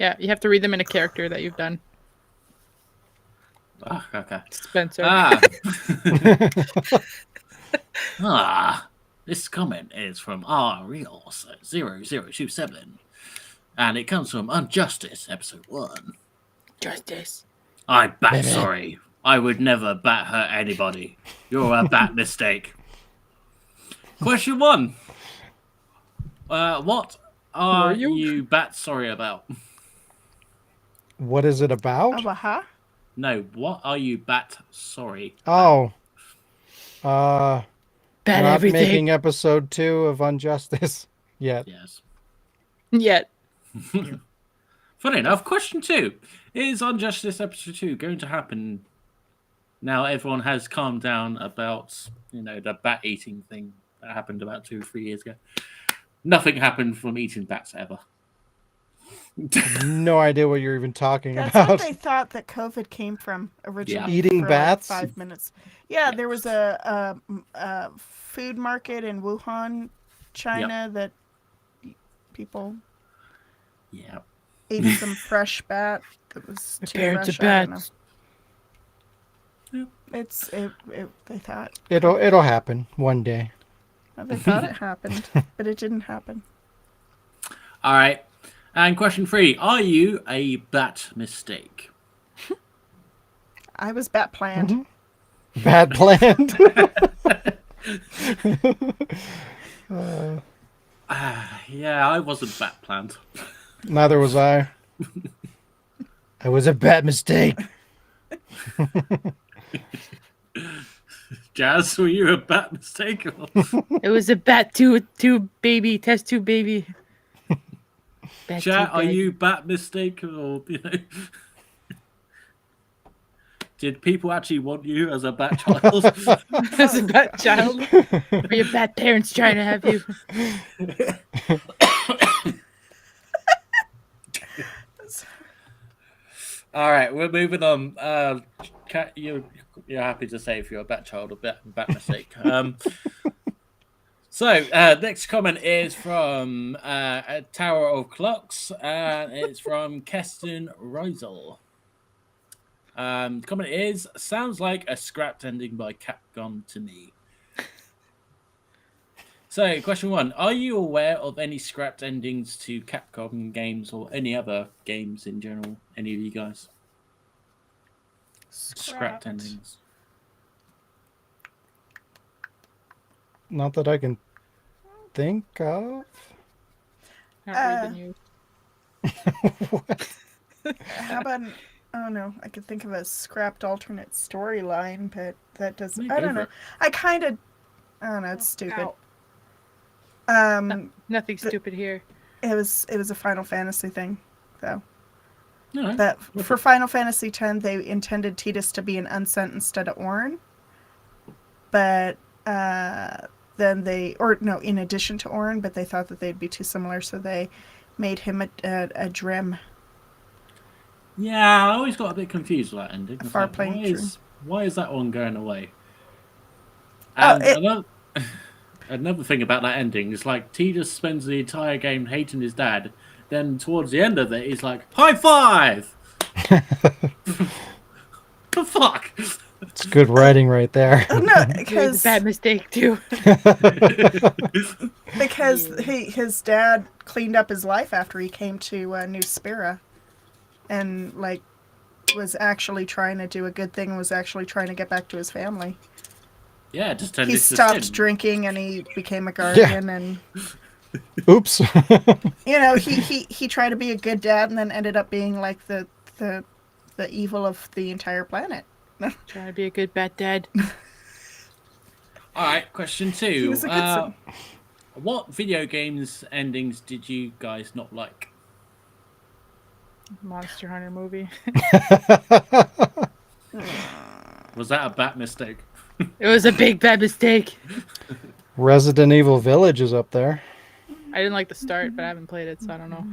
Yeah, you have to read them in a character that you've done. Ah, okay. Spencer. This comment is from RReals0027. And it comes from Unjustice, episode 1. Justice. I bat sorry. I would never bat hurt anybody. You're a bat mistake. Question 1. What are Were you? you bat sorry about? What is it about? Oh, aha. No, what are you bat sorry? Oh. Bad Not everything. making episode 2 of Unjustice Yet. Yes. Yet. Funny enough, question 2. Is Unjustice Episode 2 going to happen now everyone has calmed down about, the bat eating thing that happened about 2 or 3 years ago? Nothing happened from eating bats ever. No idea what you're even talking That's about. what they thought that COVID came from originally. Yeah. Eating for bats? Like 5 minutes. Yeah, there was a food market in Wuhan, China, that people ate some fresh bat that was The too parents fresh. of I don't know. bats. They thought It'll happen one day. they thought it happened, but it didn't happen. All right. And question 3. Are you a bat mistake? I was bat planned. Bad planned. Yeah, I wasn't bat planned. Neither was I. I was a bad mistake. Jazz, were you a bat mistake? It was a bat tube baby, test tube baby. Bat Chat, tube are baby. you bat mistake or did people actually want you as a bat child? As a bat child? Or your bat parents trying to have you? All right, we're moving on. You're happy to say if you're a bat child or bat mistake. So next comment is from Tower of Clocks, and it's from Keston Rosal. The comment is, sounds like a scrapped ending by Capcom to me. So, question 1. Are you aware of any scrapped endings to Capcom games or any other games in general? Any of you guys? Scrapped endings. Not that I can think of. Not reading you. How about I don't know. I could think of a scrapped alternate storyline, but that doesn't. I don't know. I don't know. It's stupid. Ow. Nothing stupid here. It was a Final Fantasy thing, though. No. That for Final Fantasy X, they intended Tidus to be an unsent instead of Auron, but then in addition to Auron, but they thought that they'd be too similar, so they made him a Drem. Yeah, I always got a bit confused with that ending. Why is that one going away? And another thing about that ending is like Tidus spends the entire game hating his dad. Then towards the end of it, he's like, "High five!" The fuck? It's good writing right there. No, It's a bad mistake too. Because his dad cleaned up his life after he came to New Spira, and was actually trying to do a good thing and was actually trying to get back to his family. Yeah, just turned He into stopped sin. drinking and he became a guardian and Oops. he tried to be a good dad and then ended up being like the evil of the entire planet. Trying to be a good bat dad. All right, question 2. He was a good son. What video games endings did you guys not like? Monster Hunter movie. Was that a bat mistake? It was a big bad mistake. Resident Evil Village is up there. I didn't like the start, but I haven't played it, so I don't know.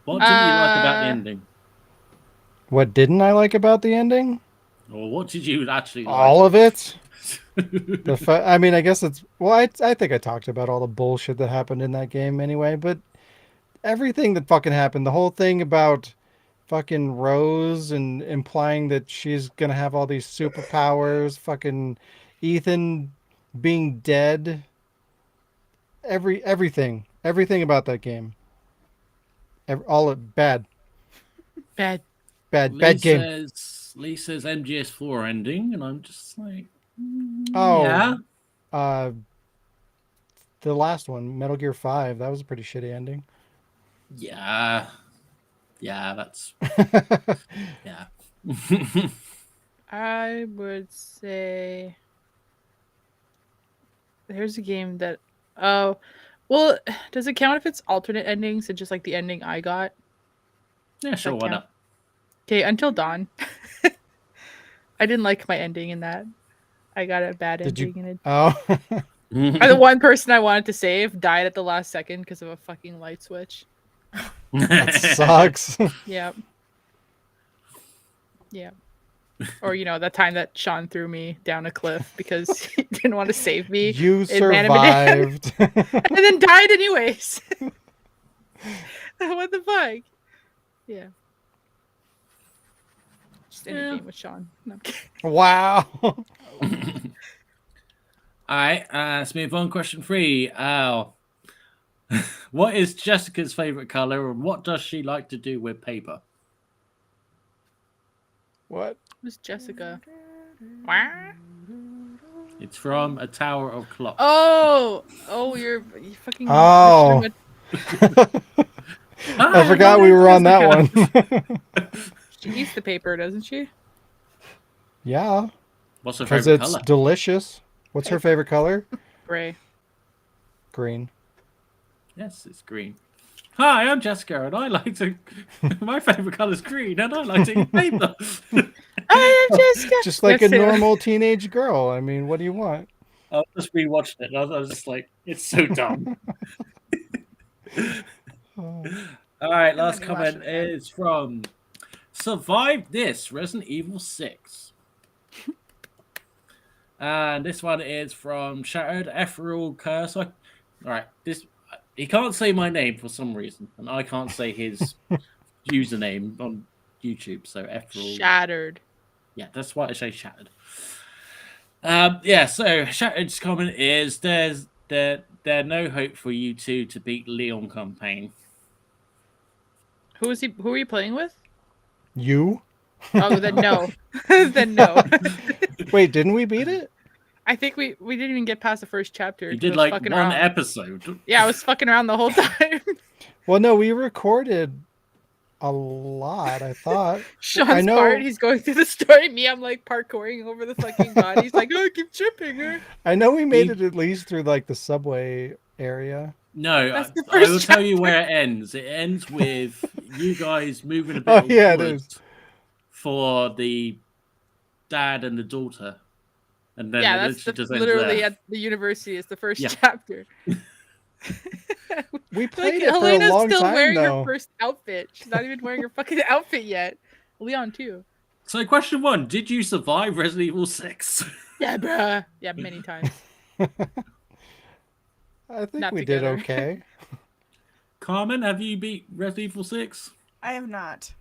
What didn't you like about the ending? What didn't I like about the ending? Or what did you actually like? All of it. I mean, I guess it's... Well, I think I talked about all the bullshit that happened in that game anyway, but everything that fucking happened, the whole thing about fucking Rose and implying that she's gonna have all these superpowers, fucking Ethan being dead, everything about that game. All bad. Bad. Bad game. Lee says MGS4 ending, and I'm just like, Oh, yeah. The last one, Metal Gear 5, that was a pretty shitty ending. Yeah, that's yeah. I would say there's a game that Well, does it count if it's alternate endings and just like the ending I got? Yeah, sure, why count? not? Okay, Until Dawn. I didn't like my ending in that. I got a bad Did ending you? in it. Oh, The one person I wanted to save died at the last second because of a fucking light switch. that sucks. Yep. Yeah. Or that time that Sean threw me down a cliff because he didn't want to save me. You in Man of Medan, survived. and then died anyways. What the fuck? Yeah. Just any game with Sean. No, I'm kidding. Wow. All right, let's move on. Question 3. What is Jessica's favorite color, and what does she like to do with paper? What? Who's Jessica? It's from A Tower of Clocks. Oh, you fucking. Oh. I forgot we were on that one. She eats the paper, doesn't she? Yeah, What's her because favorite it's color? delicious. What's her favorite color? Gray. Green. Yes, it's green. Hi, I'm Jessica, and I like to. My favorite color is green, and I like to eat paper. I am Jessica. Just like That's a it. normal teenage girl. I mean, what do you want? I just rewatched it, and I was just like, it's so dumb. All right, last let me watch comment it again. is from Survive This Resident Evil 6. And this one is from Shattered Ethereal Curse. All right, he can't say my name for some reason, and I can't say his username on YouTube. So Ethereal. Shattered. Yeah, that's why I say Shattered. Yeah. So Shattered's comment is there's no hope for you two to beat Leon campaign. Who are you playing with? You? Oh, then no. Then no. Wait, didn't we beat it? I think we didn't even get past the first chapter. You 'cause did I was like fucking one around. episode. Yeah, I was fucking around the whole time. Well, no, we recorded a lot, I thought. Sean's I know- part, he's going through the story. Me, I'm like parkouring over the fucking body. He's like, oh, I keep tripping her. I know we made it at least through like the subway area. No, That's the I first will tell you chapter. where it ends. It ends with you guys moving a bit Oh, of yeah, it wood is. for the dad and the daughter. And then Yeah, it that's literally just ends literally there. at the university. It's the first Yeah. chapter. We Like, played it for Helena's a long still time, wearing though. her first outfit. She's not even wearing her fucking outfit yet. Leon too. So question 1, did you survive Resident Evil 6? Yeah, bruh. Yeah, many times. I think Not we together. did okay. Carmen, have you beat Resident Evil 6? I have not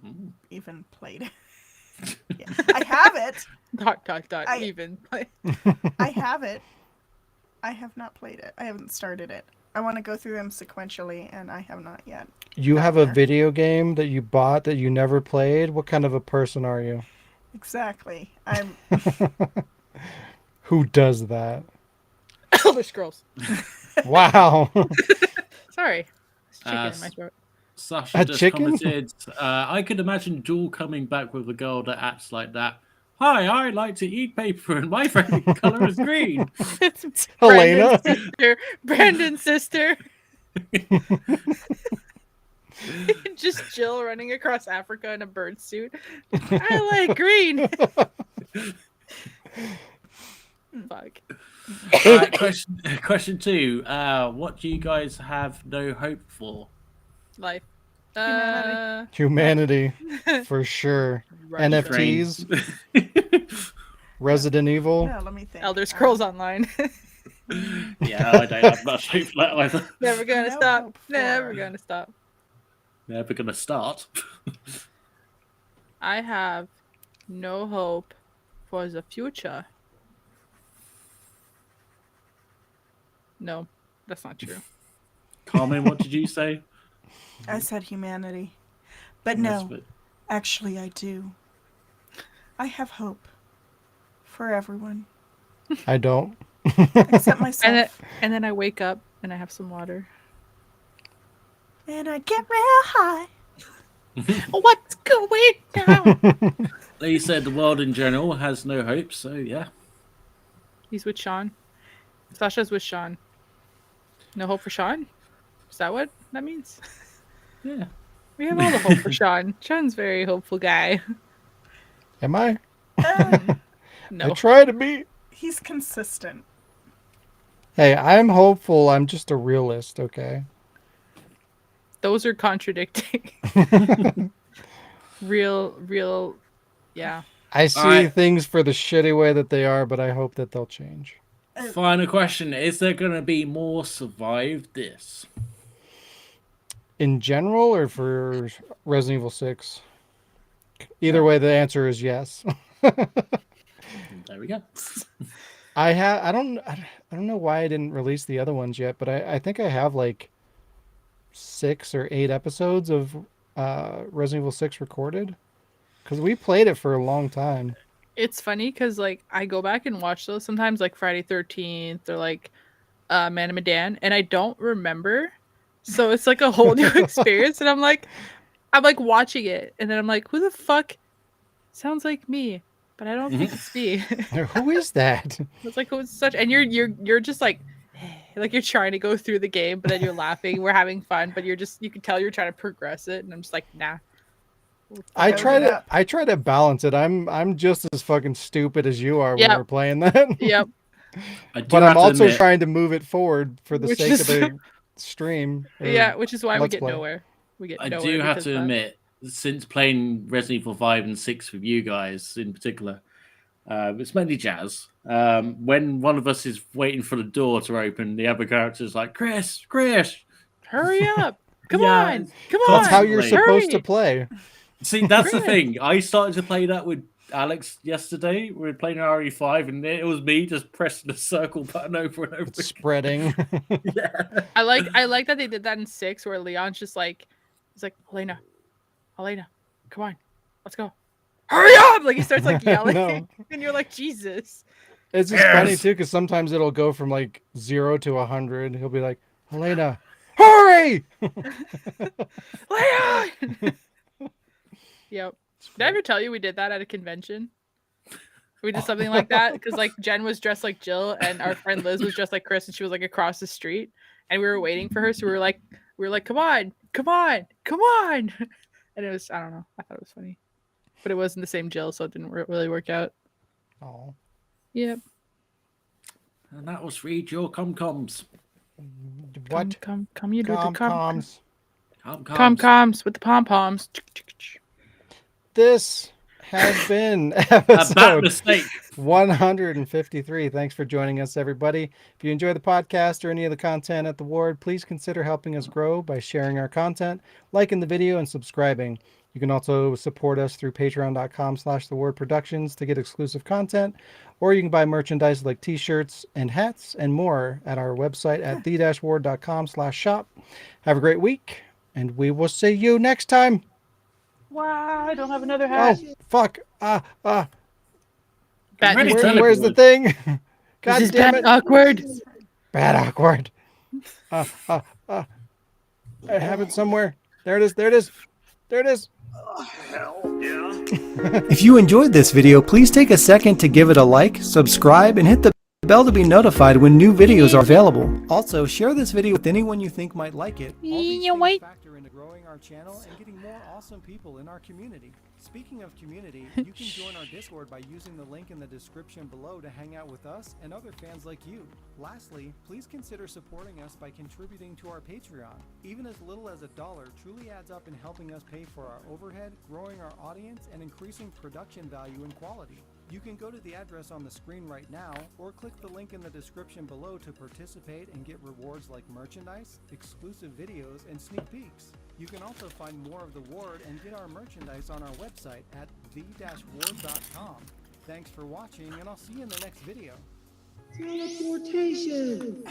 Mm. even played it. Yeah. I have it. Dot. I- Even. I have it. I have not played it. I haven't started it. I want to go through them sequentially, and I have not yet. You have a there. video game that you bought that you never played? What kind of a person are you? Exactly. I'm. Who does that? Elder Scrolls. Wow. Sorry. It's chicken in my s- throat. Sasha A just chicken? commented, I could imagine Jewel coming back with a girl that acts like that. Hi, I like to eat paper and my favorite color is green. Helena? Brandon's sister. Just Jill running across Africa in a bird suit. I like green. Fuck. All right, question 2. What do you guys have no hope for? Life. Humanity, for sure. Russia. NFTs, Resident Evil. No, let me think. Elder Scrolls Online. Yeah, I don't have much hope for that either. Never gonna No stop. hope Never for- gonna stop. Never gonna start. I have no hope for the future. No, that's not true. Carmen, what did you say? I said humanity. But Yes, no, but- actually, I do. I have hope for everyone I don't. except myself. And then I wake up and I have some water. And I get real high. What's going down? They said the world in general has no hope, so yeah. He's with Sean. Sasha's with Sean. No hope for Sean? Is that what that means? Yeah. We have all the hope for Sean. Sean's a very hopeful guy. Am I? No. I try to be. He's consistent. Hey, I'm hopeful. I'm just a realist, okay? Those are contradicting. real, yeah. I see Alright. things for the shitty way that they are, but I hope that they'll change. Final question: is there going to be more Survive This? In general, or for Resident Evil 6? Either way, the answer is yes. There we go. I don't know why I didn't release the other ones yet, but I think I have like 6 or 8 episodes of Resident Evil 6 recorded, because we played it for a long time. It's funny because like I go back and watch those sometimes, like Friday 13th or like Man of Medan, and I don't remember. So it's like a whole new experience, and I'm like watching it, and then I'm like, who the fuck sounds like me? But I don't think it's me. Who is that? It's like, who's such? And you're just like you're trying to go through the game, but then you're laughing. We're having fun, but you can tell you're trying to progress it, and I'm just like, nah. I try to balance it. I'm just as fucking stupid as you are when Yep. we're playing that. Yep. But I'm also trying to move it forward for the Which sake is- of the stream. or Yeah, which is why we Let's get play. nowhere. We get I nowhere. do have because to of that. admit, since playing Resident Evil 5 and 6 with you guys in particular, it's mainly Jazz. When one of us is waiting for the door to open, the other character's like, Chris, Hurry up! Come Yeah, on! Come on! That's how you're Hurry. supposed to play. See, that's the thing. I started to play that with Alex yesterday. We were playing RE5, and it was me just pressing the circle button over and over. It's spreading. Yeah. I like that they did that in 6, where Leon's just like, he's like, Helena, come on, let's go. Hurry up! Like he starts like yelling, No. and you're like, Jesus. It's just funny too, because sometimes it'll go from like 0 to 100. He'll be like, Helena, hurry! Leon! Yep. Did I ever tell you we did that at a convention? We did something like that because like Jen was dressed like Jill and our friend Liz was dressed like Chris, and she was like across the street, and we were waiting for her. So we were like, come on, and it was, I don't know, I thought it was funny, but it wasn't the same Jill, so it didn't really work out. Oh. Yep. And that was Read Your Comcoms. What? Come, you do the Comms. Comms with the pom poms. This has been A bad episode mistake. 153. Thanks for joining us, everybody. If you enjoy the podcast or any of the content at The Ward, please consider helping us grow by sharing our content, liking the video, and subscribing. You can also support us through patreon.com/thewardproductions to get exclusive content, or you can buy merchandise like t-shirts and hats and more at our website at the-ward.com/shop. Have a great week, and we will see you next time. Wow, I don't have another hat. Oh, fuck. Bad Ready news. to Where's the thing? God This is damn bad it. awkward. Bad awkward. I have it somewhere. There it is. If you enjoyed this video, please take a second to give it a like, subscribe, and hit the bell to be notified when new videos are available. Also, share this video with anyone you think might like it. All these things factor into growing our channel and getting more awesome people in our community. Speaking of community, you can join our Discord by using the link in the description below to hang out with us and other fans like you. Lastly, please consider supporting us by contributing to our Patreon. Even as little as $1 truly adds up in helping us pay for our overhead, growing our audience, and increasing production value and quality. You can go to the address on the screen right now, or click the link in the description below to participate and get rewards like merchandise, exclusive videos, and sneak peeks. You can also find more of The Ward and get our merchandise on our website at the-ward.com. Thanks for watching, and I'll see you in the next video. Teleportation!